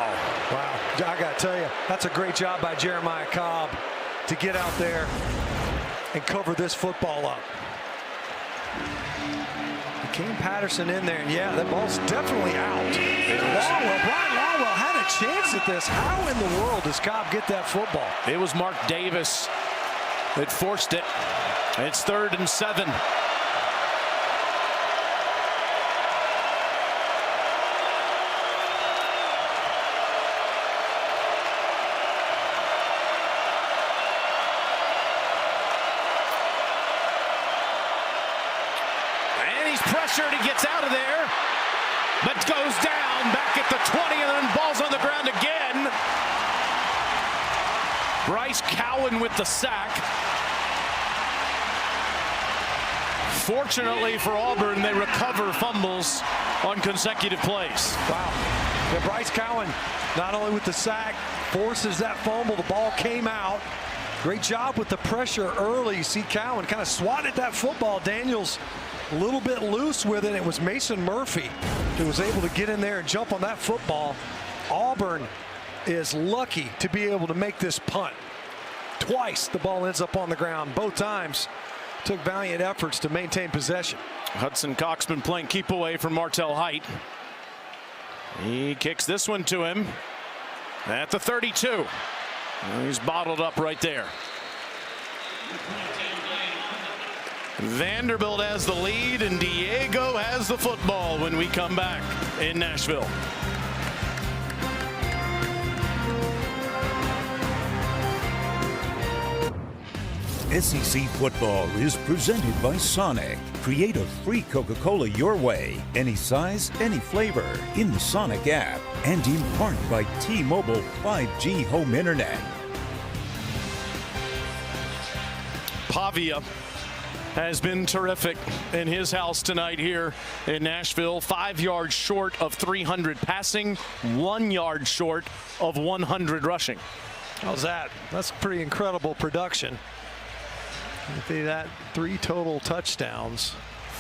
S2: Wow. I got to tell you, that's a great job by Jeremiah Cobb to get out there and cover this football up. Cam Patterson in there, and yeah, that ball's definitely out. Longwell, Brian Longwell had a chance at this. How in the world does Cobb get that football?
S1: It was Mark Davis that forced it. It's 3rd and 7. Pressured, he gets out of there, but goes down back at the 20, and then ball's on the ground again. Bryce Cowan with the sack. Fortunately for Auburn, they recover fumbles on consecutive plays.
S2: Wow. Yeah, Bryce Cowan, not only with the sack, forces that fumble. The ball came out. Great job with the pressure early. You see Cowan kind of swatted that football. Daniels a little bit loose with it. It was Mason Murphy who was able to get in there and jump on that football. Auburn is lucky to be able to make this punt. Twice the ball ends up on the ground. Both times took valiant efforts to maintain possession.
S1: Hudson Coxman playing keep away from Martell Height. He kicks this one to him at the 32. He's bottled up right there. Vanderbilt has the lead, and Diego has the football when we come back in Nashville.
S6: SEC football is presented by Sonic. Create a free Coca-Cola your way, any size, any flavor, in the Sonic app, and in part by T-Mobile 5G home internet.
S1: Pavia has been terrific in his house tonight here in Nashville. 5 yards short of 300 passing, 1 yard short of 100 rushing.
S2: How's that? That's pretty incredible production. See that? 3 total touchdowns,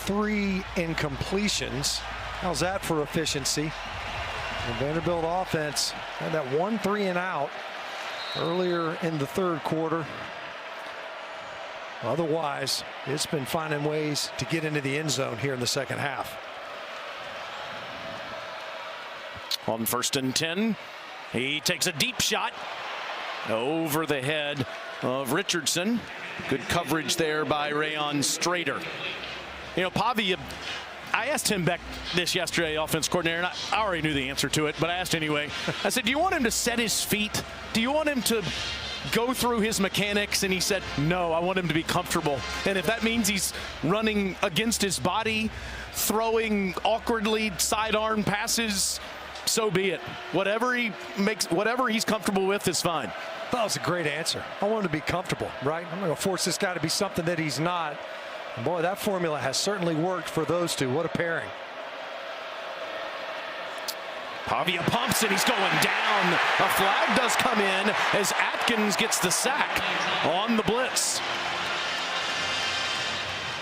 S2: 3 incompletions. How's that for efficiency? The Vanderbilt offense had that 1 3 and out earlier in the 3rd quarter. Otherwise, it's been finding ways to get into the end zone here in the 2nd half.
S1: On 1st and 10, he takes a deep shot over the head of Richardson. Good coverage there by Rayon Strader. You know, Pavia, I asked him back this yesterday, offense coordinator, and I already knew the answer to it, but I asked anyway. I said, do you want him to set his feet? Do you want him to go through his mechanics? And he said, no, I want him to be comfortable. And if that means he's running against his body, throwing awkwardly sidearm passes, so be it. Whatever he's comfortable with is fine.
S2: That was a great answer. I want him to be comfortable, right? I'm going to force this guy to be something that he's not. And boy, that formula has certainly worked for those two. What a pairing.
S1: Pavia pumps and he's going down. A flag does come in as Atkins gets the sack on the blitz.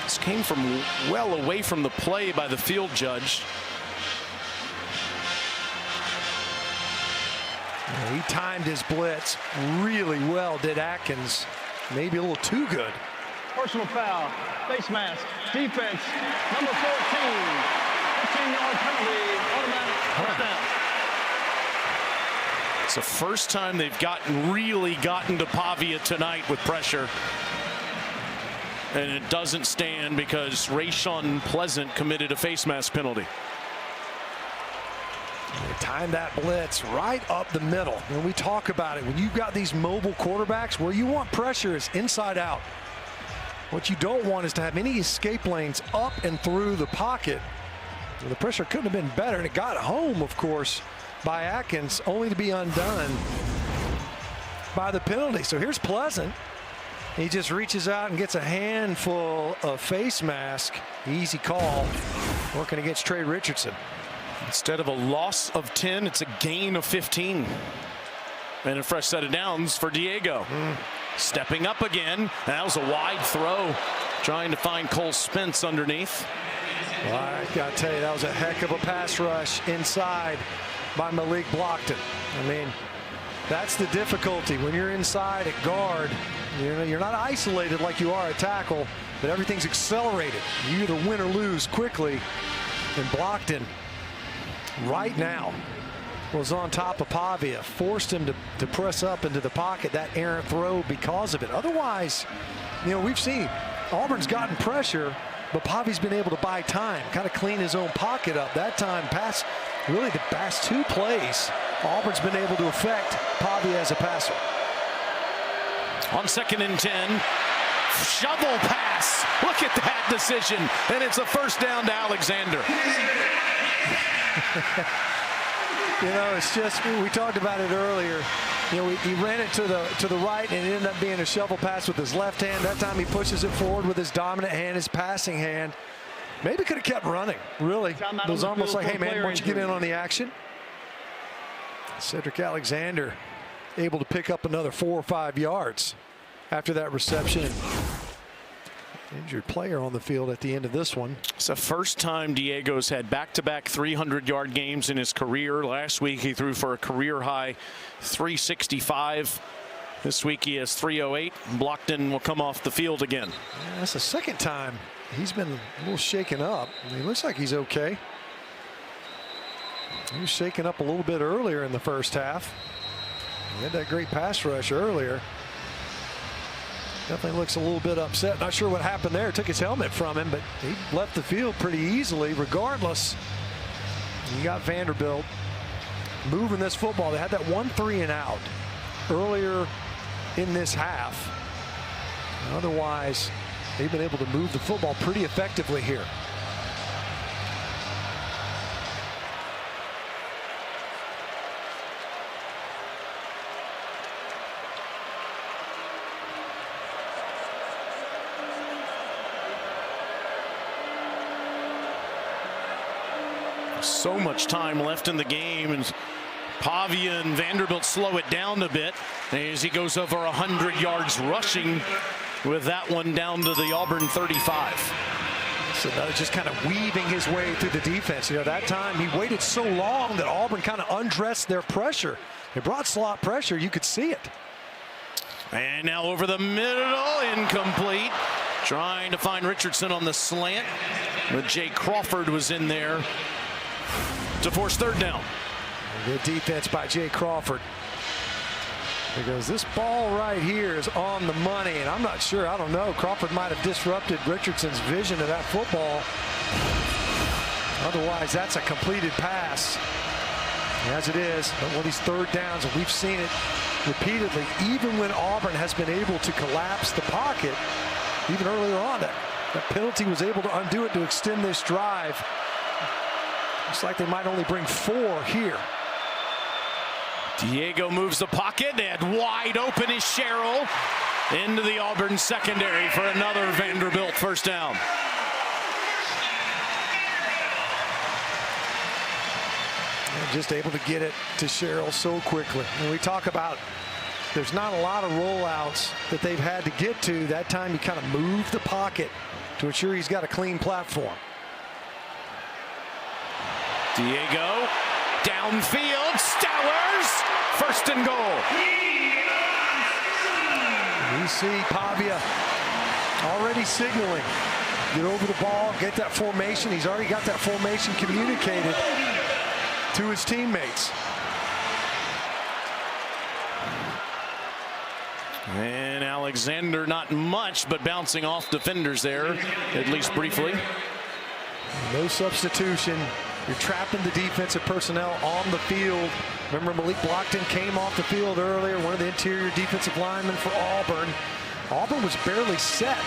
S1: This came from well away from the play by the field judge.
S2: He timed his blitz really well, did Atkins. Maybe a little too good.
S5: Personal foul, face mask, defense, number 14. 15-yard penalty, automatic first down.
S1: It's the first time they've really gotten to Pavia tonight with pressure. And it doesn't stand because Rayshawn Pleasant committed a face mask penalty.
S2: They timed that blitz right up the middle. When we talk about it, when you've got these mobile quarterbacks, where you want pressure is inside out. What you don't want is to have any escape lanes up and through the pocket. Well, the pressure couldn't have been better, and it got home, of course, by Atkins, only to be undone by the penalty. So here's Pleasant. He just reaches out and gets a handful of face mask. Easy call, working against Trey Richardson.
S1: Instead of a loss of 10, it's a gain of 15. And a fresh set of downs for Diego. Stepping up again. That was a wide throw. Trying to find Cole Spence underneath.
S2: Well, I got to tell you, that was a heck of a pass rush inside by Malik Blockton. I mean, that's the difficulty. When you're inside at guard, you're not isolated like you are at tackle, but everything's accelerated. You either win or lose quickly. And Blockton, right now, was on top of Pavia, forced him to press up into the pocket, that errant throw because of it. Otherwise, you know, we've seen Auburn's gotten pressure, but Pavia's been able to buy time, kind of clean his own pocket up. That time, really the past two plays, Auburn's been able to affect Pavia as a passer.
S1: On 2nd and 10, shovel pass. Look at that decision, and it's a first down to Alexander.
S2: You know, it's just, we talked about it earlier. You know, he ran it to the right, and it ended up being a shovel pass with his left hand. That time he pushes it forward with his dominant hand, his passing hand. Maybe could have kept running, really. It was almost like, hey, man, why don't you get in on the action? Cedric Alexander able to pick up another 4 or 5 yards after that reception. Injured player on the field at the end of this one.
S1: It's the first time Diego's had back-to-back 300-yard games in his career. Last week he threw for a career-high 365. This week he has 308. Blockton will come off the field again.
S2: Yeah, that's the second time he's been a little shaken up. He looks like he's okay. He was shaken up a little bit earlier in the first half. He had that great pass rush earlier. Definitely looks a little bit upset. Not sure what happened there. Took his helmet from him, but he left the field pretty easily. Regardless, you got Vanderbilt moving this football. They had that 1 3-and-out earlier in this half. Otherwise, they've been able to move the football pretty effectively here.
S1: So much time left in the game, and Pavia and Vanderbilt slow it down a bit as he goes over 100 yards rushing with that one down to the Auburn 35.
S2: So that was just kind of weaving his way through the defense. You know, that time he waited so long that Auburn kind of undressed their pressure. They brought slot pressure. You could see it.
S1: And now over the middle, incomplete. Trying to find Richardson on the slant, but Jay Crawford was in there to force 3rd down.
S2: Good defense by Jay Crawford. Because this ball right here is on the money, and I'm not sure, I don't know, Crawford might have disrupted Richardson's vision of that football. Otherwise, that's a completed pass. As it is, but when these third downs, and we've seen it repeatedly, even when Auburn has been able to collapse the pocket, even earlier on, that penalty was able to undo it to extend this drive. Looks like they might only bring 4 here.
S1: Diego moves the pocket, and wide open is Sherrill into the Auburn secondary for another Vanderbilt first down.
S2: And just able to get it to Sherrill so quickly. When we talk about there's not a lot of rollouts that they've had to get to, that time you kind of move the pocket to ensure he's got a clean platform.
S1: Diego downfield, Stowers, first and goal.
S2: We see Pavia already signaling. Get over the ball, get that formation. He's already got that formation communicated to his teammates.
S1: And Alexander, not much, but bouncing off defenders there, at least briefly.
S2: No substitution. You're trapping the defensive personnel on the field. Remember, Malik Blockton came off the field earlier, one of the interior defensive linemen for Auburn. Auburn was barely set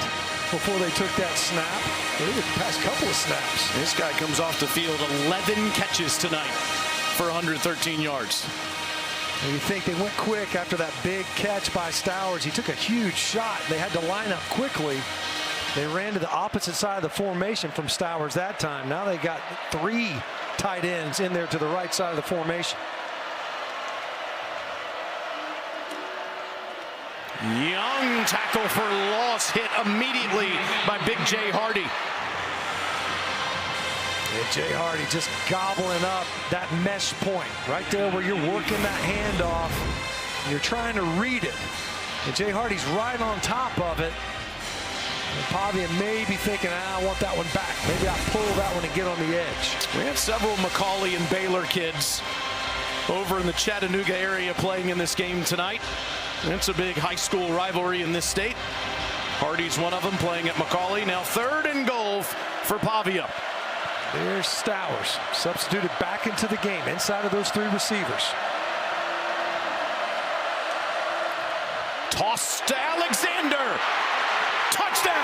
S2: before they took that snap. They were the past couple of snaps.
S1: This guy comes off the field, 11 catches tonight for 113 yards.
S2: And you think they went quick after that big catch by Stowers. He took a huge shot. They had to line up quickly. They ran to the opposite side of the formation from Stowers that time. Now they got 3 tight ends in there to the right side of the formation.
S1: Young tackle for loss, hit immediately by Big J. Hardy.
S2: Yeah, Jay Hardy just gobbling up that mesh point right there where you're working that handoff. You're trying to read it. And Jay Hardy's right on top of it. And Pavia may be thinking, I want that one back. Maybe I'll pull that one and get on the edge.
S1: We had several McCauley and Baylor kids over in the Chattanooga area playing in this game tonight. It's a big high school rivalry in this state. Hardy's one of them, playing at McCauley. Now 3rd and goal for Pavia.
S2: There's Stowers, substituted back into the game, inside of those 3 receivers.
S1: Toss to Alexander. Touchdown.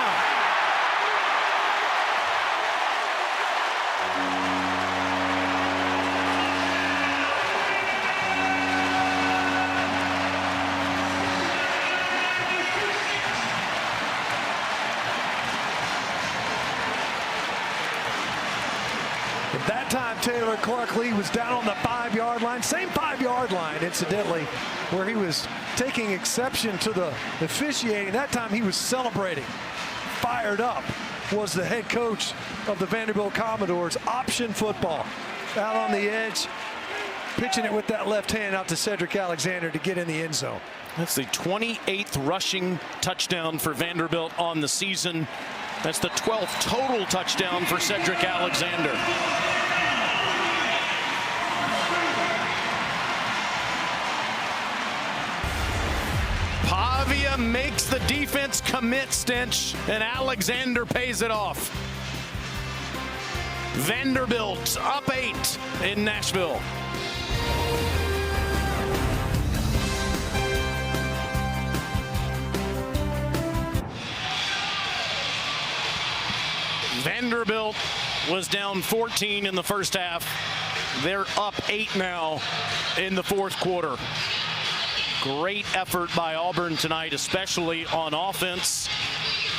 S2: At that time, Taylor Clark-Lee was down on the 5-yard line. Same 5-yard line, incidentally, where he was taking exception to the officiating. That time he was celebrating. Fired up was the head coach of the Vanderbilt Commodores. Option football. Out on the edge, pitching it with that left hand out to Cedric Alexander to get in the end zone.
S1: That's the 28th rushing touchdown for Vanderbilt on the season. That's the 12th total touchdown for Cedric Alexander. Pavia makes the defense commit, Stench, and Alexander pays it off. Vanderbilt up 8 in Nashville. Vanderbilt was down 14 in the first half. They're up 8 now in the 4th quarter. Great effort by Auburn tonight, especially on offense.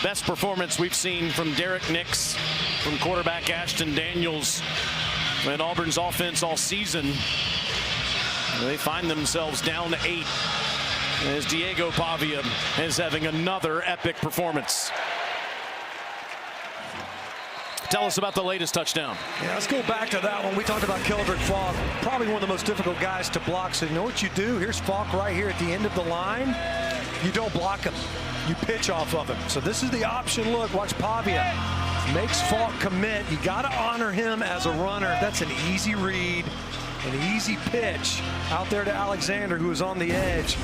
S1: Best performance we've seen from Derek Nix, from quarterback Ashton Daniels, and Auburn's offense all season. They find themselves down 8 as Diego Pavia is having another epic performance. Tell us about the latest touchdown.
S2: Yeah, let's go back to that one. We talked about Keldrick Falk, probably one of the most difficult guys to block. So you know what you do? Here's Falk right here at the end of the line. You don't block him. You pitch off of him. So this is the option look. Watch Pavia. Makes Falk commit. You got to honor him as a runner. That's an easy read, an easy pitch out there to Alexander, who is on the edge.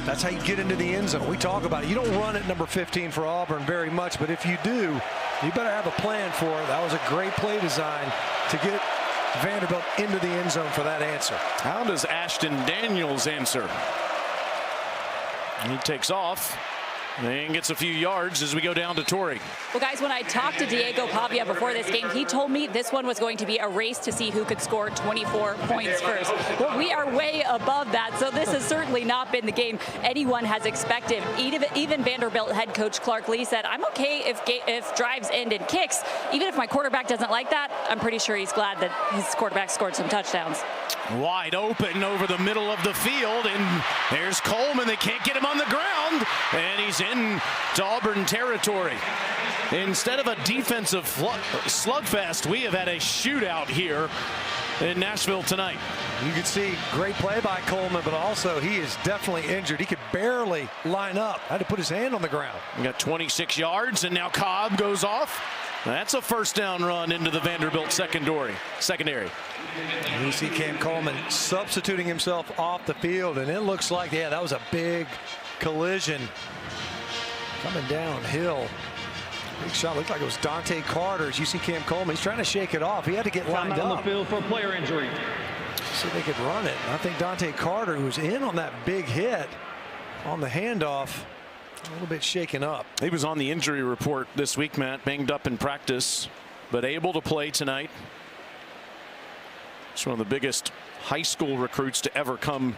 S2: That's how you get into the end zone. We talk about it. You don't run at number 15 for Auburn very much, but if you do, you better have a plan for it. That was a great play design to get Vanderbilt into the end zone for that answer.
S1: How does Ashton Daniels answer? He takes off and gets a few yards as we go down to Torrey.
S3: Well, guys, when I talked to Diego Pavia before this game, he told me this one was going to be a race to see who could score 24 points first. Well, we are way above that, so this has certainly not been the game anyone has expected. Even Vanderbilt head coach Clark Lee said, I'm okay if drives end in kicks. Even if my quarterback doesn't like that, I'm pretty sure he's glad that his quarterback scored some touchdowns.
S1: Wide open over the middle of the field, and there's Coleman. They can't get him on the ground, and he's in to Auburn territory. Instead of a defensive slugfest, we have had a shootout here in Nashville tonight.
S2: You can see great play by Coleman, but also he is definitely injured. He could barely line up. Had to put his hand on the ground.
S1: We got 26 yards, and now Cobb goes off. That's a first down run into the Vanderbilt secondary.
S2: You see Cam Coleman substituting himself off the field, and it looks like, yeah, that was a big collision coming downhill. Big shot. Looked like it was Dante Carter. As you see Cam Coleman, he's trying to shake it off. He had to get lined up
S5: on the field for a player injury.
S2: So they could run it. I think Dante Carter, who was in on that big hit on the handoff, a little bit shaken up.
S1: He was on the injury report this week, Matt, banged up in practice, but able to play tonight. He's one of the biggest high school recruits to ever come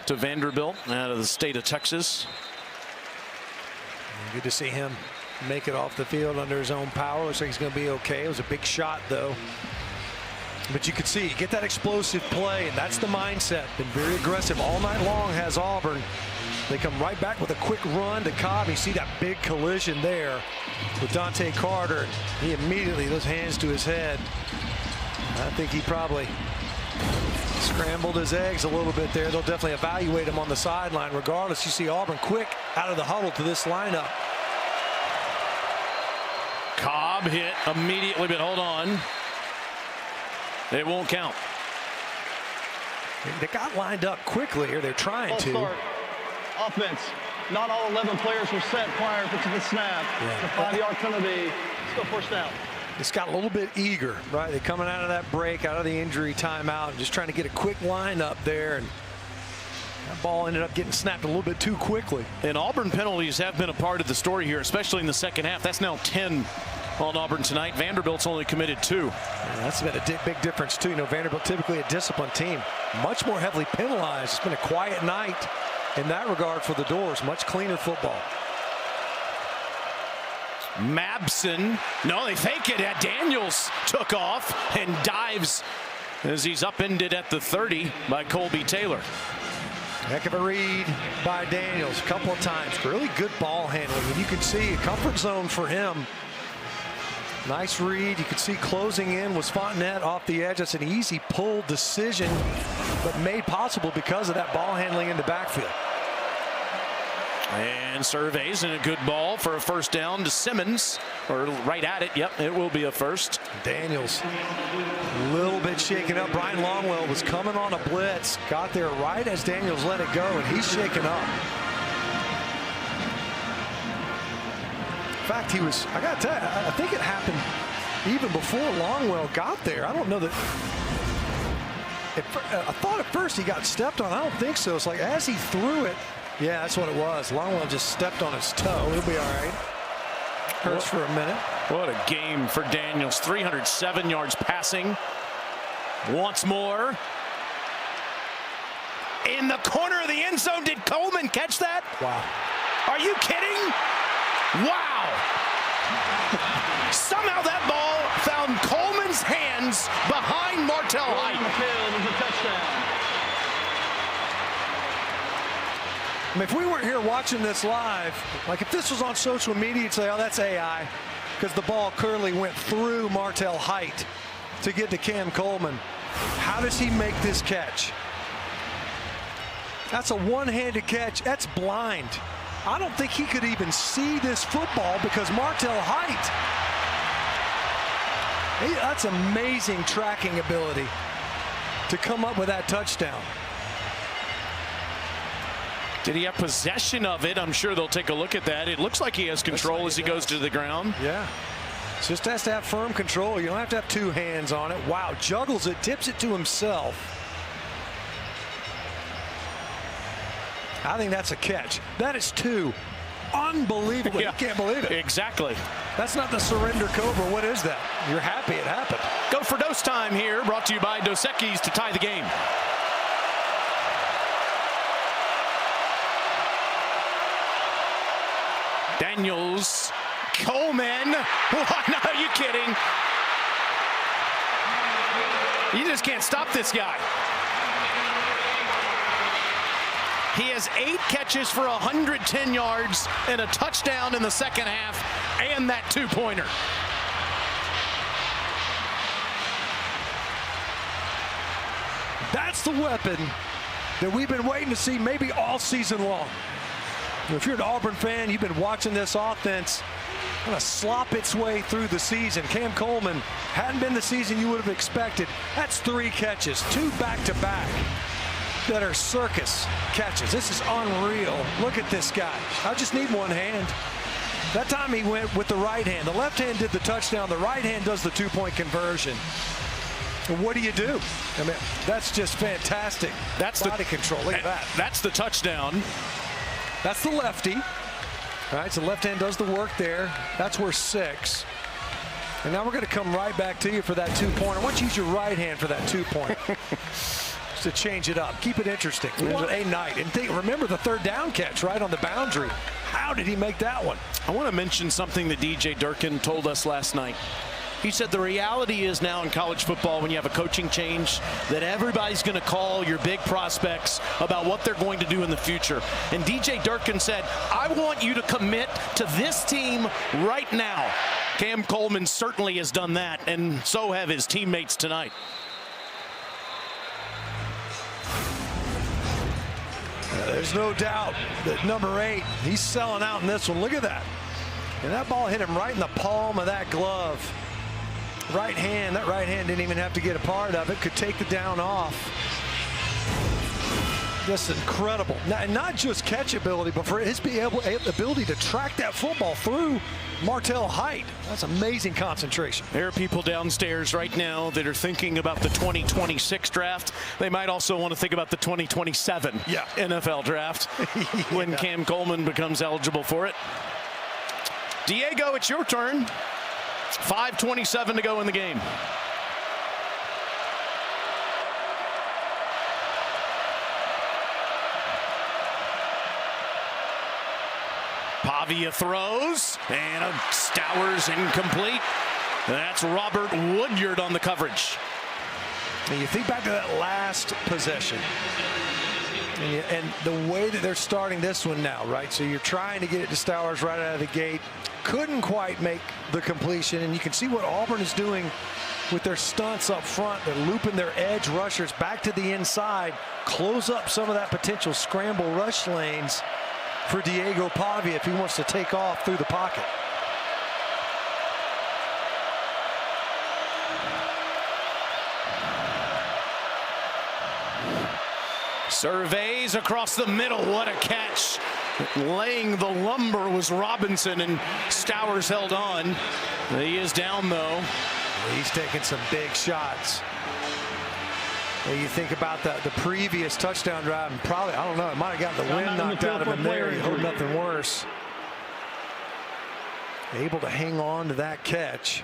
S1: to Vanderbilt out of the state of Texas.
S2: Good to see him make it off the field under his own power. Looks like he's going to be okay. It was a big shot, though. But you could see, get that explosive play, and that's the mindset. Been very aggressive all night long, has Auburn. They come right back with a quick run to Cobb. You see that big collision there with Dante Carter. He immediately, those hands to his head. I think he probably scrambled his eggs a little bit there. They'll definitely evaluate him on the sideline. Regardless, you see Auburn quick out of the huddle to this lineup.
S1: Cobb hit immediately, but hold on. It won't count.
S2: They got lined up quickly here. They're trying to.
S5: Start. Offense. Not all 11 players were set prior to the snap.
S2: Yeah.
S5: The 5-yard penalty. Still first down.
S2: It's got a little bit eager, right? They're coming out of that break, out of the injury timeout, and just trying to get a quick line up there. And that ball ended up getting snapped a little bit too quickly.
S1: And Auburn penalties have been a part of the story here, especially in the second half. That's now 10 on Auburn tonight. Vanderbilt's only committed 2.
S2: Yeah, that's been a big difference, too. You know, Vanderbilt typically a disciplined team. Much more heavily penalized. It's been a quiet night in that regard for the Doors. Much cleaner football.
S1: Mabson. No, they fake it. Daniels took off and dives as he's upended at the 30 by Colby Taylor.
S2: Heck of a read by Daniels a couple of times. Really good ball handling. And you can see a comfort zone for him. Nice read. You could see closing in was Fontenette off the edge. That's an easy pull decision, but made possible because of that ball handling in the backfield.
S1: And surveys, and a good ball for a first down to Simmons, or right at it. Yep, it will be a first.
S2: Daniels a little bit shaken up. Brian Longwell was coming on a blitz, got there right as Daniels let it go, and he's shaken up. In fact, he was, I got to tell you, I think it happened even before Longwell got there. I don't know that. I thought at first he got stepped on. I don't think so. It's like as he threw it. Yeah, that's what it was. Longwell just stepped on his toe. He'll be all right. Hurts for a minute.
S1: What a game for Daniels. 307 yards passing. Once more. In the corner of the end zone. Did Coleman catch that?
S2: Wow.
S1: Are you kidding? Wow. Somehow that ball found Coleman's hands behind Martell Hyde.
S5: The field is a touchdown.
S2: I mean, if we weren't here watching this live, like if this was on social media, you'd say, oh, that's AI, because the ball clearly went through Martell Hyde to get to Cam Coleman. How does he make this catch? That's a one-handed catch. That's blind. I don't think he could even see this football because Martell Hyde, that's amazing tracking ability to come up with that touchdown.
S1: Did he have possession of it? I'm sure they'll take a look at that. It looks like he has control as he goes to the ground.
S2: Yeah. Just has to have firm control. You don't have to have two hands on it. Wow, juggles it, tips it to himself. I think that's a catch. That is two. Unbelievable.
S1: Yeah.
S2: You can't believe it.
S1: Exactly.
S2: That's not the surrender cobra. What is that? You're happy it happened.
S1: Go for Dose time here, brought to you by Dos Equis to tie the game. Daniels, Coleman. What? Are you kidding? You just can't stop this guy. He has 8 catches for 110 yards and a touchdown in the second half, and that two-pointer.
S2: That's the weapon that we've been waiting to see maybe all season long. If you're an Auburn fan, you've been watching this offense kind of slop its way through the season. Cam Coleman hadn't been the season you would have expected. That's 3 catches, 2 back-to-back that are circus catches. This is unreal. Look at this guy. I just need one hand. That time he went with the right hand. The left hand did the touchdown. The right hand does the two-point conversion. And what do you do? I mean, that's just fantastic. That's body control. Look at that.
S1: That's the touchdown.
S2: That's the lefty. All right, so left hand does the work there. That's worth 6. And now we're going to come right back to you for that two-pointer. Why don't you use your right hand for that two-pointer? Just to change it up. Keep it interesting. What a night. And remember the third down catch right on the boundary. How did he make that one?
S1: I want to mention something that DJ Durkin told us last night. He said the reality is now in college football, when you have a coaching change, that everybody's going to call your big prospects about what they're going to do in the future. And DJ Durkin said, I want you to commit to this team right now. Cam Coleman certainly has done that, and so have his teammates tonight.
S2: There's no doubt that number 8, he's selling out in this one. Look at that. And that ball hit him right in the palm of that glove. Right hand, that right hand didn't even have to get a part of it. Could take the down off. Just incredible. And not just catch ability, but for his ability to track that football through Martell Height. That's amazing concentration.
S1: There are people downstairs right now that are thinking about the 2026 draft. They might also want to think about the 2027 NFL draft when Cam Coleman becomes eligible for it. Diego, it's your turn. 5:27 to go in the game. Pavia throws, and Stowers incomplete. That's Robert Woodyard on the coverage.
S2: And you think back to that last possession. And the way that they're starting this one now, right? So you're trying to get it to Stowers right out of the gate. Couldn't quite make the completion. And you can see what Auburn is doing with their stunts up front. They're looping their edge rushers back to the inside. Close up some of that potential scramble rush lanes for Diego Pavia if he wants to take off through the pocket.
S1: Surveys across the middle. What a catch. Laying the lumber was Robinson, and Stowers held on. He is down, though.
S2: He's taking some big shots. And you think about the previous touchdown drive, and probably, I don't know, it might have gotten the wind knocked out of him there. He hope nothing worse. Able to hang on to that catch.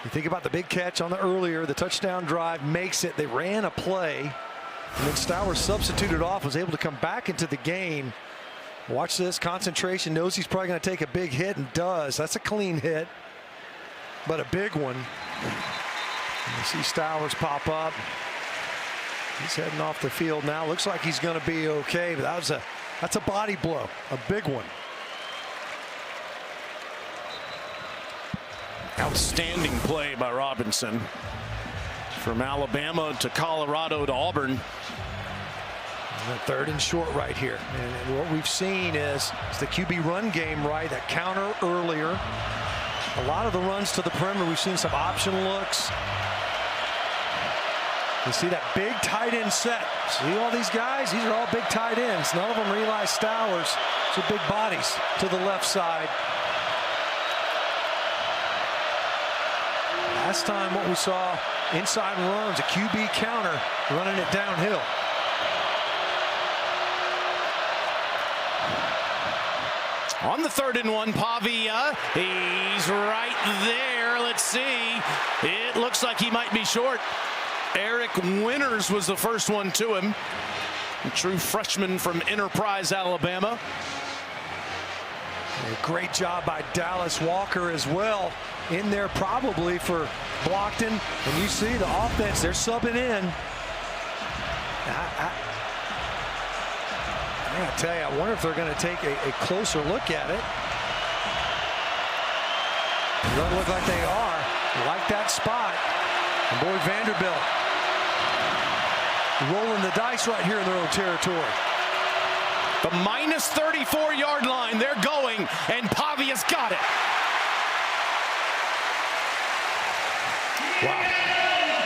S2: You think about the big catch on the earlier, the touchdown drive makes it. They ran a play, and then Stowers substituted off, was able to come back into the game. Watch this, concentration, knows he's probably going to take a big hit, and does. That's a clean hit, but a big one. And you see Stowers pop up. He's heading off the field now. Looks like he's going to be okay, but that's a body blow, a big one.
S1: Outstanding play by Robinson. From Alabama to Colorado to Auburn.
S2: And 3rd and short right here. And what we've seen is the QB run game, right? That counter earlier. A lot of the runs to the perimeter, we've seen some option looks. You see that big tight end set. See all these guys? These are all big tight ends. None of them are Eli Stowers. So big bodies to the left side. Last time what we saw, inside runs, a QB counter, running it downhill.
S1: On the 3rd and 1, Pavia, he's right there. Let's see. It looks like he might be short. Eric Winters was the first one to him. A true freshman from Enterprise, Alabama.
S2: A great job by Dallas Walker as well. In there probably for Blockton. And you see the offense, they're subbing in. I gotta tell you, I wonder if they're going to take a closer look at it. It doesn't look like they are. Like that spot. And boy, Vanderbilt rolling the dice right here in their own territory.
S1: The minus 34-yard line, they're going, and Pavia's got it.
S2: Wow.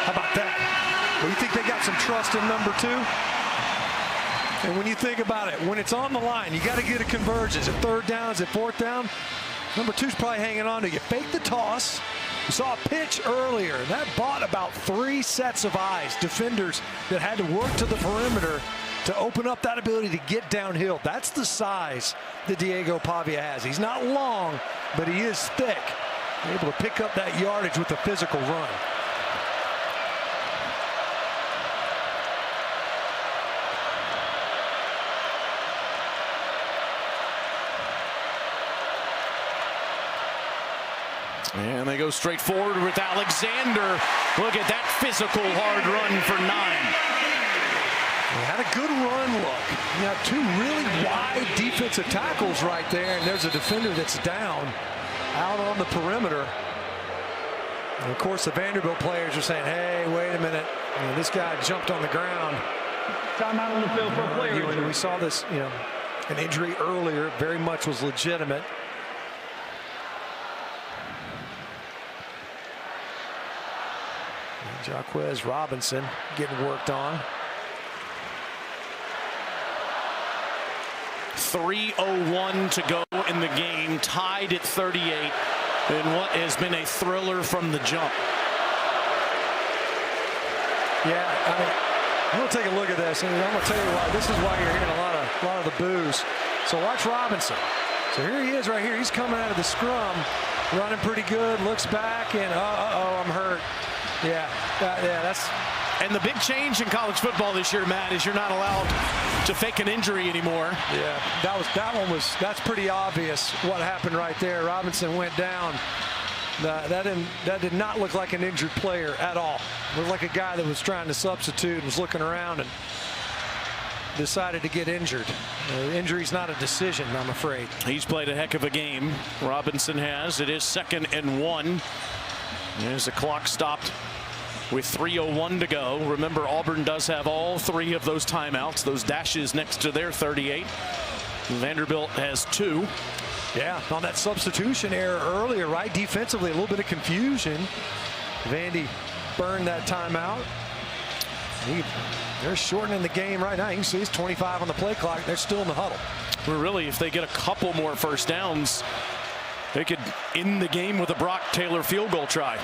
S2: How about that? Well, you think they got some trust in number 2? And when you think about it, when it's on the line, you got to get a conversion. Is it 3rd down? Is it 4th down? Number 2's probably hanging on to you. Fake the toss. We saw a pitch earlier, and that bought about 3 sets of eyes, defenders that had to work to the perimeter to open up that ability to get downhill. That's the size that Diego Pavia has. He's not long, but he is thick. Able to pick up that yardage with a physical run.
S1: And they go straight forward with Alexander. Look at that physical hard run for 9.
S2: They had a good run look. You have 2 really wide defensive tackles right there, and there's a defender that's down out on the perimeter. And of course, the Vanderbilt players are saying, hey, wait a minute. You know, this guy jumped on the ground.
S5: Timeout on the field for a player injury.
S2: We saw this, you know, an injury earlier, very much was legitimate. Jaquez Robinson getting worked on.
S1: 3:01 to go in the game, tied at 38, in what has been a thriller from the jump.
S2: Yeah, I mean, I'm going to take a look at this, and I'm going to tell you why. This is why you're hearing a lot of the boos. So watch Robinson. So here he is right here. He's coming out of the scrum, running pretty good, looks back, and uh-oh, I'm hurt. Yeah, that's.
S1: And the big change in college football this year, Matt, is you're not allowed to fake an injury anymore.
S2: Yeah, that's pretty obvious what happened right there. Robinson went down. That did not look like an injured player at all. It looked like a guy that was trying to substitute and was looking around and decided to get injured. Injury's not a decision, I'm afraid.
S1: He's played a heck of a game. Robinson has. It is 2nd and 1. There's the clock stopped with 3:01 to go. Remember, Auburn does have all 3 of those timeouts, those dashes next to their 38. Vanderbilt has 2.
S2: Yeah, on that substitution error earlier, right? Defensively, a little bit of confusion. Vandy burned that timeout. They're shortening the game right now. You can see it's 25 on the play clock. They're still in the huddle.
S1: Well, really, if they get a couple more first downs, they could end the game with a Brock Taylor field goal try.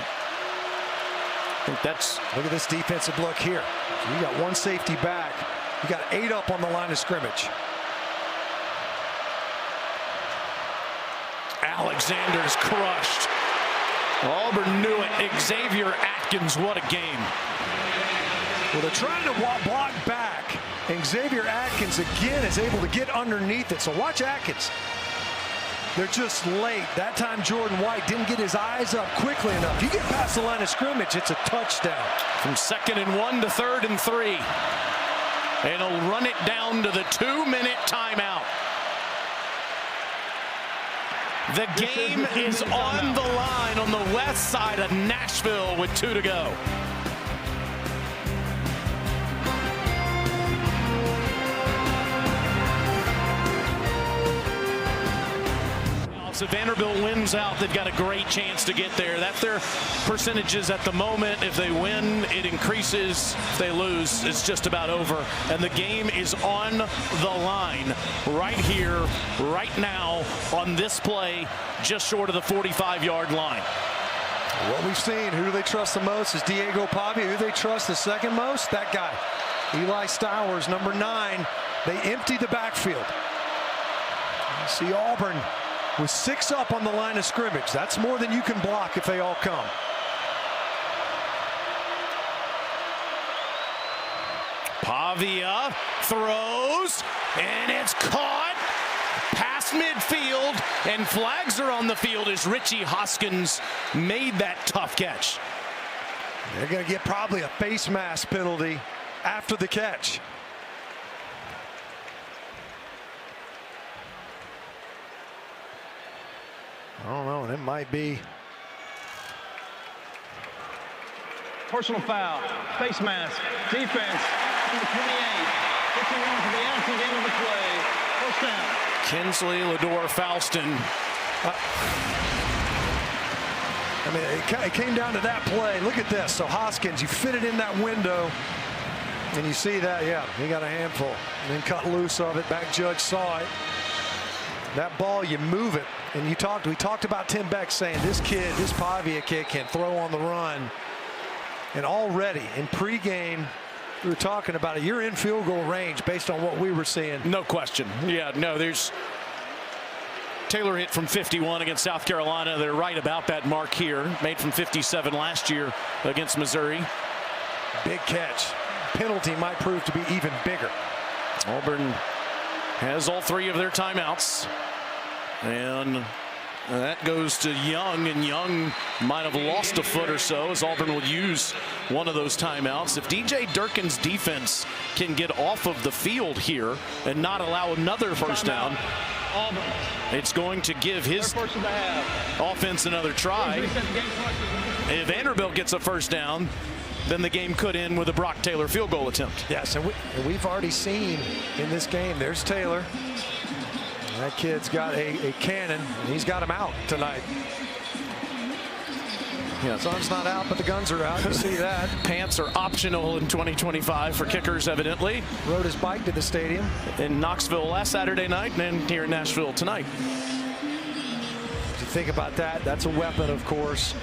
S1: I think that's.
S2: Look at this defensive look here. So you got 1 safety back. You got 8 up on the line of scrimmage.
S1: Alexander's crushed. Auburn knew it. Xavier Atkins, what a game.
S2: Well, they're trying to block back, and Xavier Atkins again is able to get underneath it. So watch Atkins. They're just late. That time Jordan White didn't get his eyes up quickly enough. You get past the line of scrimmage, it's a touchdown.
S1: From 2nd and 1 to 3rd and 3. And he'll run it down to the 2-minute timeout. The game is on the line on the west side of Nashville with 2 to go. So Vanderbilt wins out, they've got a great chance to get there. That's their percentages at the moment. If they win, it increases. If they lose, it's just about over. And the game is on the line right here, right now, on this play, just short of the 45-yard line.
S2: What we've seen, who do they trust the most is Diego Pavia. Who do they trust the second most? That guy, Eli Stowers, number 9. They empty the backfield. You see Auburn with 6 up on the line of scrimmage. That's more than you can block if they all come.
S1: Pavia throws, and it's caught past midfield, and flags are on the field as Richie Hoskins made that tough catch.
S2: They're going to get probably a face mask penalty after the catch. I don't know, and it might be.
S5: Personal foul, face mask, defense, number 28. 51 to the outside end of the play. First down.
S1: Kinsley Lador-Falston.
S2: I mean, it came down to that play. Look at this. So Hoskins, you fit it in that window, and you see that, yeah, he got a handful. And then cut loose of it. Back judge saw it. That ball, you move it. And we talked about Tim Beck saying this Pavia kid can throw on the run. And already in pregame, we were talking about it. You're in field goal range based on what we were seeing.
S1: No question. Yeah, no, there's Taylor hit from 51 against South Carolina. They're right about that mark here. Made from 57 last year against Missouri.
S2: Big catch. Penalty might prove to be even bigger.
S1: Auburn has all 3 of their timeouts. And that goes to Young, and Young might have lost a foot or so as Auburn will use one of those timeouts. If DJ Durkin's defense can get off of the field here and not allow another first down,
S5: Auburn,
S1: it's going to give his offense another try. If Vanderbilt gets a first down, then the game could end with a Brock Taylor field goal attempt.
S2: Yes, and we've already seen in this game, there's Taylor. That kid's got a cannon, and he's got him out tonight. Yeah, sun's not out, but the guns are out. You see that.
S1: Pants are optional in 2025 for kickers, evidently.
S2: Rode his bike to the stadium.
S1: In Knoxville last Saturday night, and here in Nashville tonight.
S2: If you think about that, that's a weapon, of course.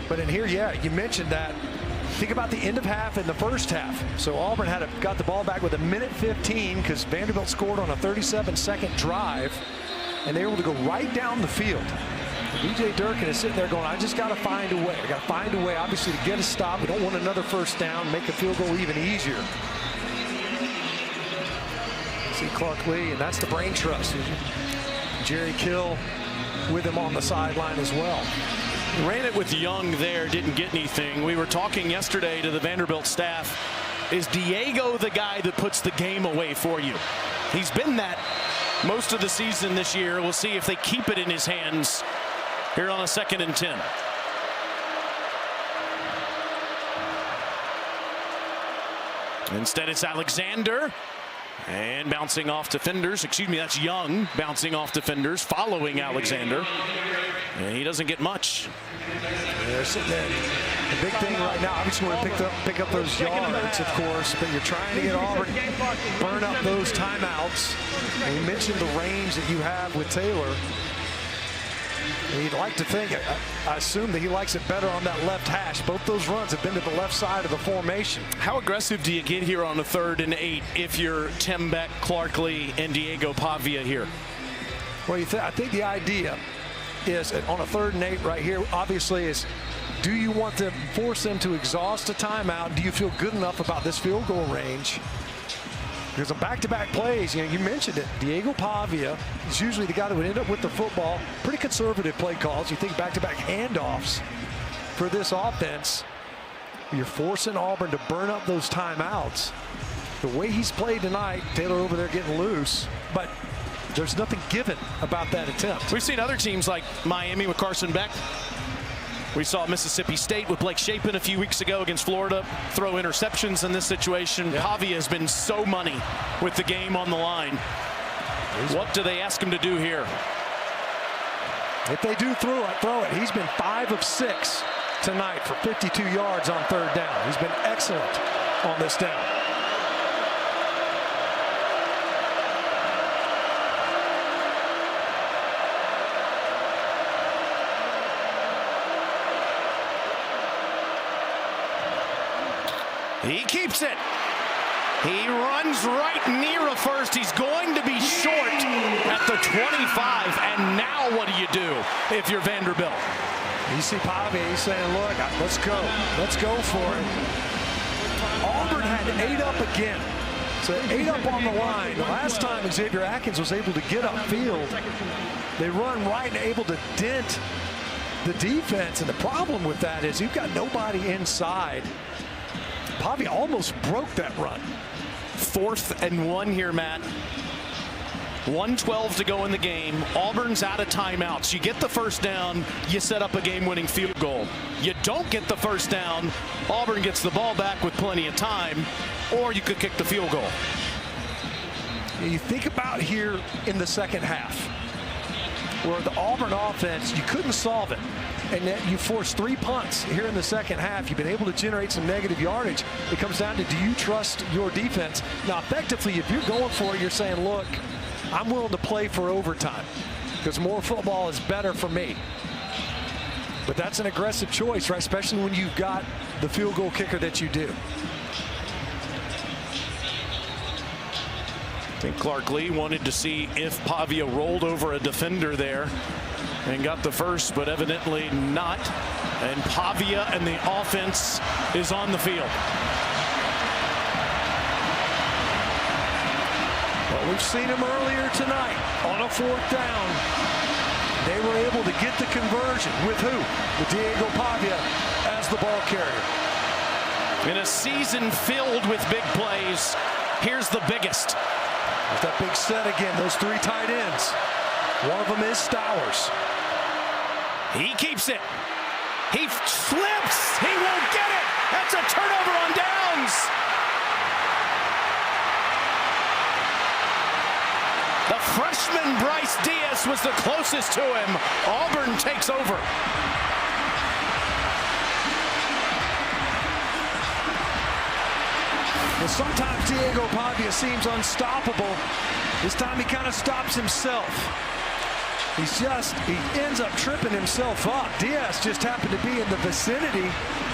S2: But in here, yeah, you mentioned that. Think about the end of half and the first half. So Auburn got the ball back with 1:15 because Vanderbilt scored on a 37-second drive, and they were able to go right down the field. DJ Durkin is sitting there going, I just got to find a way. I got to find a way, obviously, to get a stop. We don't want another first down, make the field goal even easier. See Clark Lee, and that's the brain trust. Jerry Kill with him on the sideline as well.
S1: Ran it with Young there, didn't get anything. We were talking yesterday to the Vanderbilt staff. Is Diego the guy that puts the game away for you? He's been that most of the season this year. We'll see if they keep it in his hands here on a 2nd and 10. Instead, it's Alexander. And bouncing off defenders. Excuse me, that's Young bouncing off defenders, following Alexander. And he doesn't get much.
S2: They're sitting there. The big thing right now, obviously, want to pick up those yards, of course, but you're trying to get Auburn, burn up those timeouts. And you mentioned the range that you have with Taylor. And you'd like to think, I assume that he likes it better on that left hash. Both those runs have been to the left side of the formation.
S1: How aggressive do you get here on a 3rd and 8 if you're Tim Beck, Clark Lee, and Diego Pavia here?
S2: Well, I think the idea is on a 3rd and 8 right here, obviously, is do you want to force them to exhaust a timeout? Do you feel good enough about this field goal range? Because on back-to-back plays, you mentioned it. Diego Pavia is usually the guy that would end up with the football. Pretty conservative play calls. You think back-to-back handoffs for this offense. You're forcing Auburn to burn up those timeouts. The way he's played tonight, Taylor over there getting loose, but there's nothing given about that attempt.
S1: We've seen other teams like Miami with Carson Beck. We saw Mississippi State with Blake Shapen a few weeks ago against Florida throw interceptions in this situation. Yeah. Pavia has been so money with the game on the line. What do they ask him to do here?
S2: If they do throw it, he's been 5 of 6 tonight for 52 yards on third down. He's been excellent on this down.
S1: He keeps it. He runs right near a first. He's going to be short at the 25. And now what do you do if you're Vanderbilt?
S2: You see Pavia, he's saying, look, let's go. Let's go for it. Auburn had 8 up again. So 8 up on the line. The last time Xavier Atkins was able to get upfield, they run right and able to dent the defense. And the problem with that is you've got nobody inside. Pavia almost broke that run.
S1: 4th and 1 here, Matt. 1:12 to go in the game. Auburn's out of timeouts. You get the first down, you set up a game-winning field goal. You don't get the first down, Auburn gets the ball back with plenty of time, or you could kick the field goal.
S2: You think about here in the second half, where the Auburn offense, you couldn't solve it. And yet you forced 3 punts here in the second half. You've been able to generate some negative yardage. It comes down to, do you trust your defense? Now, effectively, if you're going for it, you're saying, look, I'm willing to play for overtime because more football is better for me. But that's an aggressive choice, right? Especially when you've got the field goal kicker that you do.
S1: I think Clark Lee wanted to see if Pavia rolled over a defender there and got the first, but evidently not. And Pavia and the offense is on the field.
S2: Well, we've seen him earlier tonight on a 4th down. They were able to get the conversion with who? With Diego Pavia as the ball carrier.
S1: In a season filled with big plays, here's the biggest.
S2: With that big set again, those 3 tight ends. One of them is Stowers.
S1: He keeps it. He slips. He won't get it. That's a turnover on downs. The freshman Bryce Diaz was the closest to him. Auburn takes over.
S2: Well, sometimes Diego Pavia seems unstoppable. This time he kind of stops himself. He ends up tripping himself up. Diaz just happened to be in the vicinity.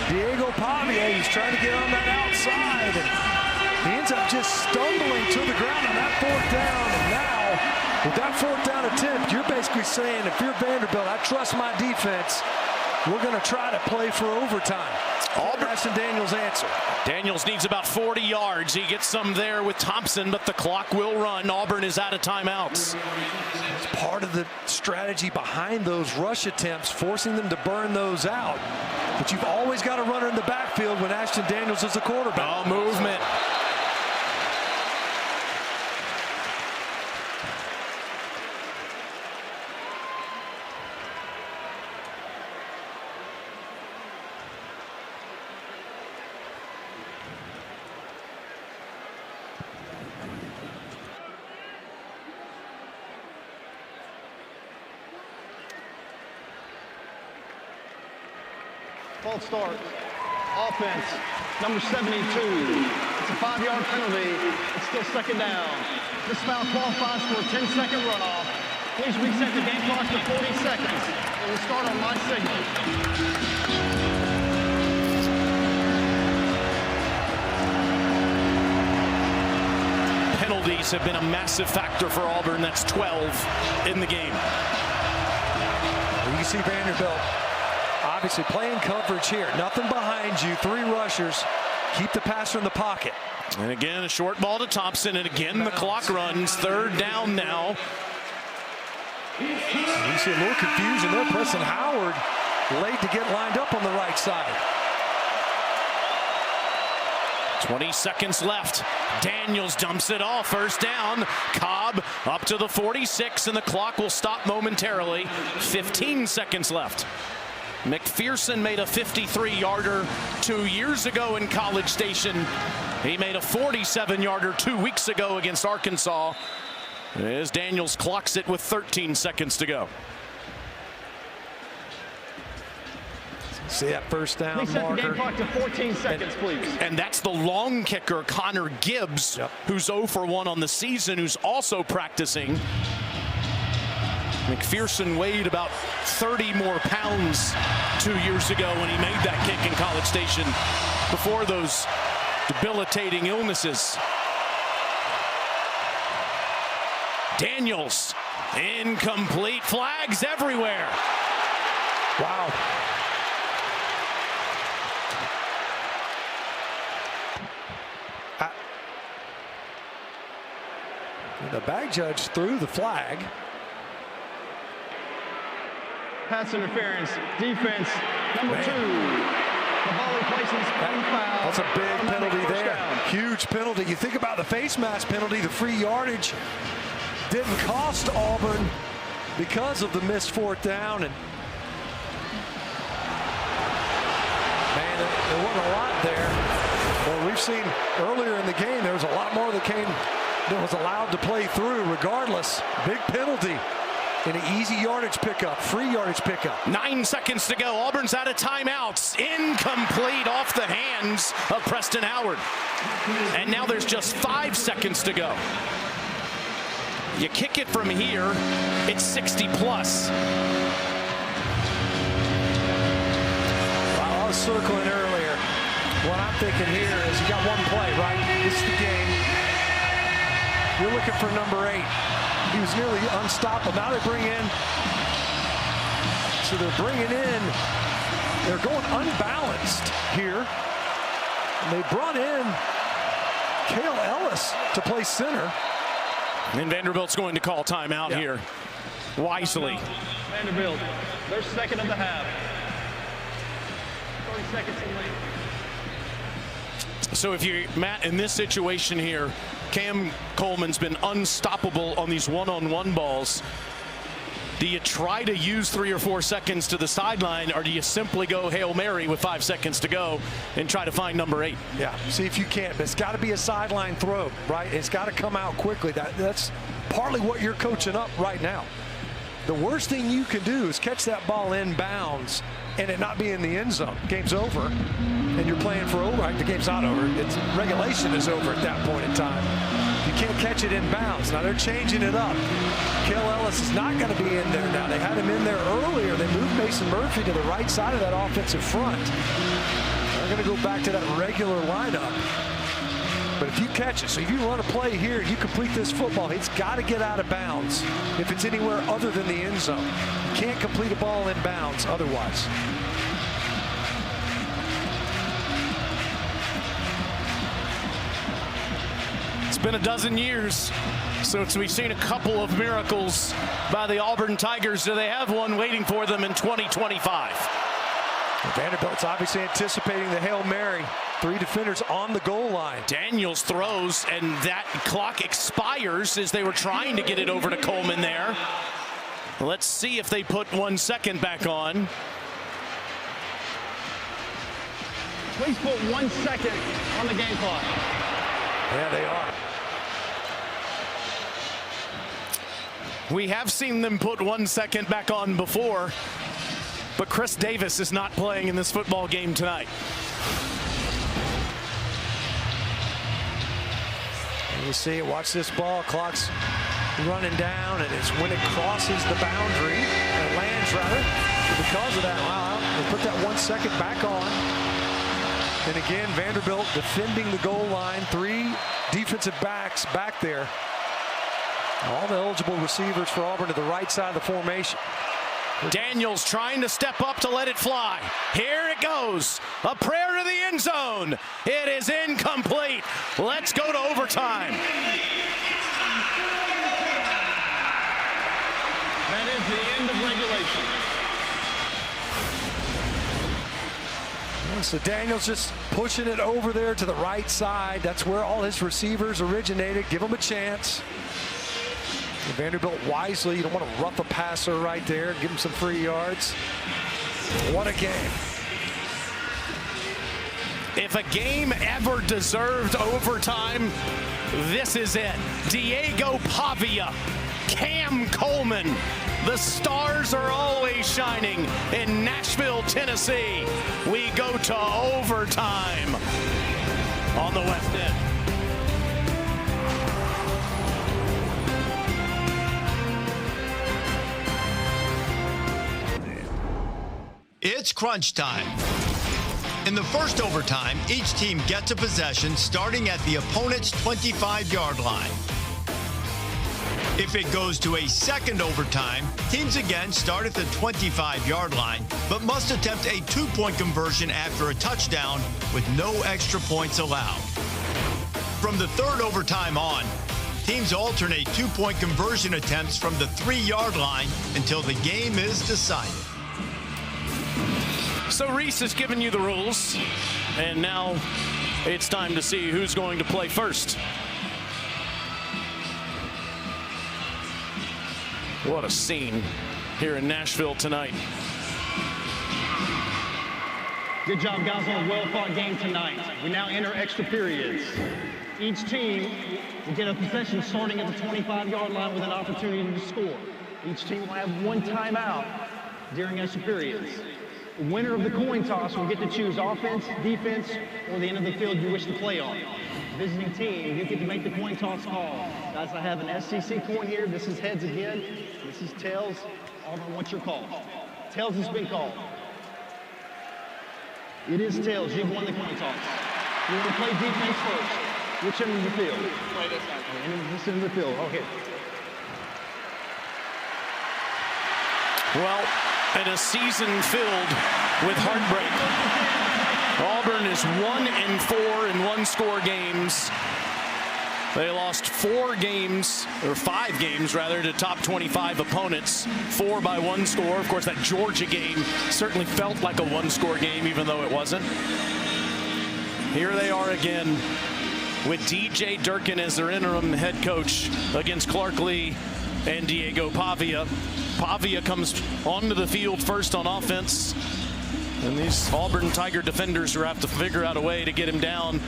S2: Diego Pavia, he's trying to get on that outside. And he ends up just stumbling to the ground on that 4th down. And now, with that 4th down attempt, you're basically saying, if you're Vanderbilt, I trust my defense. We're going to try to play for overtime. Ashton Daniels' answer.
S1: Daniels needs about 40 yards. He gets some there with Thompson, but the clock will run. Auburn is out of timeouts.
S2: It's part of the strategy behind those rush attempts, forcing them to burn those out. But you've always got a runner in the backfield when Ashton Daniels is the quarterback.
S1: Oh, movement.
S5: False start. Offense, number 72. It's a 5-yard penalty. It's still 2nd down. This foul qualifies for a 10-second runoff. Please reset the game clock to 40 seconds. It will start on my signal.
S1: Penalties have been a massive factor for Auburn. That's 12 in the game.
S2: You can see Vanderbilt obviously playing coverage here. Nothing behind you. 3 rushers. Keep the passer in the pocket.
S1: And again, a short ball to Thompson. And again, the clock runs. 3rd down now.
S2: You see a little confusion there. Preston Howard late to get lined up on the right side.
S1: 20 seconds left. Daniels dumps it off. 1st down. Cobb up to the 46, and the clock will stop momentarily. 15 seconds left. McPherson made a 53-yarder 2 years ago in College Station. He made a 47-yarder 2 weeks ago against Arkansas. As Daniels clocks it with 13 seconds to go.
S2: See that first down
S5: Please set the game
S2: marker.
S5: clock to 14 seconds, please.
S1: And that's the long kicker, Connor Gibbs, who's 0 for 1 on the season, who's also practicing. McPherson weighed about 30 more pounds 2 years ago when he made that kick in College Station before those debilitating illnesses. Daniels, incomplete, flags everywhere.
S2: Wow. The back judge threw the flag.
S5: Pass interference, defense, number 2. The ball in place and spring foul.
S2: That's a big
S5: Automatic
S2: penalty
S5: first
S2: there.
S5: down.
S2: Huge penalty. You think about the face mask penalty, the free yardage didn't cost Auburn because of the missed 4th down. And man, there wasn't a lot there. Well, we've seen earlier in the game there was a lot more that was allowed to play through. Regardless, big penalty. In an easy yardage pickup, free yardage pickup.
S1: 9 seconds to go. Auburn's out of timeouts. Incomplete off the hands of Preston Howard. And now there's just 5 seconds to go. You kick it from here, it's 60 plus.
S2: Well, I was circling earlier. What I'm thinking here is you got one play, right? This is the game. You're looking for number 8. He was nearly unstoppable. Now they bring in. So they're bringing in. They're going unbalanced here. And they brought in Cale Ellis to play center.
S1: And Vanderbilt's going to call timeout here. Wisely.
S5: Vanderbilt, their second of the half. 30 seconds in late.
S1: So if you're Matt in this situation here, Cam Coleman's been unstoppable on these one-on-one balls. Do you try to use 3 or 4 seconds to the sideline, or do you simply go Hail Mary with 5 seconds to go and try to find number 8?
S2: Yeah, see if you can. But it's got to be a sideline throw, right? It's got to come out quickly. That's partly what you're coaching up right now. The worst thing you can do is catch that ball in bounds and it not be in the end zone. Game's over, and you're playing for over. Right? The game's not over. Regulation is over at that point in time. You can't catch it in bounds. Now they're changing it up. Cale Ellis is not going to be in there now. They had him in there earlier. They moved Mason Murphy to the right side of that offensive front. They're going to go back to that regular lineup. But if you catch it, so if you run a play here and you complete this football, it's got to get out of bounds if it's anywhere other than the end zone. You can't complete a ball in bounds otherwise.
S1: It's been a dozen years since we've seen a couple of miracles by the Auburn Tigers. Do they have one waiting for them in 2025?
S2: Vanderbilt's obviously anticipating the Hail Mary. 3 defenders on the goal line.
S1: Daniels throws, and that clock expires as they were trying to get it over to Coleman there. Let's see if they put 1 second back on.
S5: Please put 1 second on the game clock.
S2: Yeah, they are.
S1: We have seen them put 1 second back on before, but Chris Davis is not playing in this football game tonight.
S2: You see it, watch this ball, clock's running down, and it's when it crosses the boundary, and lands rather. Because of that, wow, they put that 1 second back on. And again, Vanderbilt defending the goal line, 3 defensive backs back there. All the eligible receivers for Auburn to the right side of the formation.
S1: Daniels trying to step up to let it fly. Here it goes. A prayer to the end zone. It is incomplete. Let's go to overtime.
S5: That is the end of regulation.
S2: So Daniels just pushing it over there to the right side. That's where all his receivers originated. Give them a chance. And Vanderbilt wisely, you don't want to rough a passer right there. Give him some free yards. What a game.
S1: If a game ever deserved overtime, this is it. Diego Pavia, Cam Coleman, The stars are always shining in Nashville, Tennessee. We go to overtime on the West End.
S11: It's crunch time. In the first overtime, each team gets a possession starting at the opponent's 25-yard line. If it goes to a second overtime, teams again start at the 25-yard line, but must attempt a two-point conversion after a touchdown with no extra points allowed. From the third overtime on, teams alternate two-point conversion attempts from the 3-yard line until the game is decided.
S1: So Reese has given you the rules, and now it's time to see who's going to play first. What a scene here in Nashville tonight.
S5: Good job, guys, on a well-fought game tonight. We now enter extra periods. Each team will get a possession starting at the 25-yard line with an opportunity to score. Each team will have one timeout during extra periods. The winner of the coin toss will get to choose offense, defense, or the end of the field you wish to play on. Visiting team, you get to make the coin toss call. Guys, I have an SEC coin here. This is heads again. This is tails. Auburn, what's your call? Tails has been called. It is tails. You've won the coin toss. You want to play defense first. Which end of the field? Play this side. This end of the field. Okay.
S1: Well, and a season filled with heartbreak. Auburn is 1-4 in one-score games. They lost 5 games rather, to top 25 opponents, 4 by 1 score. Of course, that Georgia game certainly felt like a one-score game, even though it wasn't. Here they are again with DJ Durkin as their interim head coach against Clark Lee and Diego Pavia. Pavia comes onto the field first on offense, and these Auburn Tiger defenders will have to figure out a way to get him down.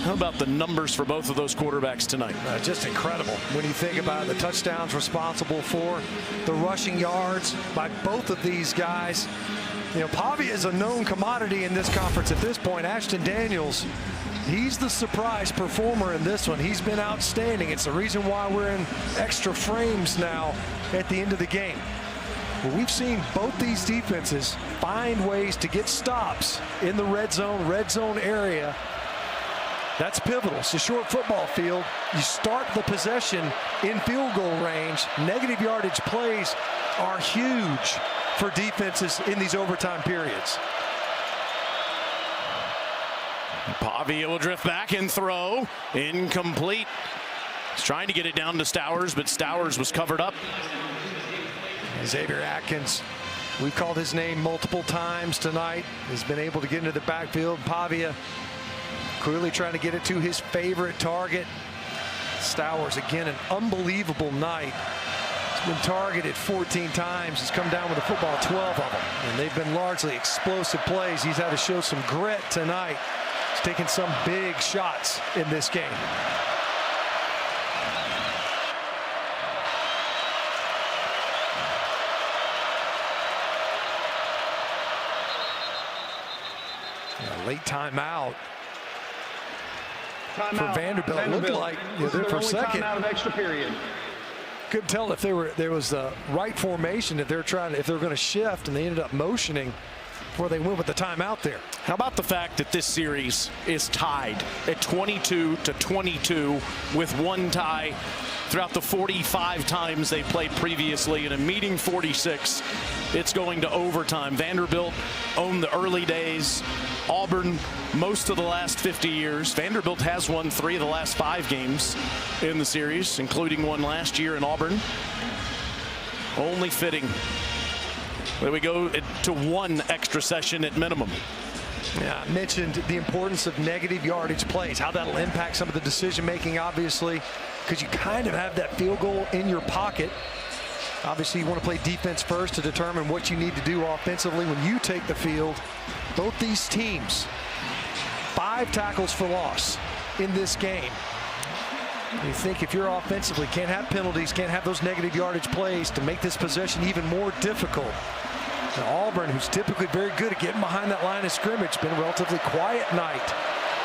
S1: How about the numbers for both of those quarterbacks tonight?
S2: Just incredible when you think about the touchdowns responsible for, the rushing yards by both of these guys. You know, Pavia is a known commodity in this conference at this point. Ashton Daniels, he's the surprise performer in this one. He's been outstanding. It's the reason why we're in extra frames now at the end of the game. Well, we've seen both these defenses find ways to get stops in the red zone area. That's pivotal. It's a short football field. You start the possession in field goal range. Negative yardage plays are huge for defenses in these overtime periods.
S1: Pavia will drift back and throw. Incomplete. He's trying to get it down to Stowers, but Stowers was covered up.
S2: Xavier Atkins, we've called his name multiple times tonight. He's been able to get into the backfield. Pavia clearly trying to get it to his favorite target. Stowers, again, an unbelievable night. He's been targeted 14 times. He's come down with the football, 12 of them. And they've been largely explosive plays. He's had to show some grit tonight. He's taken some big shots in this game. Late timeout for Vanderbilt. It looked like there for a second.
S5: Timeout of extra period.
S2: Couldn't tell if there was the right formation, if they're going to shift, and they ended up motioning before they went with the timeout there.
S1: How about the fact that this series is tied at 22-22 with one tie throughout the 45 times they played previously. In a meeting 46, it's going to overtime. Vanderbilt owned the early days. Auburn most of the last 50 years. Vanderbilt has won 3 of the last 5 games in the series, including one last year in Auburn. Only fitting that we go to 1 extra session at minimum.
S2: Yeah, I mentioned the importance of negative yardage plays, how that'll impact some of the decision making, obviously, because you kind of have that field goal in your pocket. Obviously, you want to play defense first to determine what you need to do offensively when you take the field. Both these teams, 5 tackles for loss in this game. You think if you're offensively, can't have penalties, can't have those negative yardage plays to make this possession even more difficult. Now Auburn, who's typically very good at getting behind that line of scrimmage, been a relatively quiet night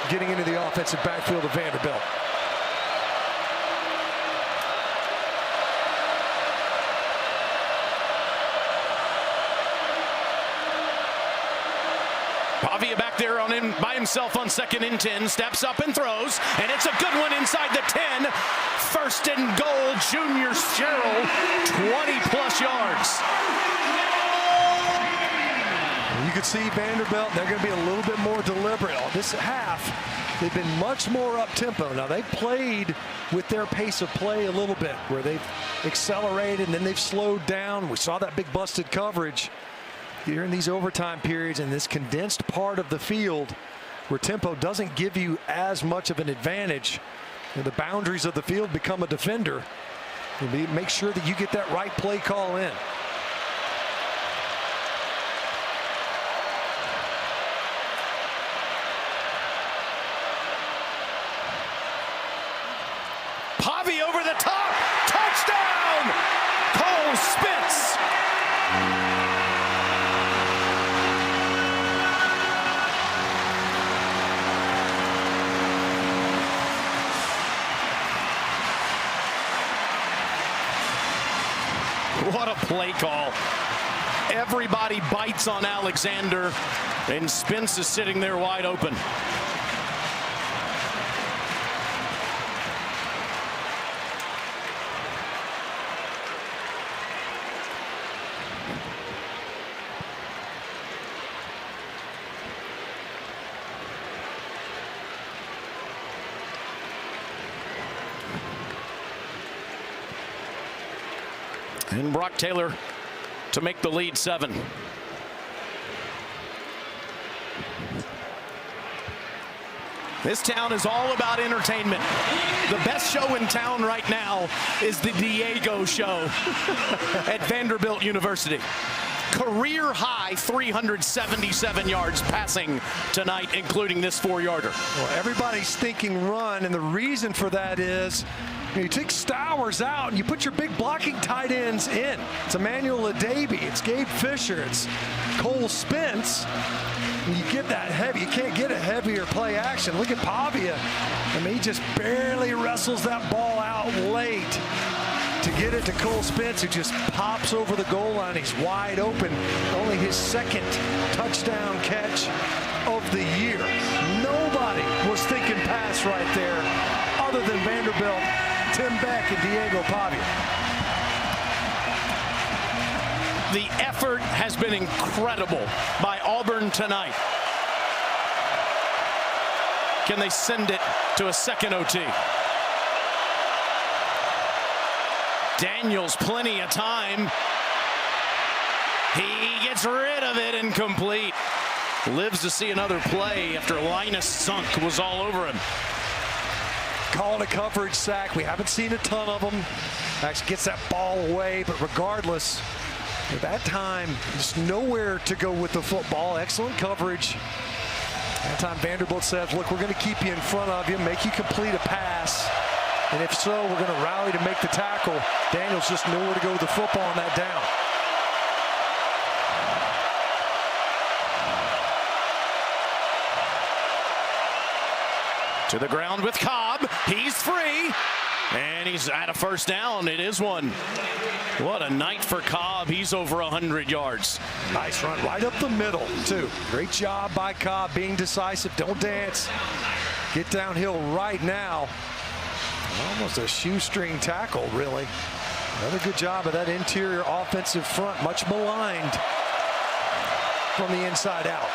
S2: getting into the offensive backfield of Vanderbilt.
S1: Pavia back there on him by himself on 2nd and 10, steps up and throws, and it's a good one inside the 10. 1st and goal, Junior Sherrill, 20-plus yards.
S2: You can see Vanderbilt, they're going to be a little bit more deliberate. This half, they've been much more up-tempo. Now, they played with their pace of play a little bit, where they've accelerated and then they've slowed down. We saw that big busted coverage during these overtime periods in this condensed part of the field where tempo doesn't give you as much of an advantage. And the boundaries of the field become a defender. And make sure that you get that right play call in.
S1: Pavia over the top, touchdown! Cole Spitz. What a play call. Everybody bites on Alexander, and Spence is sitting there wide open. And Brock Taylor to make the lead 7. This town is all about entertainment. The best show in town right now is the Diego show at Vanderbilt University. Career high 377 yards passing tonight, including this 4-yarder.
S2: Well, everybody's thinking run, and the reason for that is you take Stowers out and you put your big blocking tight ends in. It's Emmanuel Adebi, it's Gabe Fisher, it's Cole Spence. And you get that heavy. You can't get a heavier play action. Look at Pavia. I mean, he just barely wrestles that ball out late to get it to Cole Spence, who just pops over the goal line. He's wide open. Only his 2nd touchdown catch of the year. Nobody was thinking pass right there other than Vanderbilt, Tim Beck, and Diego Pavia.
S1: The effort has been incredible by Auburn tonight. Can they send it to a 2nd OT? Daniels, plenty of time. He gets rid of it, incomplete. Lives to see another play after Linus Sunk was all over him.
S2: Calling a coverage sack. We haven't seen a ton of them. Actually gets that ball away, but regardless, at that time, just nowhere to go with the football. Excellent coverage. That time Vanderbilt says, look, we're going to keep you in front of you, make you complete a pass. And if so, we're going to rally to make the tackle. Daniels just nowhere to go with the football on that down.
S1: To the ground with Cobb. He's free. And he's at a 1st down. It is one. What a night for Cobb. He's over 100 yards.
S2: Nice run right up the middle, too. Great job by Cobb being decisive. Don't dance. Get downhill right now. Almost a shoestring tackle, really. Another good job of that interior offensive front. Much maligned from the inside out.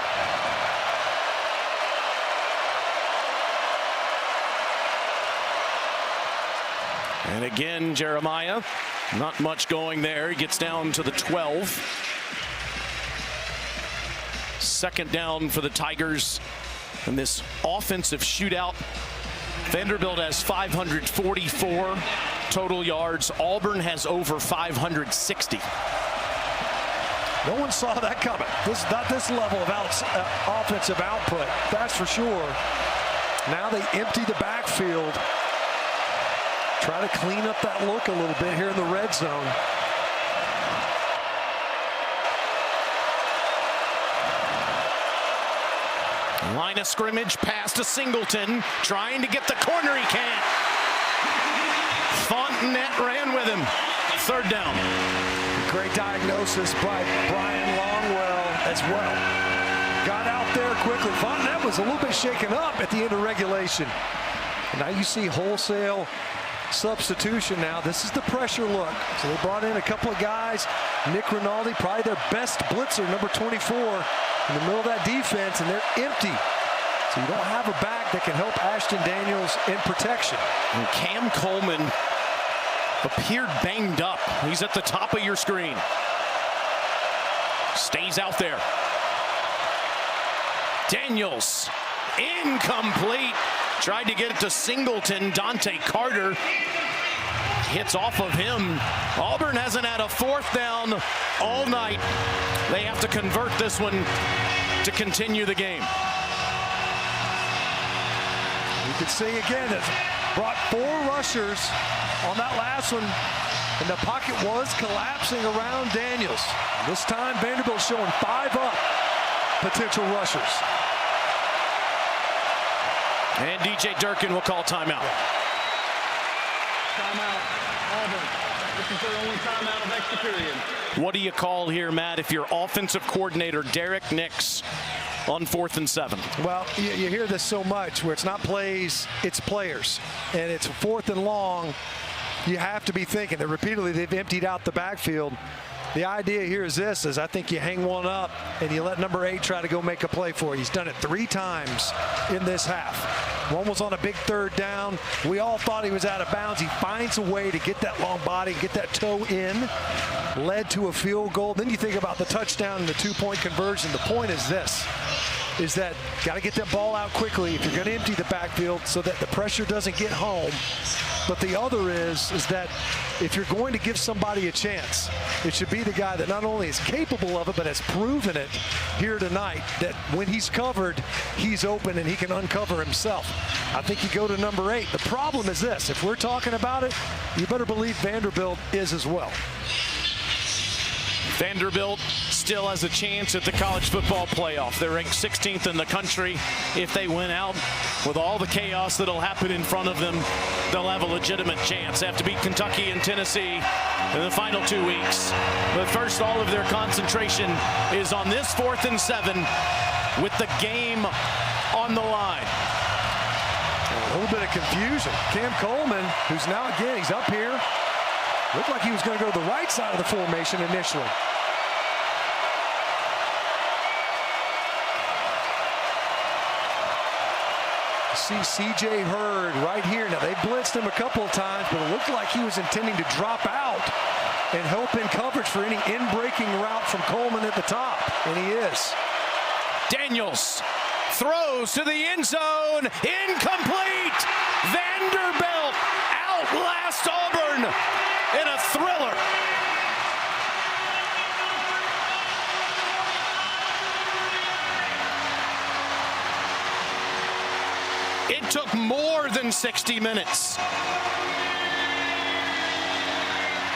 S1: And again, Jeremiah, not much going there. He gets down to the 12. 2nd down for the Tigers in this offensive shootout. Vanderbilt has 544 total yards. Auburn has over 560.
S2: No one saw that coming. Not this level of offensive output, that's for sure. Now they empty the backfield. Try to clean up that look a little bit here in the red zone.
S1: Line of scrimmage, pass to Singleton, trying to get the corner, he can't. Fontenette ran with him. Third down.
S2: Great diagnosis by Brian Longwell as well. Got out there quickly. Fontenette was a little bit shaken up at the end of regulation. Now you see wholesale substitution now. This is the pressure look. So they brought in a couple of guys. Nick Rinaldi, probably their best blitzer, number 24, in the middle of that defense, and they're empty. So you don't have a back that can help Ashton Daniels in protection.
S1: And Cam Coleman appeared banged up. He's at the top of your screen. Stays out there. Daniels, incomplete. Tried to get it to Singleton. Dante Carter hits off of him. Auburn hasn't had a fourth down all night. They have to convert this one to continue the game.
S2: You can see again, it's brought 4 rushers on that last one, and the pocket was collapsing around Daniels. This time Vanderbilt showing 5 up potential rushers.
S1: And DJ Durkin will call timeout.
S5: Timeout, Auburn. This is their only timeout of extra period.
S1: What do you call here, Matt, if your offensive coordinator, Derek Nix, on 4th and 7?
S2: Well, you hear this so much where it's not plays, it's players. And it's 4th and long. You have to be thinking that repeatedly they've emptied out the backfield. The idea here is this, is I think you hang one up and you let number 8 try to go make a play for you. He's done it 3 times in this half. One was on a big 3rd down. We all thought he was out of bounds. He finds a way to get that long body, get that toe in, led to a field goal. Then you think about the touchdown and the 2-point conversion. The point is this, is that got to get that ball out quickly if you're going to empty the backfield so that the pressure doesn't get home. But the other is that if you're going to give somebody a chance, it should be the guy that not only is capable of it, but has proven it here tonight, that when he's covered, he's open and he can uncover himself. I think you go to number 8. The problem is this, if we're talking about it, you better believe Vanderbilt is as well.
S1: Vanderbilt still has a chance at the college football playoff. They're ranked 16th in the country. If they win out, with all the chaos that'll happen in front of them, they'll have a legitimate chance. They have to beat Kentucky and Tennessee in the final 2 weeks. But first, all of their concentration is on this 4th and 7 with the game on the line.
S2: A little bit of confusion. Cam Coleman, who's now again, he's up here. Looked like he was going to go to the right side of the formation initially. See C.J. Hurd right here. Now, they blitzed him a couple of times, but it looked like he was intending to drop out and help in coverage for any in-breaking route from Coleman at the top, and he is.
S1: Daniels throws to the end zone, incomplete. Vanderbilt outlast Auburn in a thriller. It took more than 60 minutes.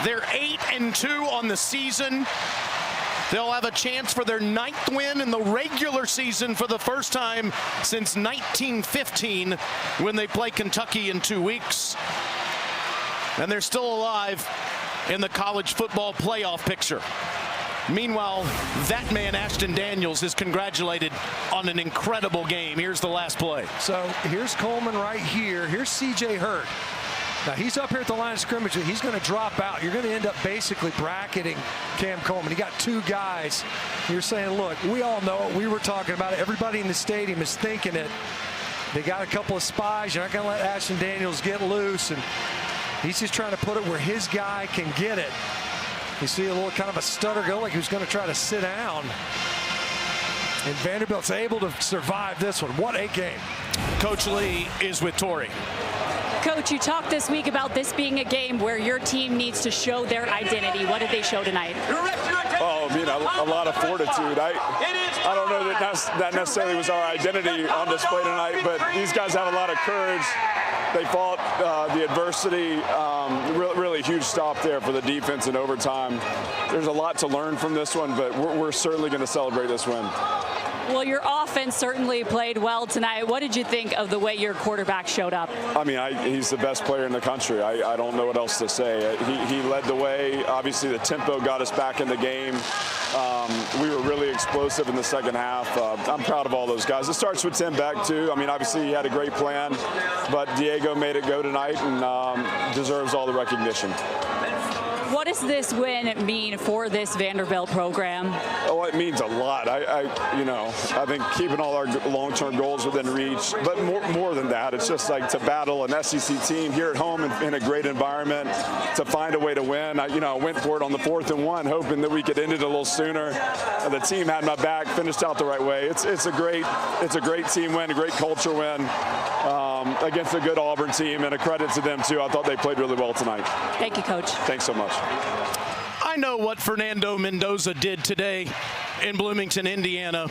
S1: They're 8-2 on the season. They'll have a chance for their 9th win in the regular season for the first time since 1915 when they play Kentucky in 2 weeks. And they're still alive in the college football playoff picture. Meanwhile, that man, Ashton Daniels, is congratulated on an incredible game. Here's the last play.
S2: So here's Coleman right here. Here's C.J. Hurd. Now, he's up here at the line of scrimmage. He's going to drop out. You're going to end up basically bracketing Cam Coleman. You got 2 guys. You're saying, look, we all know it. We were talking about it. Everybody in the stadium is thinking it. They got a couple of spies. You're not going to let Ashton Daniels get loose. And he's just trying to put it where his guy can get it. You see a little kind of a stutter go, like he was going to try to sit down. And Vanderbilt's able to survive this one. What a game.
S1: Coach Lee is with Tori.
S3: Coach, you talked this week about this being a game where your team needs to show their identity. What did they show tonight?
S10: Oh, I mean, a lot of fortitude. I don't know that necessarily was our identity on display tonight, but these guys have a lot of courage. They fought the adversity. Really huge stop there for the defense in overtime. There's a lot to learn from this one, but we're certainly going to celebrate this win.
S3: Well, your offense certainly played well tonight. What did you think of the way your quarterback showed up?
S10: I mean, he's the best player in the country. I don't know what else to say. He led the way. Obviously, the tempo got us back in the game. We were really explosive in the second half. I'm proud of all those guys. It starts with Tim Beck, too. I mean, obviously, he had a great plan, but Diego made it go tonight and deserves all the recognition.
S3: What does this win mean for this Vanderbilt program?
S10: Oh, it means a lot. I think keeping all our long-term goals within reach, but more than that, it's just like to battle an SEC team here at home in a great environment, to find a way to win. I went for it on the 4th and 1, hoping that we could end it a little sooner. The team had my back, finished out the right way. It's a great team win, a great culture win against a good Auburn team, and a credit to them too. I thought they played really well tonight.
S3: Thank you, Coach.
S10: Thanks so much.
S1: I know what Fernando Mendoza did today in Bloomington, Indiana.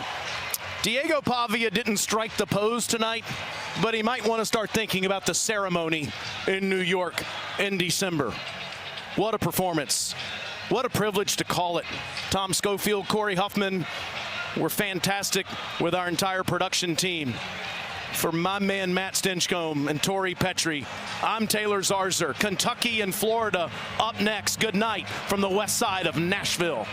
S1: Diego Pavia didn't strike the pose tonight, but he might want to start thinking about the ceremony in New York in December. What a performance. What a privilege to call it. Tom Schofield, Corey Huffman were fantastic with our entire production team. For my man Matt Stinchcomb and Tori Petrie, I'm Taylor Zarzer. Kentucky and Florida up next. Good night from the west side of Nashville.